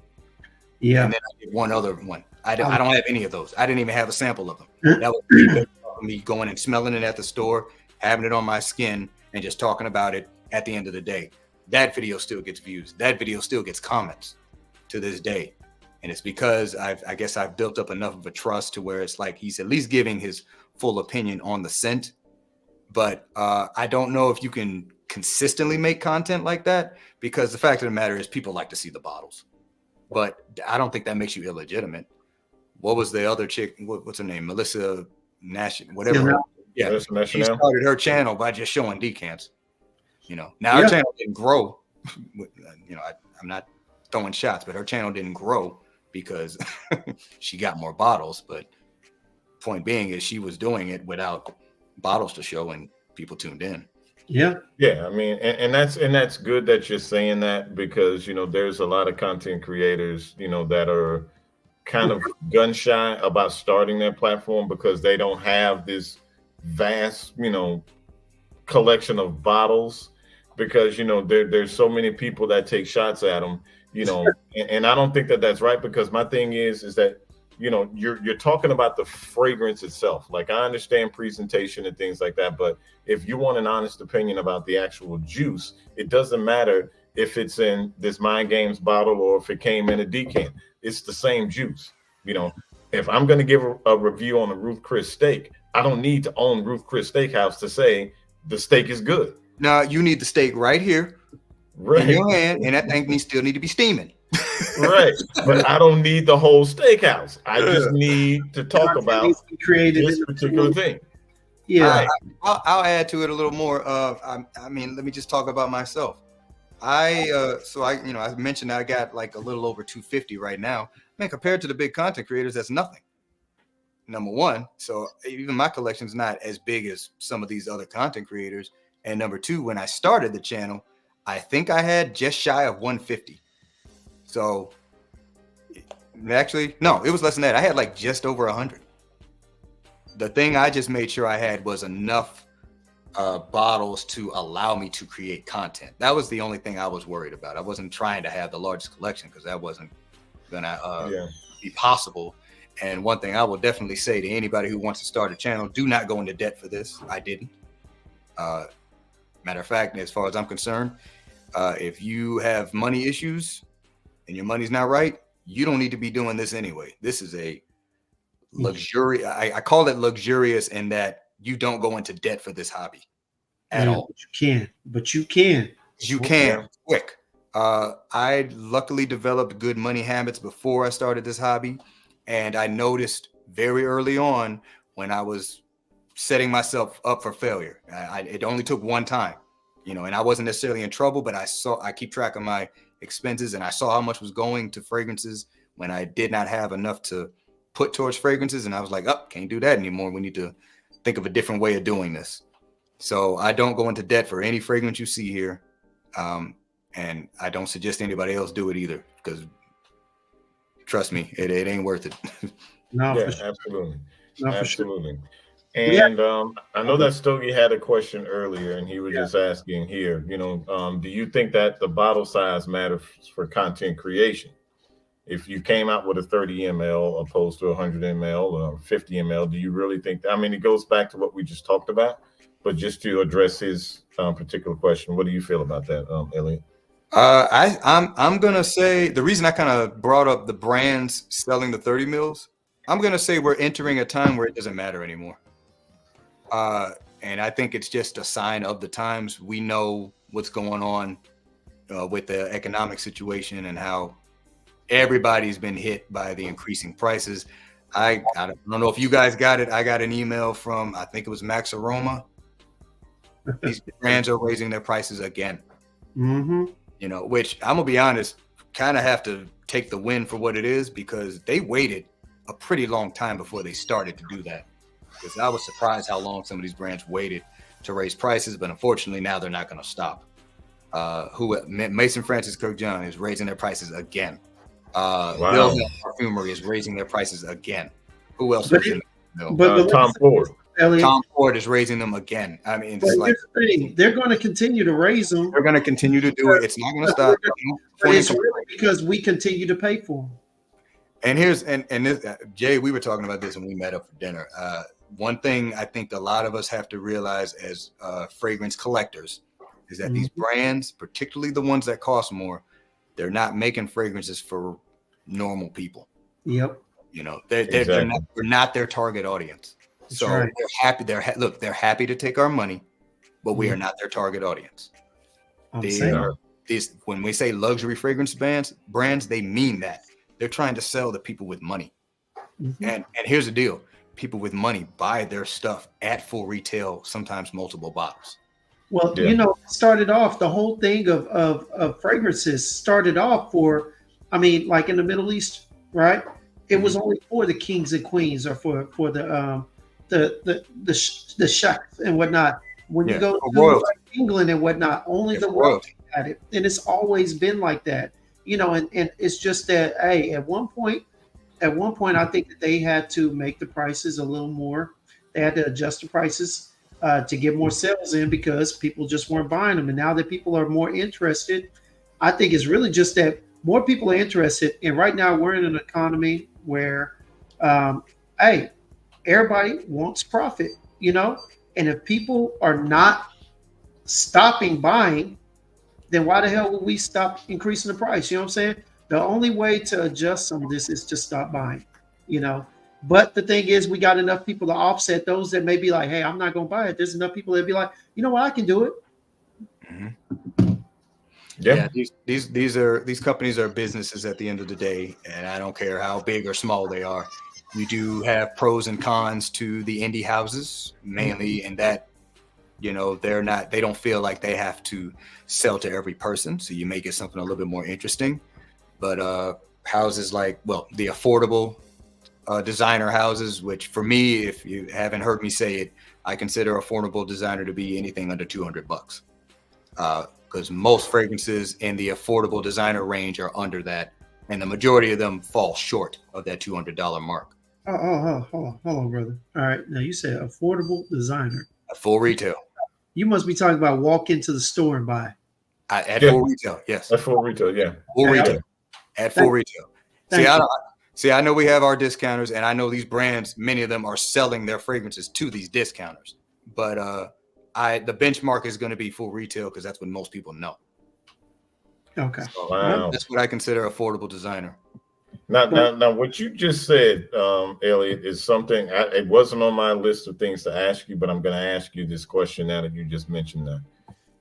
Yeah. And then I did one other one. I don't have any of those. I didn't even have a sample of them. That was me going and smelling it at the store, having it on my skin, and just talking about it at the end of the day. That video still gets views. That video still gets comments to this day. And it's because I guess I've built up enough of a trust to where it's like he's at least giving his full opinion on the scent. But I don't know if you can consistently make content like that, because the fact of the matter is people like to see the bottles. But I don't think that makes you illegitimate. What was the other chick? What's her name? Melissa Nash, whatever. Yeah, she started her channel by just showing decants. Now her channel didn't grow. I'm not throwing shots, but her channel didn't grow because she got more bottles. But point being is she was doing it without bottles to show, and people tuned in. Yeah. I mean, and that's good that you're saying that, because there's a lot of content creators that are kind of gun shy about starting their platform because they don't have this vast collection of bottles, because there's so many people that take shots at them, and I don't think that that's right, because my thing is that you're talking about the fragrance itself. Like, I understand presentation and things like that, but if you want an honest opinion about the actual juice, it doesn't matter if it's in this Mind Games bottle or if it came in a decant. It's the same juice. If I'm going to give a review on a Ruth Chris steak, I don't need to own Ruth Chris Steakhouse to say the steak is good. No, you need the steak right here in your hand, and that thing still need to be steaming. Right, but I don't need the whole steakhouse. I just need to talk about this particular thing. Yeah, I'll add to it a little more. I mean, let me just talk about myself. I mentioned I got like a little over 250 right now. Man, compared to the big content creators, that's nothing. Number one, so even my collection's not as big as some of these other content creators. And number two, when I started the channel, I think I had just shy of 150. So actually, no, it was less than that. I had like just over 100. The thing I just made sure I had was enough bottles to allow me to create content. That was the only thing I was worried about. I wasn't trying to have the largest collection because that wasn't gonna be possible. And one thing I will definitely say to anybody who wants to start a channel, do not go into debt for this. I didn't. Matter of fact, as far as I'm concerned, if you have money issues and your money's not right, you don't need to be doing this anyway. This is a luxury. I call it luxurious in that you don't go into debt for this hobby at all. But you can. You can quick. I luckily developed good money habits before I started this hobby. And I noticed very early on when I was setting myself up for failure. It only took one time, and I wasn't necessarily in trouble, but I keep track of my expenses, and I saw how much was going to fragrances when I did not have enough to put towards fragrances. And I was like, can't do that anymore. We need to think of a different way of doing this. So I don't go into debt for any fragrance you see here. And I don't suggest anybody else do it either, because trust me, it ain't worth it. No, yeah, sure. absolutely. No, absolutely. Sure. And I know that Stogie had a question earlier, and he was just asking here, do you think that the bottle size matters for content creation? If you came out with a 30 ml opposed to 100 ml or 50 ml, do you really think that? I mean, it goes back to what we just talked about, but just to address his particular question, what do you feel about that, Elliot? I'm gonna say the reason I kind of brought up the brands selling the 30 mils, I'm gonna say we're entering a time where it doesn't matter anymore. And I think it's just a sign of the times. We know what's going on with the economic situation and how everybody's been hit by the increasing prices. I don't know if you guys got it. I got an email from, I think it was Max Aroma. These brands are raising their prices again. Mm-hmm. Which I'm gonna be honest, kind of have to take the win for what it is, because they waited a pretty long time before they started to do that. Because I was surprised how long some of these brands waited to raise prices, but unfortunately now they're not going to stop. Mason Francis Kirk John is raising their prices again. Wow. Perfumery is raising their prices again. Who else? Tom Ford. Tom Ford is raising them again. I mean, it's like they're going to continue to raise them. They're going to continue to do it. It's not going to stop. It's really because we continue to pay for them. And here's this, Jay, we were talking about this when we met up for dinner. One thing I think a lot of us have to realize as fragrance collectors is that these brands, particularly the ones that cost more, they're not making fragrances for normal people. Yep. They're not their target audience. That's so right. They're happy. They're happy to take our money, but we are not their target audience. When we say luxury fragrance brands, they mean that. They're trying to sell to people with money. And here's the deal. People with money buy their stuff at full retail, sometimes multiple bottles. Well, started off, the whole thing of fragrances started off for, like in the Middle East, right? It was only for the kings and queens, or for the sheikhs and whatnot. When you go to England and whatnot, only the royalty had it. And it's always been like that. And it's just that, at one point, I think that they had to make the prices a little more. They had to adjust the prices to get more sales in, because people just weren't buying them. And now that people are more interested, I think it's really just that more people are interested. And right now we're in an economy where, everybody wants profit, and if people are not stopping buying, then why the hell would we stop increasing the price? You know what I'm saying? The only way to adjust some of this is to stop buying, But the thing is, we got enough people to offset those that may be like, hey, I'm not going to buy it. There's enough people that be like, you know what, I can do it. Yeah. These companies are businesses at the end of the day, and I don't care how big or small they are. You do have pros and cons to the indie houses, mainly in that, they don't feel like they have to sell to every person. So you make it something a little bit more interesting. But houses like, the affordable designer houses, which for me, if you haven't heard me say it, I consider affordable designer to be anything under $200. because most fragrances in the affordable designer range are under that, and the majority of them fall short of that $200 mark. Hold on, brother. All right, now you said affordable designer. At full retail. You must be talking about walk into the store and buy. At full retail, yes. At full retail, yeah. Full retail. At full retail. I know we have our discounters, and I know these brands, many of them are selling their fragrances to these discounters. But the benchmark is going to be full retail because that's what most people know. Okay. Oh, wow. That's what I consider affordable designer. Now, what you just said, Elliot, is something it wasn't on my list of things to ask you, but I'm going to ask you this question now that you just mentioned that.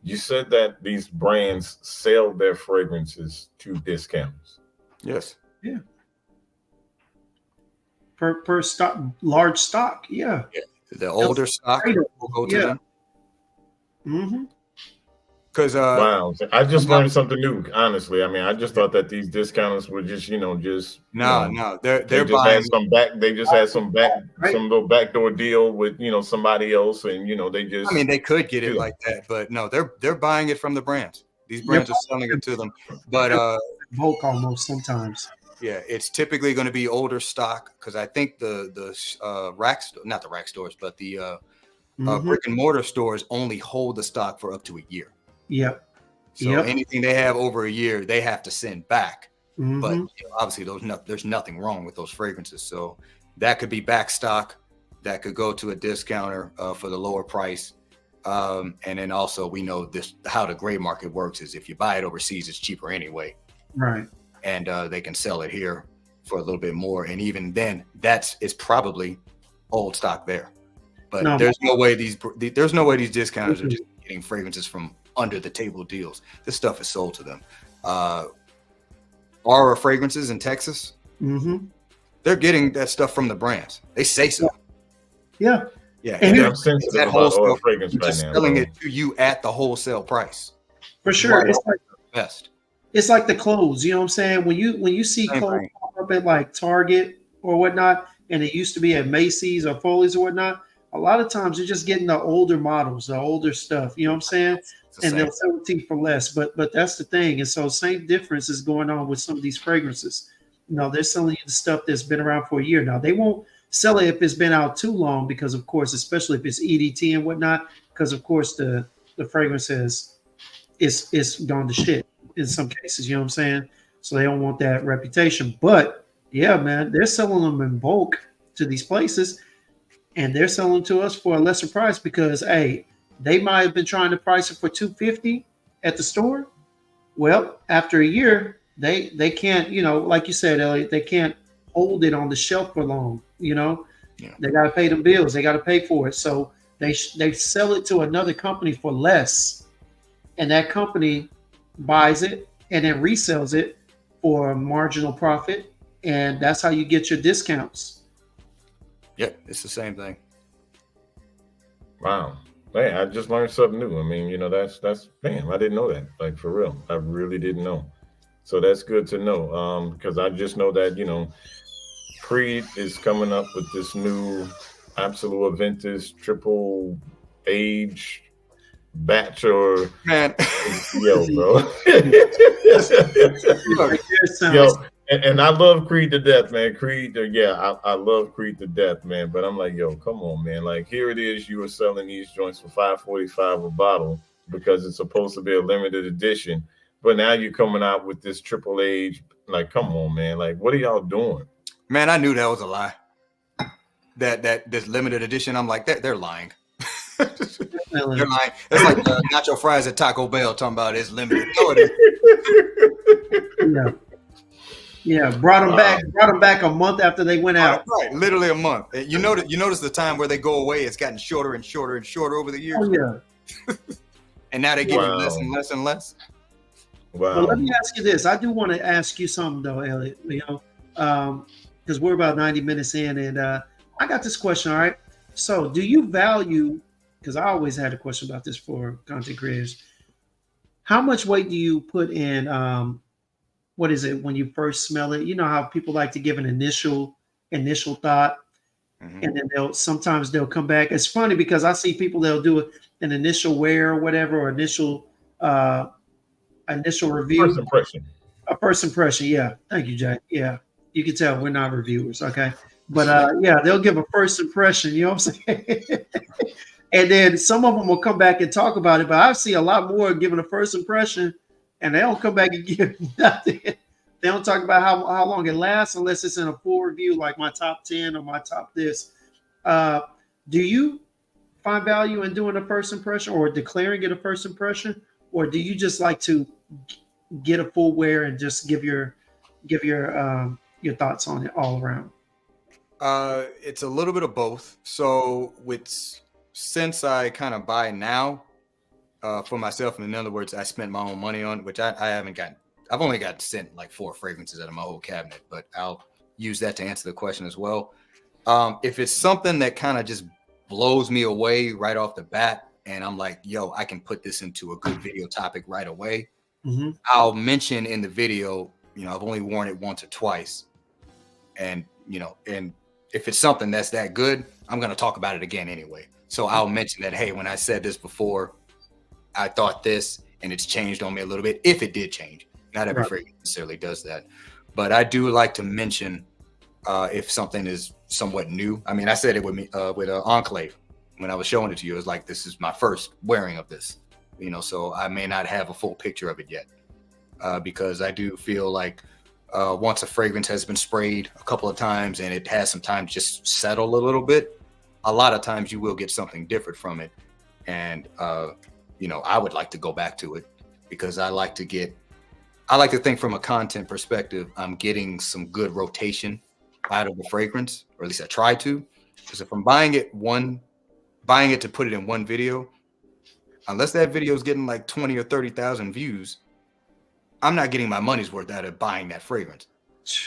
You said that these brands sell their fragrances to discounters. Yes. Yeah. Per stock, large stock. Yeah. The older stock will go to them. Mm-hmm. Because wow, I just learned something new. Honestly, I mean, I just thought that these discounters were just, no, they're buying some back. They just had some little backdoor deal with somebody else, and they just. I mean, they could get it like that, but no, they're buying it from the brands. These brands are selling it to them, but bulk almost sometimes. Yeah, it's typically going to be older stock because I think the not the rack stores, but the brick and mortar stores only hold the stock for up to a year. Yep. So anything they have over a year, they have to send back. Mm-hmm. But obviously, there's nothing wrong with those fragrances. So that could be back stock. That could go to a discounter for the lower price. And then also we know how the gray market works is if you buy it overseas, it's cheaper anyway. Right. And they can sell it here for a little bit more. And even then, it's probably old stock there. But there's no way these discounters are just getting fragrances from under the table deals. This stuff is sold to them. Aura Fragrances in Texas, they're getting that stuff from the brands. They say so. Yeah. Yeah. And I'm sensitive that about wholesale fragrance right now. Selling it to you at the wholesale price. For sure. It's like best. It's like the clothes, you know what I'm saying? When you see clothes pop up at like Target or whatnot, and it used to be at Macy's or Foley's or whatnot, a lot of times you're just getting the older models, the older stuff, you know what I'm saying? And they'll sell it to you for less. But that's the thing. And so same difference is going on with some of these fragrances. They're selling you the stuff that's been around for a year now. They won't sell it if it's been out too long because, of course, especially if it's EDT and whatnot, because, of course, the fragrance is gone to shit in some cases, you know what I'm saying? So they don't want that reputation. But, yeah, man, they're selling them in bulk to these places, and they're selling to us for a lesser price because, hey, they might have been trying to price it for $250 at the store. Well, after a year, they can't, like you said, Elliot, they can't hold it on the shelf for long. They got to pay the bills. They got to pay for it. So they sell it to another company for less, and that company buys it and then resells it for a marginal profit, and that's how you get your discounts. Yep, it's the same thing. Wow. Hey, I just learned something new. I mean, that's man, I didn't know that. Like, for real. I really didn't know. So that's good to know. Because I just know that, Creed is coming up with this new Absolute Aventus triple age batch or man. Yo, bro. Yo, and I love Creed to death, man. Creed, I love Creed to death, man. But I'm like, yo, come on, man. Like, here it is. You were selling these joints for $5.45 a bottle because it's supposed to be a limited edition. But now you're coming out with this triple age. Like, come on, man. Like, what are y'all doing? Man, I knew that was a lie. That this limited edition, I'm like, they're lying. They're lying. It's like nacho fries at Taco Bell talking about it's limited. No, it is. Yeah, brought them back a month after they went out. Right, literally a month. You notice the time where they go away, it's gotten shorter and shorter and shorter over the years. Oh yeah. And now they give you less and less and less. Wow. Well, let me ask you this. I do want to ask you something though, Elliot. Because we're about 90 minutes in, and I got this question. All right. So, do you value? Because I always had a question about this for content creators. How much weight do you put in? What is it when you first smell it? You know how people like to give an initial thought, and then sometimes they'll come back. It's funny because I see people, they'll do an initial wear or whatever, or initial initial review. First impression. A first impression, yeah. Thank you, Jack. Yeah, you can tell we're not reviewers, okay? But yeah, they'll give a first impression. You know what I'm saying? And then some of them will come back and talk about it. But I see a lot more giving a first impression, and they don't come back and give nothing. They don't talk about how long it lasts unless it's in a full review, like my top 10 or my top this. Do you find value in doing a first impression or declaring it a first impression, or do you just like to get a full wear and just give your thoughts on it all around? It's a little bit of both. So since I kind of buy now for myself, and in other words, I spent my own money on, which I haven't gotten. I've only got sent like 4 fragrances out of my whole cabinet, but I'll use that to answer the question as well. If it's something that kind of just blows me away right off the bat, and I'm like, yo, I can put this into a good video topic right away. Mm-hmm. I'll mention in the video, I've only worn it once or twice. And, and if it's something that's that good, I'm going to talk about it again anyway. So I'll mention that, hey, when I said this before, I thought this, and it's changed on me a little bit, if it did change. Not every fragrance necessarily does that. But I do like to mention if something is somewhat new. I mean, I said it with Enclave. When I was showing it to you, it was like, this is my first wearing of this, so I may not have a full picture of it yet because I do feel like once a fragrance has been sprayed a couple of times and it has some time to just settle a little bit, a lot of times you will get something different from it. And, I would like to go back to it because I like to think from a content perspective, I'm getting some good rotation out of the fragrance, or at least I try to, because if I'm buying it to put it in one video, unless that video is getting like 20 or 30,000 views, I'm not getting my money's worth out of buying that fragrance.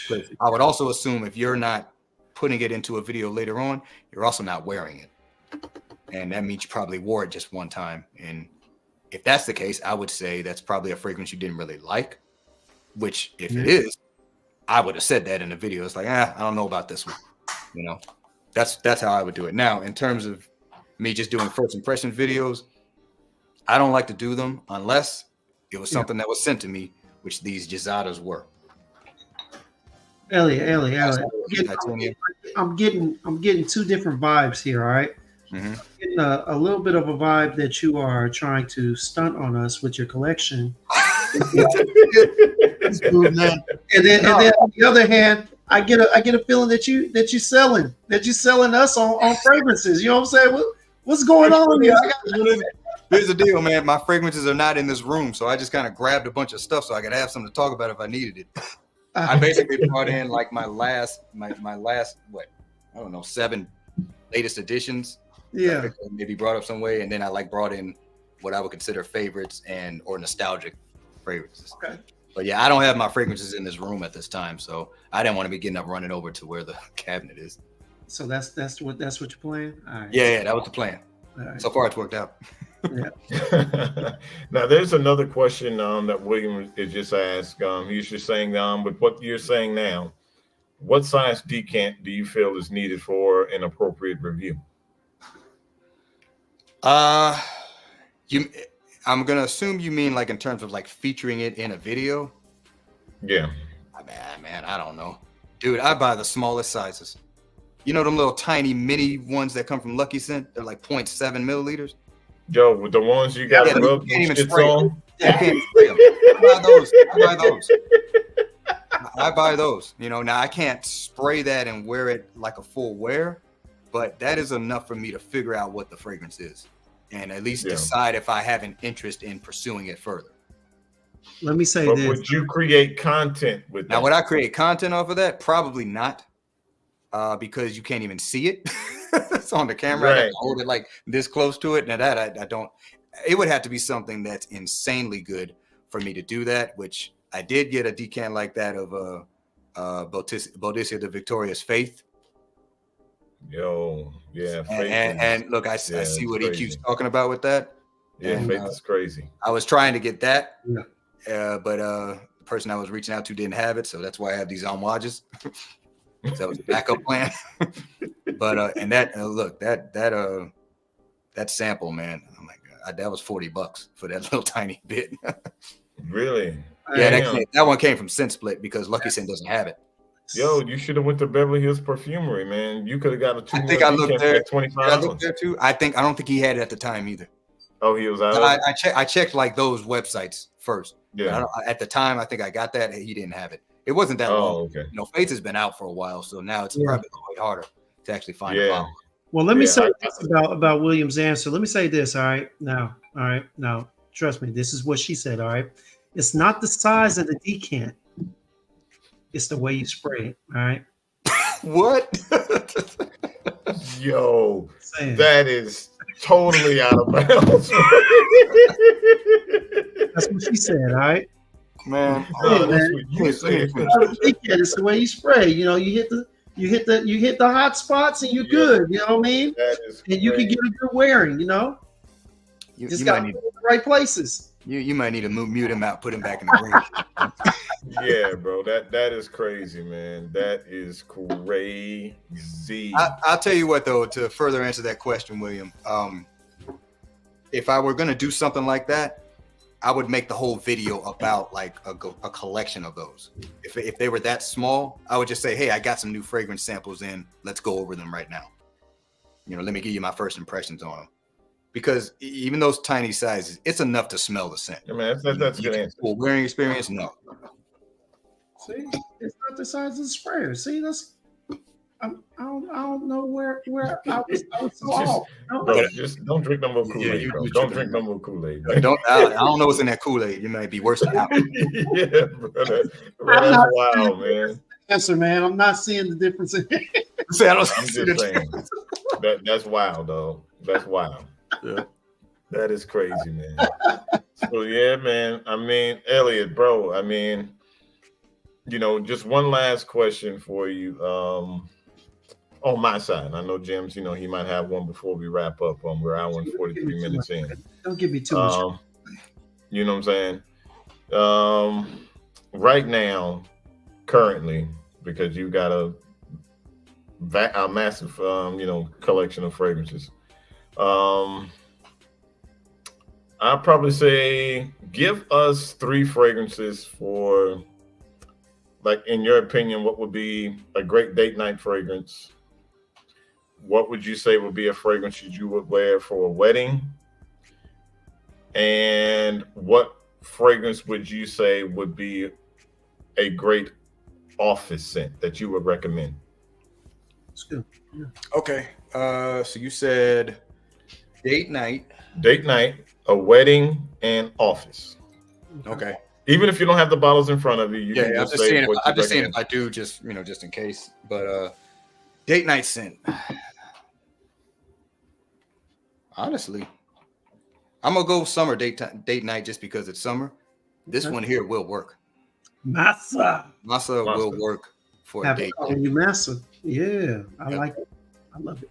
But I would also assume if you're not putting it into a video later on, you're also not wearing it. And that means you probably wore it just one time. And if that's the case, I would say that's probably a fragrance you didn't really like, which if it is, I would have said that in the video. It's like, I don't know about this one. That's how I would do it. Now, in terms of me just doing first impression videos, I don't like to do them unless it was something that was sent to me, which these Gizadas were. Elliot. I'm getting 2 different vibes here. All right. Mm-hmm. I'm getting a little bit of a vibe that you are trying to stunt on us with your collection. That's good, man. And then on the other hand, I get a feeling that you're selling us on fragrances. You know what I'm saying? What's going on here? Here's the deal, man. My fragrances are not in this room, so I just kind of grabbed a bunch of stuff so I could have something to talk about if I needed it. I basically brought in like my last what, I don't know, 7 latest editions. Yeah, maybe brought up some way, and then I brought in what I would consider favorites or nostalgic fragrances. Okay. But yeah, I don't have my fragrances in this room at this time, so I didn't want to be getting up running over to where the cabinet is. So that's what you're playing? All right. Yeah, that was the plan. Right. So far, it's worked out. Yeah. Now, there's another question that William is just asked. He's just saying, with what you're saying now, what size decant do you feel is needed for an appropriate review? I'm gonna assume you mean like in terms of like featuring it in a video. Yeah. Man, I don't know, dude. I buy the smallest sizes. Them little tiny mini ones that come from Lucky Scent. They're like 0.7 milliliters. Yo, with the ones you got to rub shits on. I can't spray them. I buy those. Now I can't spray that and wear it like a full wear, but that is enough for me to figure out what the fragrance is and at least decide if I have an interest in pursuing it further. Let me say this. Would you create content with that? Now, would I create content off of that? Probably not, because you can't even see it. It's on the camera. Right. I hold it like this close to it. Now that I don't. It would have to be something that's insanely good for me to do that, which I did get a decant like that of Boudicca de Victoria's Faith. Yo, yeah. And look, I see what he keeps talking about with that. Yeah, Faith is crazy. I was trying to get that, but the person I was reaching out to didn't have it, so that's why I have these homages. So that was a backup plan. But and that look, that sample, man. Oh my God, that was $40 for that little tiny bit. Really? Yeah, Damn. that one came from Scent Split because Lucky Scent doesn't have it. Yo, you should have went to Beverly Hills Perfumery, man. You could have got a 2 I mil think I looked decant for there. like Did I look $25. there too? I don't think he had it at the time either. Oh, he was out. I checked like those websites first. Yeah. At the time, I think I got that. He didn't have it. It wasn't that long. Okay. You know, Faith has been out for a while, so now it's probably a little harder to actually find a bottle. Well, let me say this about William's answer. Let me say this. All right. Now, trust me. This is what she said. All right. It's not the size of the decant. It's the way you spray it. All right. What? Yo, that is totally out of bounds. That's what she said. All right. Man, that's what you said. It's the way you spray. You know, you hit the hot spots and you're good. You know what I mean? And you can get a good wearing. You know, you just got to put it in the right places. You might need to mute him out, put him back in the ring. Yeah, bro, that is crazy, man. That is crazy. I'll tell you what, though, to further answer that question, William. If I were gonna do something like that, I would make the whole video about like a collection of those. If they were that small, I would just say, hey, I got some new fragrance samples in. Let's go over them right now. You know, let me give you my first impressions on them. Because even those tiny sizes, it's enough to smell the scent. I mean, that's a good answer. For wearing experience, no. See, it's not the size of the sprayer. See, I don't know where I was so off. Bro, just don't drink no more Kool-Aid, bro. Don't drink no more Kool-Aid. I don't know what's in that Kool-Aid. You might be worse than that. Yeah, bro, that's wild, man. Answer, man. I'm not seeing the difference in it. I'm just saying. That's wild, though. That's wild. Yeah. That is crazy, man. So yeah, man. I mean, Elliot, bro. I mean, you know, just one last question for you. On my side, I know Jim's. You know, he might have one before we wrap up. We're hour and 43 minutes in. Don't give me too much. You know what I'm saying? Right now, currently, because you got a massive, collection of fragrances. I'd probably say give us 3 fragrances for, like, in your opinion, what would be a great date night fragrance? What would you say would be a fragrance that you would wear for a wedding? And what fragrance would you say would be a great office scent that you would recommend? That's good. Yeah. Okay. So you said date night, a wedding, and office. Okay. Even if you don't have the bottles in front of you, I'm just saying if I do, just in case. But date night scent. Honestly, I'm gonna go summer date night just because it's summer. This one here will work. Massa will work for a date. You massa. Yeah, I like it. I love it.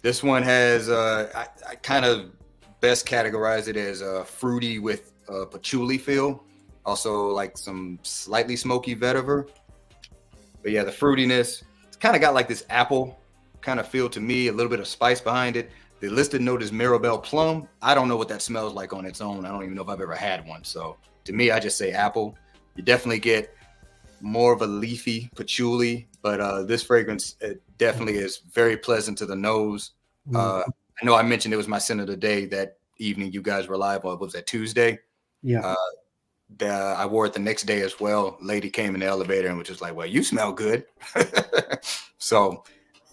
This one has I kind of best categorize it as fruity with patchouli feel. Also like some slightly smoky vetiver. But yeah, the fruitiness, it's kind of got like this apple kind of feel to me, a little bit of spice behind it. The listed note is Mirabelle Plum. I don't know what that smells like on its own. I don't even know if I've ever had one. So to me, I just say apple. You definitely get more of a leafy patchouli, but this fragrance definitely is very pleasant to the nose. I know I mentioned it was my scent of the day that evening you guys were live on. Was that Tuesday? Yeah. I wore it the next day as well. Lady came in the elevator and was just like, well, you smell good. So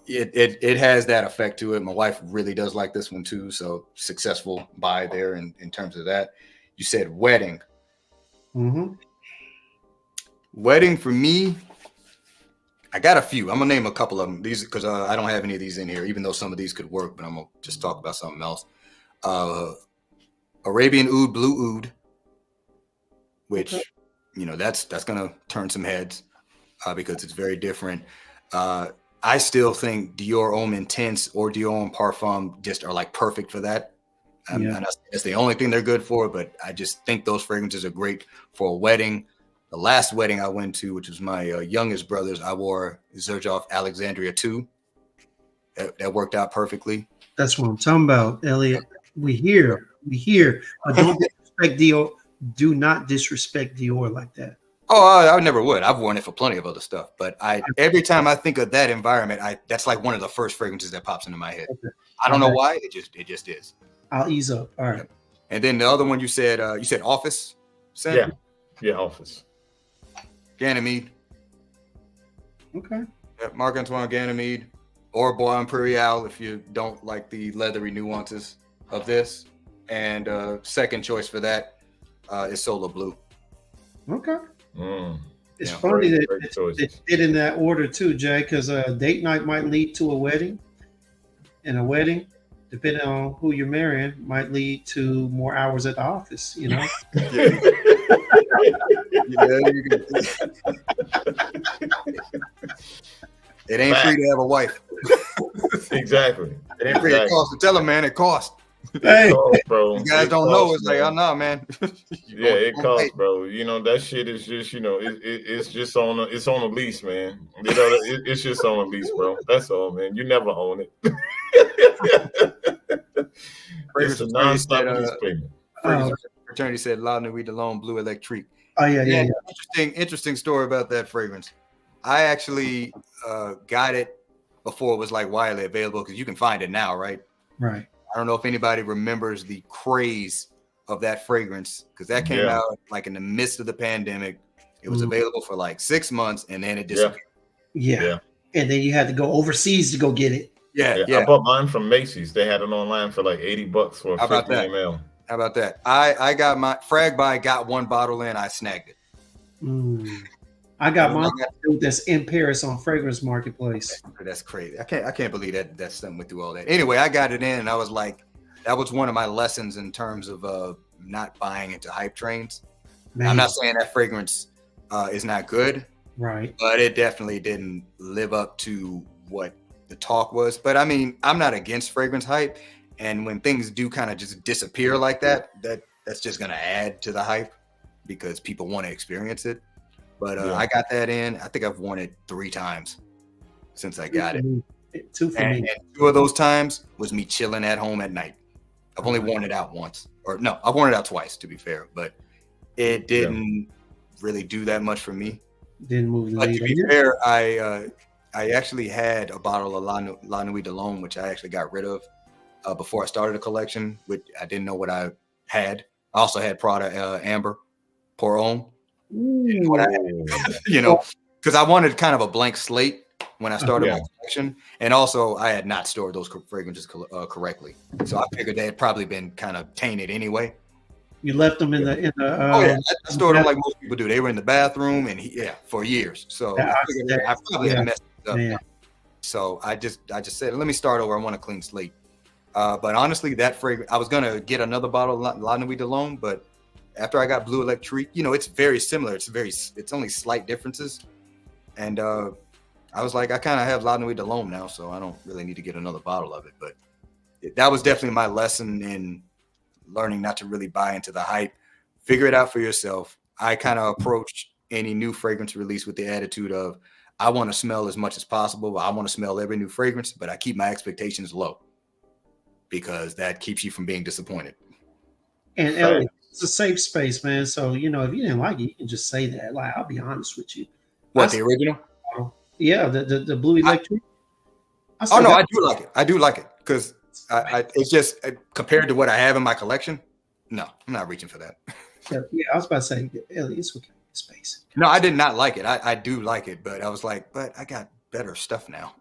it has that effect to it. My wife really does like this one too. So successful buy there in terms of that. You said wedding. Mm-hmm. Wedding for me, I got a few. I'm gonna name a couple of them. These because I don't have any of these in here, even though some of these could work. But I'm gonna just talk about something else. Arabian Oud, Blue Oud, which that's gonna turn some heads because it's very different. I still think Dior Homme Intense or Dior Homme Parfum just are like perfect for that. And that's the only thing they're good for. But I just think those fragrances are great for a wedding. The last wedding I went to, which was my youngest brother's, I wore Xerjoff Alexandria 2. That worked out perfectly. That's what I'm talking about, Elliot. We here. But don't disrespect do not disrespect Dior like that. Oh, I never would. I've worn it for plenty of other stuff, but every time I think of that environment, that's like one of the first fragrances that pops into my head. Okay. I don't know why. It just is. I'll ease up. All right. Yeah. And then the other one you said Office. Sam? Yeah, Office. Ganymede. Okay. Yeah, Marc Antoine Ganymede, or Bois Imperial if you don't like the leathery nuances of this. And second choice for that is Solar Blue. Okay. Mm. It's funny that they did in that order too, Jay, because a date night might lead to a wedding, and a wedding, depending on who you're marrying, might lead to more hours at the office. You know. It ain't free to have a wife. Exactly. It ain't free. It costs. Tell them, man, it costs. Hey, bro. You guys don't know. It's like, oh no, man. Yeah, it costs, bro. You know, that shit is just, it's just on a lease, man. You know, it's just on a lease, bro. That's all, man. You never own it. It's a non-stop lease payment. Fraternity said La Nuit de L'Homme Blue Electrique. Oh yeah. Interesting story about that fragrance. I actually got it before it was like widely available, because you can find it now, right? Right. I don't know if anybody remembers the craze of that fragrance, because that came out like in the midst of the pandemic. It was available for like 6 months, and then it disappeared. Yeah. And then you had to go overseas to go get it. Yeah. I bought mine from Macy's. They had it online for like $80 for a 50 ml. How about that? I got my Frag by, got one bottle in, I snagged it. I got mine that's in Paris on Fragrance Marketplace. That's crazy. I can't believe that something went through all that. Anyway, I got it in, and I was like, that was one of my lessons in terms of not buying into hype trains. Man. I'm not saying that fragrance is not good, right? But it definitely didn't live up to what the talk was. But I mean, I'm not against fragrance hype, and when things do kind of just disappear like that's just gonna add to the hype because people want to experience it. But I got that in. I think I've worn it 3 times since I got it. 2 for me. And 2 of those times was me chilling at home at night. I've only worn it out once. Or no, I've worn it out twice, to be fair. But it didn't really do that much for me. Didn't move the needle. To be fair, I actually had a bottle of La Nuit de L'Homme, which I actually got rid of before I started a collection, which I didn't know what I had. I also had Prada Amber Pour Homme. Because I wanted kind of a blank slate when I started my collection, and also I had not stored those fragrances correctly, so I figured they had probably been kind of tainted anyway. You left them in the I stored them like most people do. They were in the bathroom and for years. So I probably had messed it up. Yeah. So I just said, let me start over. I want a clean slate. But honestly, that fragrance, I was gonna get another bottle of La Nuit de L'Homme, but after I got Blue Electrique, it's very similar. It's only slight differences. And I was like, I kind of have La Nuit de L'Homme now, so I don't really need to get another bottle of it. But that was definitely my lesson in learning not to really buy into the hype. Figure it out for yourself. I kind of approached any new fragrance release with the attitude of, I want to smell as much as possible. I want to smell every new fragrance, but I keep my expectations low because that keeps you from being disappointed. And Elliot, it's a safe space, man. So, if you didn't like it, you can just say that. Like, I'll be honest with you. What, the original? Yeah, the Blue Electric. Oh, no, I do like it. I do like it because it's just compared to what I have in my collection. No, I'm not reaching for that. Yeah, I was about to say, Elliot, it's okay. Space. No, I did not like it. I do like it, but I was like, but I got better stuff now.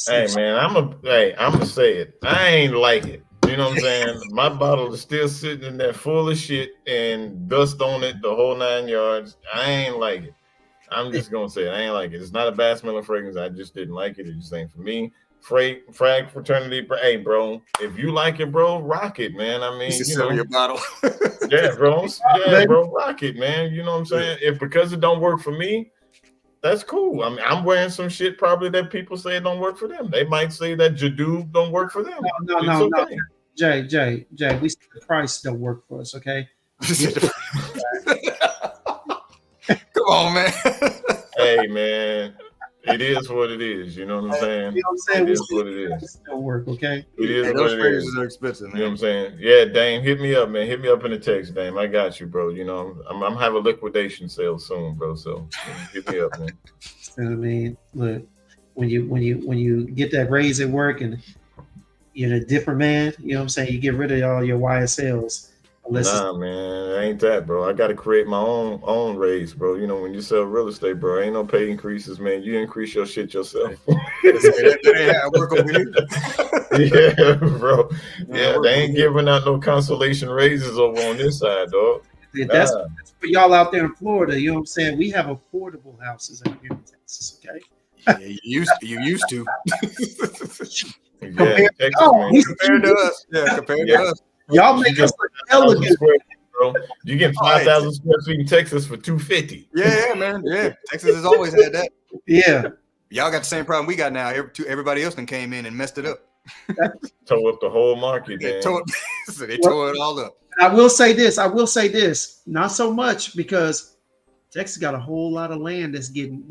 Hey, man, I'm gonna say it. I ain't like it. You know what I'm saying? My bottle is still sitting in there full of shit and dust on it, the whole 9 yards. I ain't like it. I'm just gonna say it. I ain't like it. It's not a bad smelling fragrance. I just didn't like it. It just ain't for me. Frag fraternity. Hey, bro, if you like it, bro, rock it, man. I mean, sell your bottle. Yeah, bro. Yeah, bro, rock it, man. You know what I'm saying? If because it don't work for me, that's cool. I mean, I'm wearing some shit probably that people say it don't work for them. They might say that Jadoo don't work for them. No. Jay, we said the price don't work for us, okay? Come on, man. Hey, man. It is what it is. You know what I'm saying? You know what I'm saying? It is what it is. Still work, okay? It is what those it fragrances is. are expensive, man. You know what I'm saying? Yeah, Dame, hit me up, man. Hit me up in the text, Dame. I got you, bro. You know, I'm having a liquidation sale soon, bro. So hit me up, man. I mean, look, when you get that raise at work and you're a different man, you know what I'm saying? You get rid of all your YSLs. Nah, man, it ain't that, bro. I got to create my own raise, bro. You know, when you sell real estate, bro, ain't no pay increases, man. You increase your shit yourself. That ain't how I work over here. Yeah, bro. Yeah, they ain't giving out no consolation raises over on this side, dog. That's for y'all out there in Florida. You know what I'm saying? We have affordable houses out here in Texas, okay? Yeah, you used to. Yeah, Texas, compared to us. Yeah, compared to us. Y'all make us look elegant, bro. You get 5,000 square feet in Texas for $250. Yeah, man. Yeah, Texas has always had that. Yeah. Y'all got the same problem we got now. Everybody else then came in and messed it up. Tore up the whole market, man. So they tore it all up. I will say this. Not so much because Texas got a whole lot of land that's getting.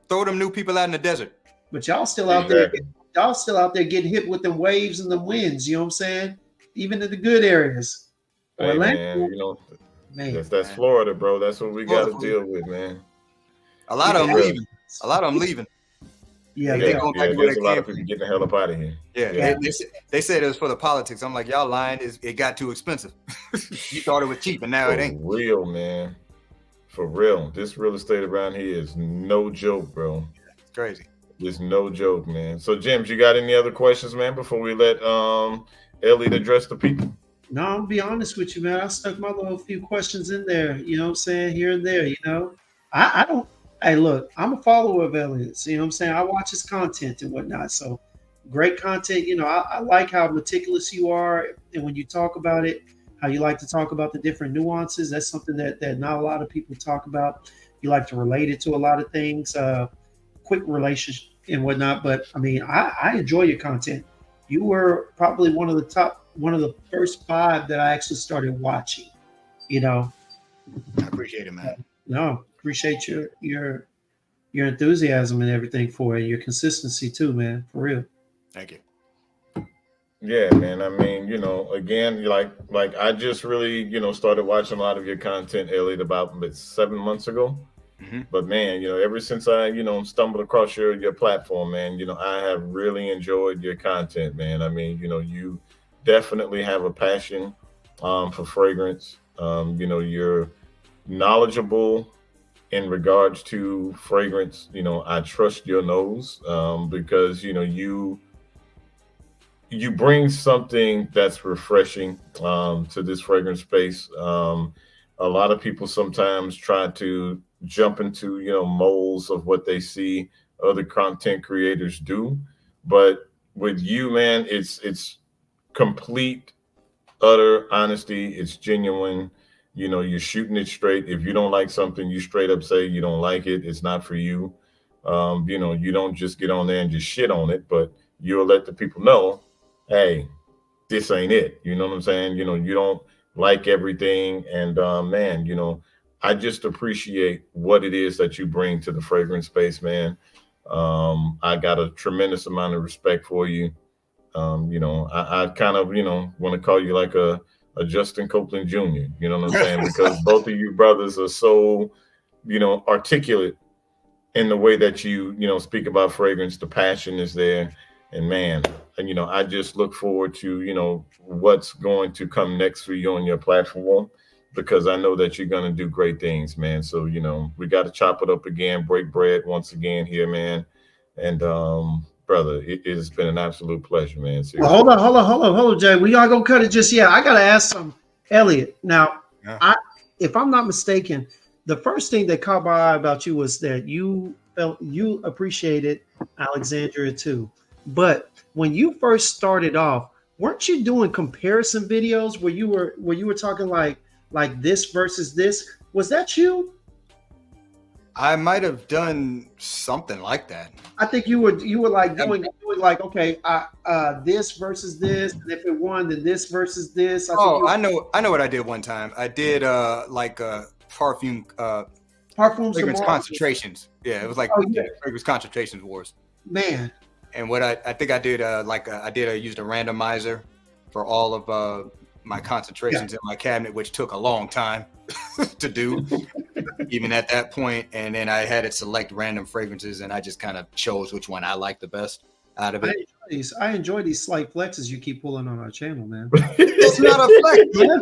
Throw them new people out in the desert. But y'all still out there. Y'all still out there getting hit with the waves and the winds. You know what I'm saying? Even in the good areas. Hey, man, you know, that's Florida, bro. That's what we got to deal with, man. A lot of them leaving. Yeah, there's a lot of people getting the hell up out of here. Yeah. They said it was for the politics. I'm like, y'all lying. It got too expensive. You thought it was cheap, and now it ain't. For real, man. For real. This real estate around here is no joke, bro. It's crazy. It's no joke, man. So, James, you got any other questions, man, before we let Elliot address the people? No, I'll be honest with you, man. I stuck my little few questions in there, you know what I'm saying, here and there, you know. I don't, hey, look, I'm a follower of Elliot's, you know what I'm saying? I watch his content and whatnot. So great content, you know, I like how meticulous you are. And when you talk about it, how you like to talk about the different nuances. That's something that not a lot of people talk about. You like to relate it to a lot of things, quick relationship and whatnot. But I mean, I enjoy your content. You were probably one of the first 5 that I actually started watching, you know. I appreciate it, man. No, appreciate your enthusiasm and everything for it, your consistency too, man, for real. Thank you. Yeah, man. I mean, you know, again, like I just really, you know, started watching a lot of your content, Elliot, about 7 months ago. Mm-hmm. But man, you know, ever since I, you know, stumbled across your platform, man, you know, I have really enjoyed your content, man. I mean, you know, you definitely have a passion for fragrance. You know, you're knowledgeable in regards to fragrance. You know, I trust your nose because, you know, you bring something that's refreshing to this fragrance space. A lot of people sometimes try to jump into, you know, molds of what they see other content creators do. But with you, man, it's complete, utter honesty. It's genuine. You know, you're shooting it straight. If you don't like something, you straight up say you don't like it. It's not for you. You know, you don't just get on there and just shit on it, but you'll let the people know, hey, this ain't it. You know what I'm saying? You know, you don't like everything. And man, you know, I just appreciate what it is that you bring to the fragrance space, man. I got a tremendous amount of respect for you. You know, I kind of, you know, want to call you like a Justin Copeland Jr., you know what I'm saying? Because both of you brothers are so, you know, articulate in the way that you know, speak about fragrance. The passion is there. And man, and, you know, I just look forward to, you know, what's going to come next for you on your platform, because I know that you're going to do great things, man. So, you know, we got to chop it up again, break bread once again here, man. And, brother, it has been an absolute pleasure, man. Well, hold on, Jay. We are going to cut it just yet. I got to ask some, Elliot. Now, if I'm not mistaken, the first thing that caught my eye about you was that you felt you appreciated Alexandria too. But when you first started off, weren't you doing comparison videos where you were talking like this versus this? Was that you? I might have done something like that. I think you were like doing like, okay, this versus this, and if it won, then this versus this. I know what I did one time. I did like a perfume Parfums Fragrance Tomorrow. concentrations. Yeah, it was like fragrance concentrations wars. Man. And what I think I did, I used a randomizer for all of my concentrations in my cabinet, which took a long time to do, even at that point. And then I had it select random fragrances, and I just kind of chose which one I liked the best out of it. I enjoy these slight flexes you keep pulling on our channel, man. It's not a flex, man.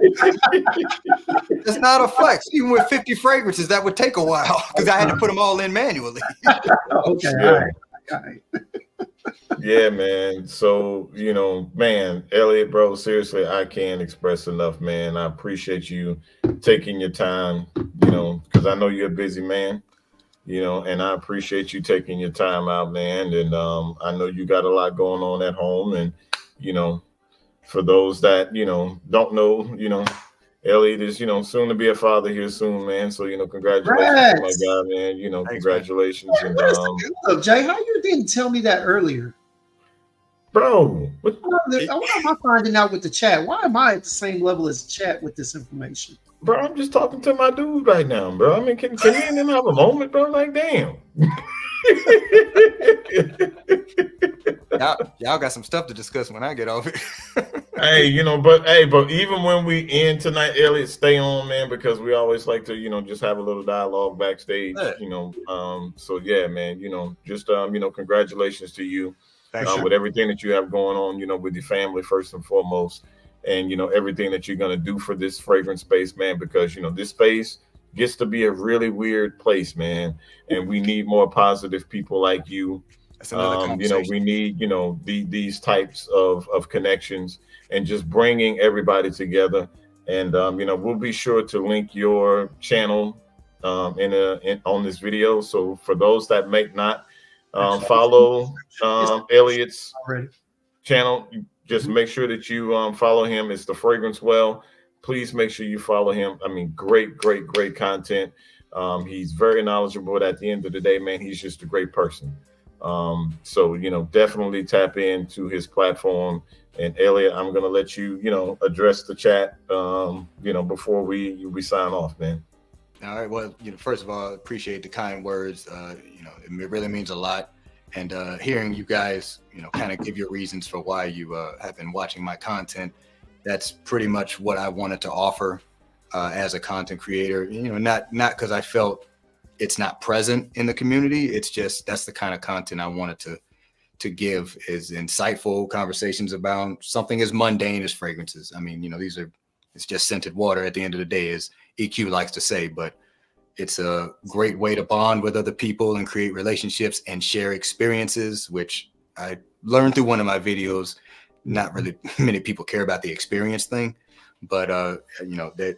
It's not a flex. Even with 50 fragrances, that would take a while because I had to put them all in manually. Okay, Yeah. all right. Yeah, man. So, man, Elliot, bro, seriously, I can't express enough, man. I appreciate you taking your time, because I know you're a busy man, and I appreciate you taking your time out, man. And I know you got a lot going on at home. And, for those that, don't know, Elliot is, soon to be a father here soon, man. So, congratulations, my guy, man. Thanks, congratulations. Man. And Jay, how you didn't tell me that earlier? Bro, why am I finding out with the chat? Why am I at the same level as chat with this information? Bro, I'm just talking to my dude right now, bro. I mean, can me and him have a moment, bro? Like, damn. Y'all got some stuff to discuss when I get off it. but even when we end tonight, Elliot, stay on, man, because we always like to, just have a little dialogue backstage, so yeah, man, just congratulations to you with everything that you have going on, with your family first and foremost, and everything that you're gonna do for this fragrance space, man, because this space gets to be a really weird place, man, and we need more positive people like you. We need, these types of connections and just bringing everybody together. And, we'll be sure to link your channel on this video. So for those that may not follow Elliot's channel, just make sure that you follow him. It's The Fragrance Well. Please make sure you follow him. I mean, great content. He's very knowledgeable, but at the end of the day, man, he's just a great person. So, definitely tap into his platform. And Elliot, I'm going to let you, address the chat, before we sign off, man. All right. Well, first of all, appreciate the kind words. It really means a lot. And hearing you guys, kind of give your reasons for why you have been watching my content. That's pretty much what I wanted to offer as a content creator, not because I felt it's not present in the community. It's just that's the kind of content I wanted to give, is insightful conversations about something as mundane as fragrances. I mean, it's just scented water at the end of the day, as EQ likes to say, but it's a great way to bond with other people and create relationships and share experiences, which I learned through one of my videos. Not really many people care about the experience thing, but that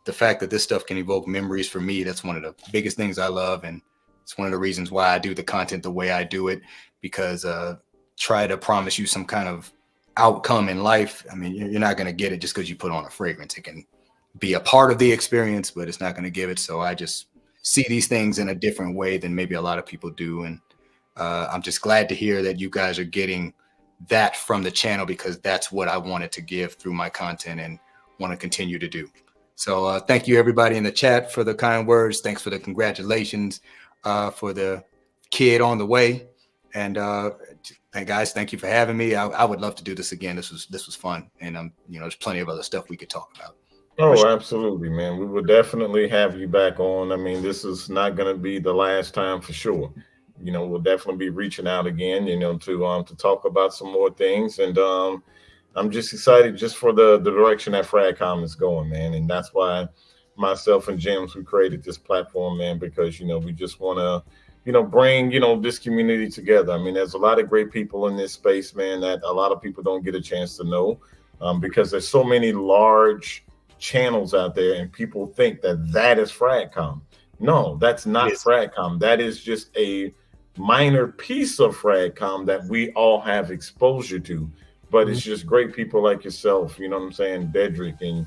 the fact that this stuff can evoke memories for me, that's one of the biggest things I love. And it's one of the reasons why I do the content the way I do it, because try to promise you some kind of outcome in life. I mean, you're not going to get it just because you put on a fragrance. It can be a part of the experience, but it's not going to give it. So I just see these things in a different way than maybe a lot of people do. And I'm just glad to hear that you guys are getting that from the channel, because that's what I wanted to give through my content and want to continue to do. So thank you everybody in the chat for the kind words. Thanks for the congratulations for the kid on the way. And guys, thank you for having me. I would love to do this again. This was fun. And there's plenty of other stuff we could talk about. Oh, absolutely, man. We will definitely have you back on. I mean, this is not going to be the last time for sure. We'll definitely be reaching out again, to talk about some more things. And I'm just excited just for the direction that FragCom is going, man. And that's why myself and James, we created this platform, man, because, we just want to, bring, this community together. I mean, there's a lot of great people in this space, man, that a lot of people don't get a chance to know because there's so many large channels out there and people think that is FragCom. No, that's not FragCom. That is just a minor piece of FragCom that we all have exposure to. But it's just great people like yourself, you know what I'm saying, Dedrick, and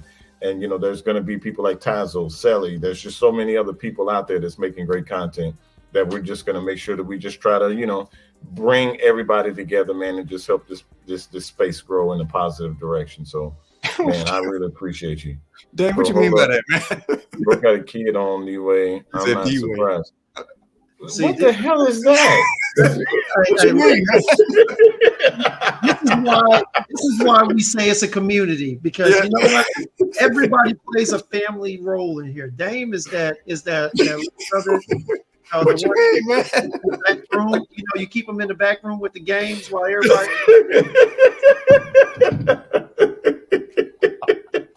there's going to be people like Tazo, Sally. There's just so many other people out there that's making great content that we're just going to make sure that we just try to, bring everybody together, man, and just help this space grow in a positive direction. So Man, I really appreciate you. Dang, what you mean by that, man? Bro got a kid on the way. I'm not surprised. See, what the hell is that? What you mean? This is why we say it's a community, because you know what? Everybody plays a family role in here. Dame is that brother. What you mean, man? Back room, you keep them in the back room with the games while everybody.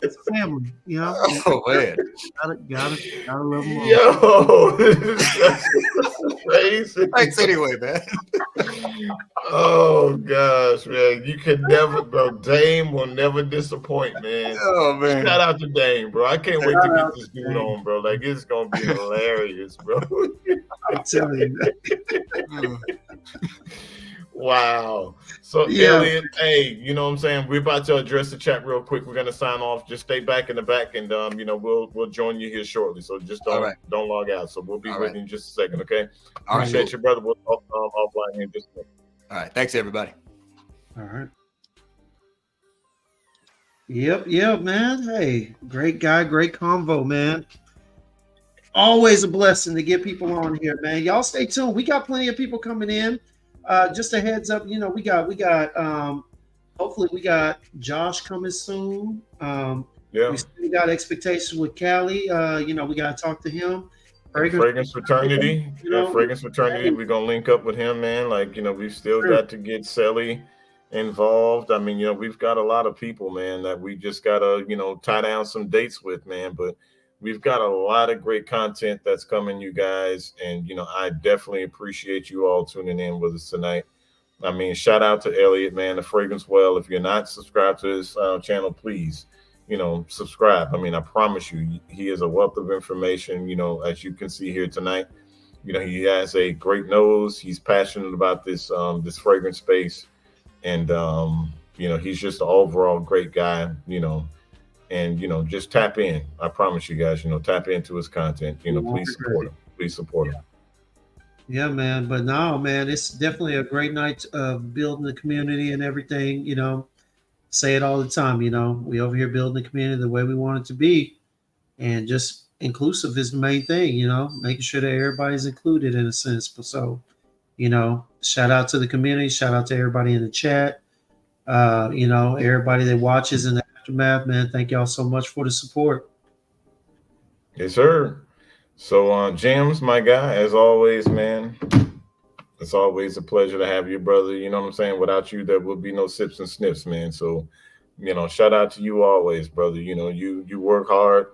It's a family, Oh man, gotta love them all. Yo, that's crazy. Thanks anyway, man. Oh gosh, man, you can never, bro. Dame will never disappoint, man. Oh man, shout out to Dame, bro. I can't wait to get this dude on, bro. Like, it's gonna be hilarious, bro. I'm telling you. Wow. So Elliot, hey, you know what I'm saying? We're about to address the chat real quick. We're gonna sign off. Just stay back in the back, and we'll join you here shortly. So just don't log out. So we'll be with you in just a second, okay? Appreciate you, brother. We'll talk offline here in just a second. All right, thanks everybody. All right. Yep, man. Hey, great guy, great convo, man. Always a blessing to get people on here, man. Y'all stay tuned. We got plenty of people coming in. Just a heads up, we got hopefully we got Josh coming soon. We still got expectations with Callie. We gotta talk to him. Fragrance Fraternity. Fragrance Fraternity. We're gonna link up with him, man. Like, we've still got to get Sally involved. I mean, we've got a lot of people, man, that we just gotta, tie down some dates with, man. But we've got a lot of great content that's coming, you guys. And, I definitely appreciate you all tuning in with us tonight. I mean, shout out to Elliot, man, the Fragrance Well. If you're not subscribed to his channel, please, subscribe. I mean, I promise you, he is a wealth of information, as you can see here tonight. He has a great nose. He's passionate about this fragrance space. And, he's just an overall great guy, and just tap in. I promise you guys, tap into his content. Please support him. Please support him. Yeah, man. But no, man, it's definitely a great night of building the community and everything. Say it all the time. We over here building the community the way we want it to be, and just inclusive is the main thing. Making sure that everybody's included in a sense. But so, shout out to the community. Shout out to everybody in the chat. Everybody that watches in the aftermath, man. Thank y'all so much for the support. Yes, sir. So, James, my guy, as always, man, it's always a pleasure to have you, brother. You know what I'm saying? Without you, there would be no sips and sniffs, man. So, shout out to you always, brother. You work hard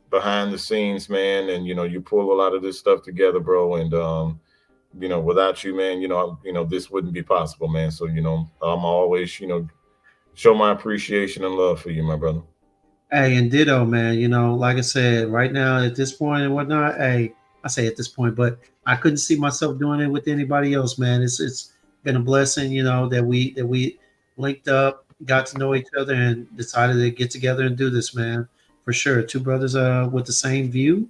behind the scenes, man, and you pull a lot of this stuff together, bro. And without you, man, this wouldn't be possible, man. So, I'm always, show my appreciation and love for you, my brother. Hey, and ditto, man. Like I said, right now at this point and whatnot, hey, I say at this point, but I couldn't see myself doing it with anybody else, man. It's been a blessing, that we linked up, got to know each other, and decided to get together and do this, man. For sure. Two brothers with the same view,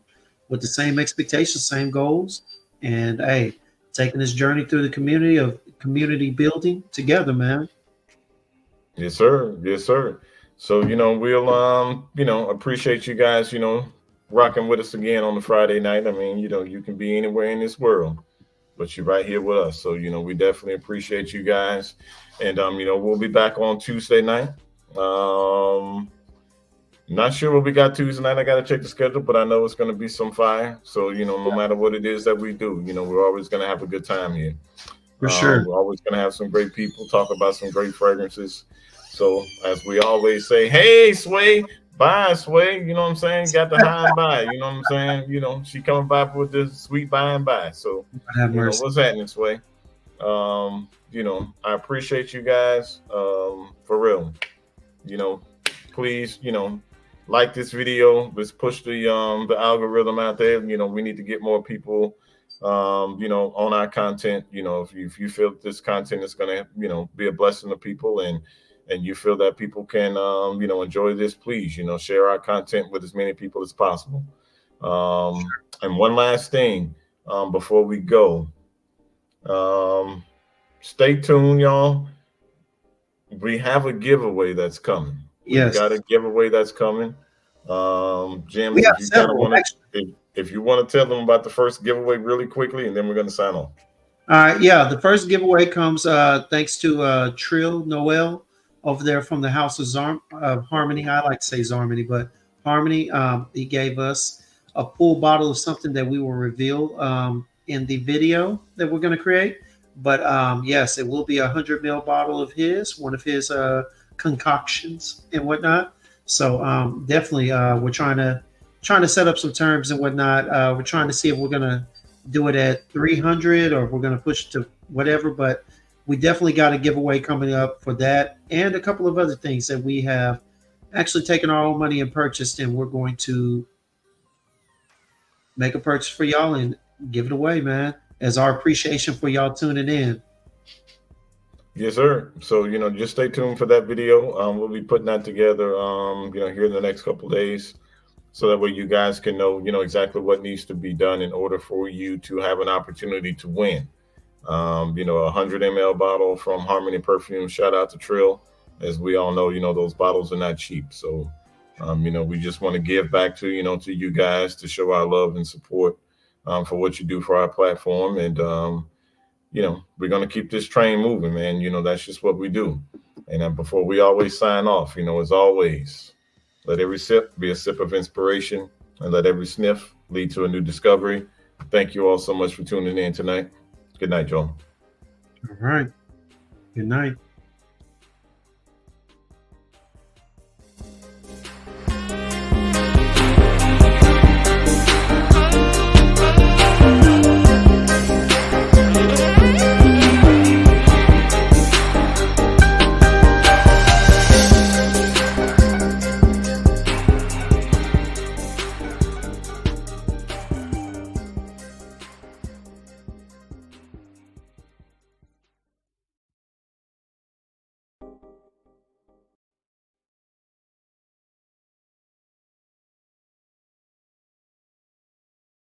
with the same expectations, same goals, and hey, taking this journey through the community of community building together, man. Yes, sir. Yes, sir. So, we'll, appreciate you guys, rocking with us again on the Friday night. I mean, you can be anywhere in this world, but you're right here with us. So, we definitely appreciate you guys. And, we'll be back on Tuesday night. Not sure what we got Tuesday night. I got to check the schedule, but I know it's going to be some fire. So, no matter what it is that we do, we're always going to have a good time here. For sure. We're always going to have some great people talk about some great fragrances. So, as we always say, hey, Sway, bye, Sway. You know what I'm saying? Got the high and by. You know what I'm saying? She coming by with the sweet by and by. So, what's happening, Sway? I appreciate you guys for real. Please, like this video. Let's push the algorithm out there. We need to get more people on our content. If you feel this content is going to be a blessing to people, and you feel that people can enjoy this, please share our content with as many people as possible. And one last thing before we go, stay tuned, y'all. We have a giveaway that's coming. We've got a giveaway that's coming. James, we have if you kind of several. want to, if you want to tell them about the first giveaway really quickly, and then we're going to sign off. All right, yeah. The first giveaway comes thanks to Trill Noel over there from the House of Harmony. I like to say Zarmony, but Harmony. He gave us a full bottle of something that we will reveal in the video that we're going to create. But yes, it will be 100 ml bottle of one of his concoctions and whatnot. So definitely, we're trying to set up some terms and whatnot. We're trying to see if we're going to do it at 300 or if we're going to push to whatever. But we definitely got a giveaway coming up for that and a couple of other things that we have actually taken our own money and purchased, and we're going to make a purchase for y'all and give it away, man, as our appreciation for y'all tuning in. Yes, sir. So, just stay tuned for that video. We'll be putting that together, here in the next couple of days, so that way you guys can know, exactly what needs to be done in order for you to have an opportunity to win. A 100 ml bottle from Harmony Perfume. Shout out to Trill. As we all know, those bottles are not cheap. So, we just want to give back to you guys to show our love and support for what you do for our platform. And, we're going to keep this train moving, man. That's just what we do. And before we always sign off, as always, let every sip be a sip of inspiration, and let every sniff lead to a new discovery. Thank you all so much for tuning in tonight. Good night, Joel. All right. Good night.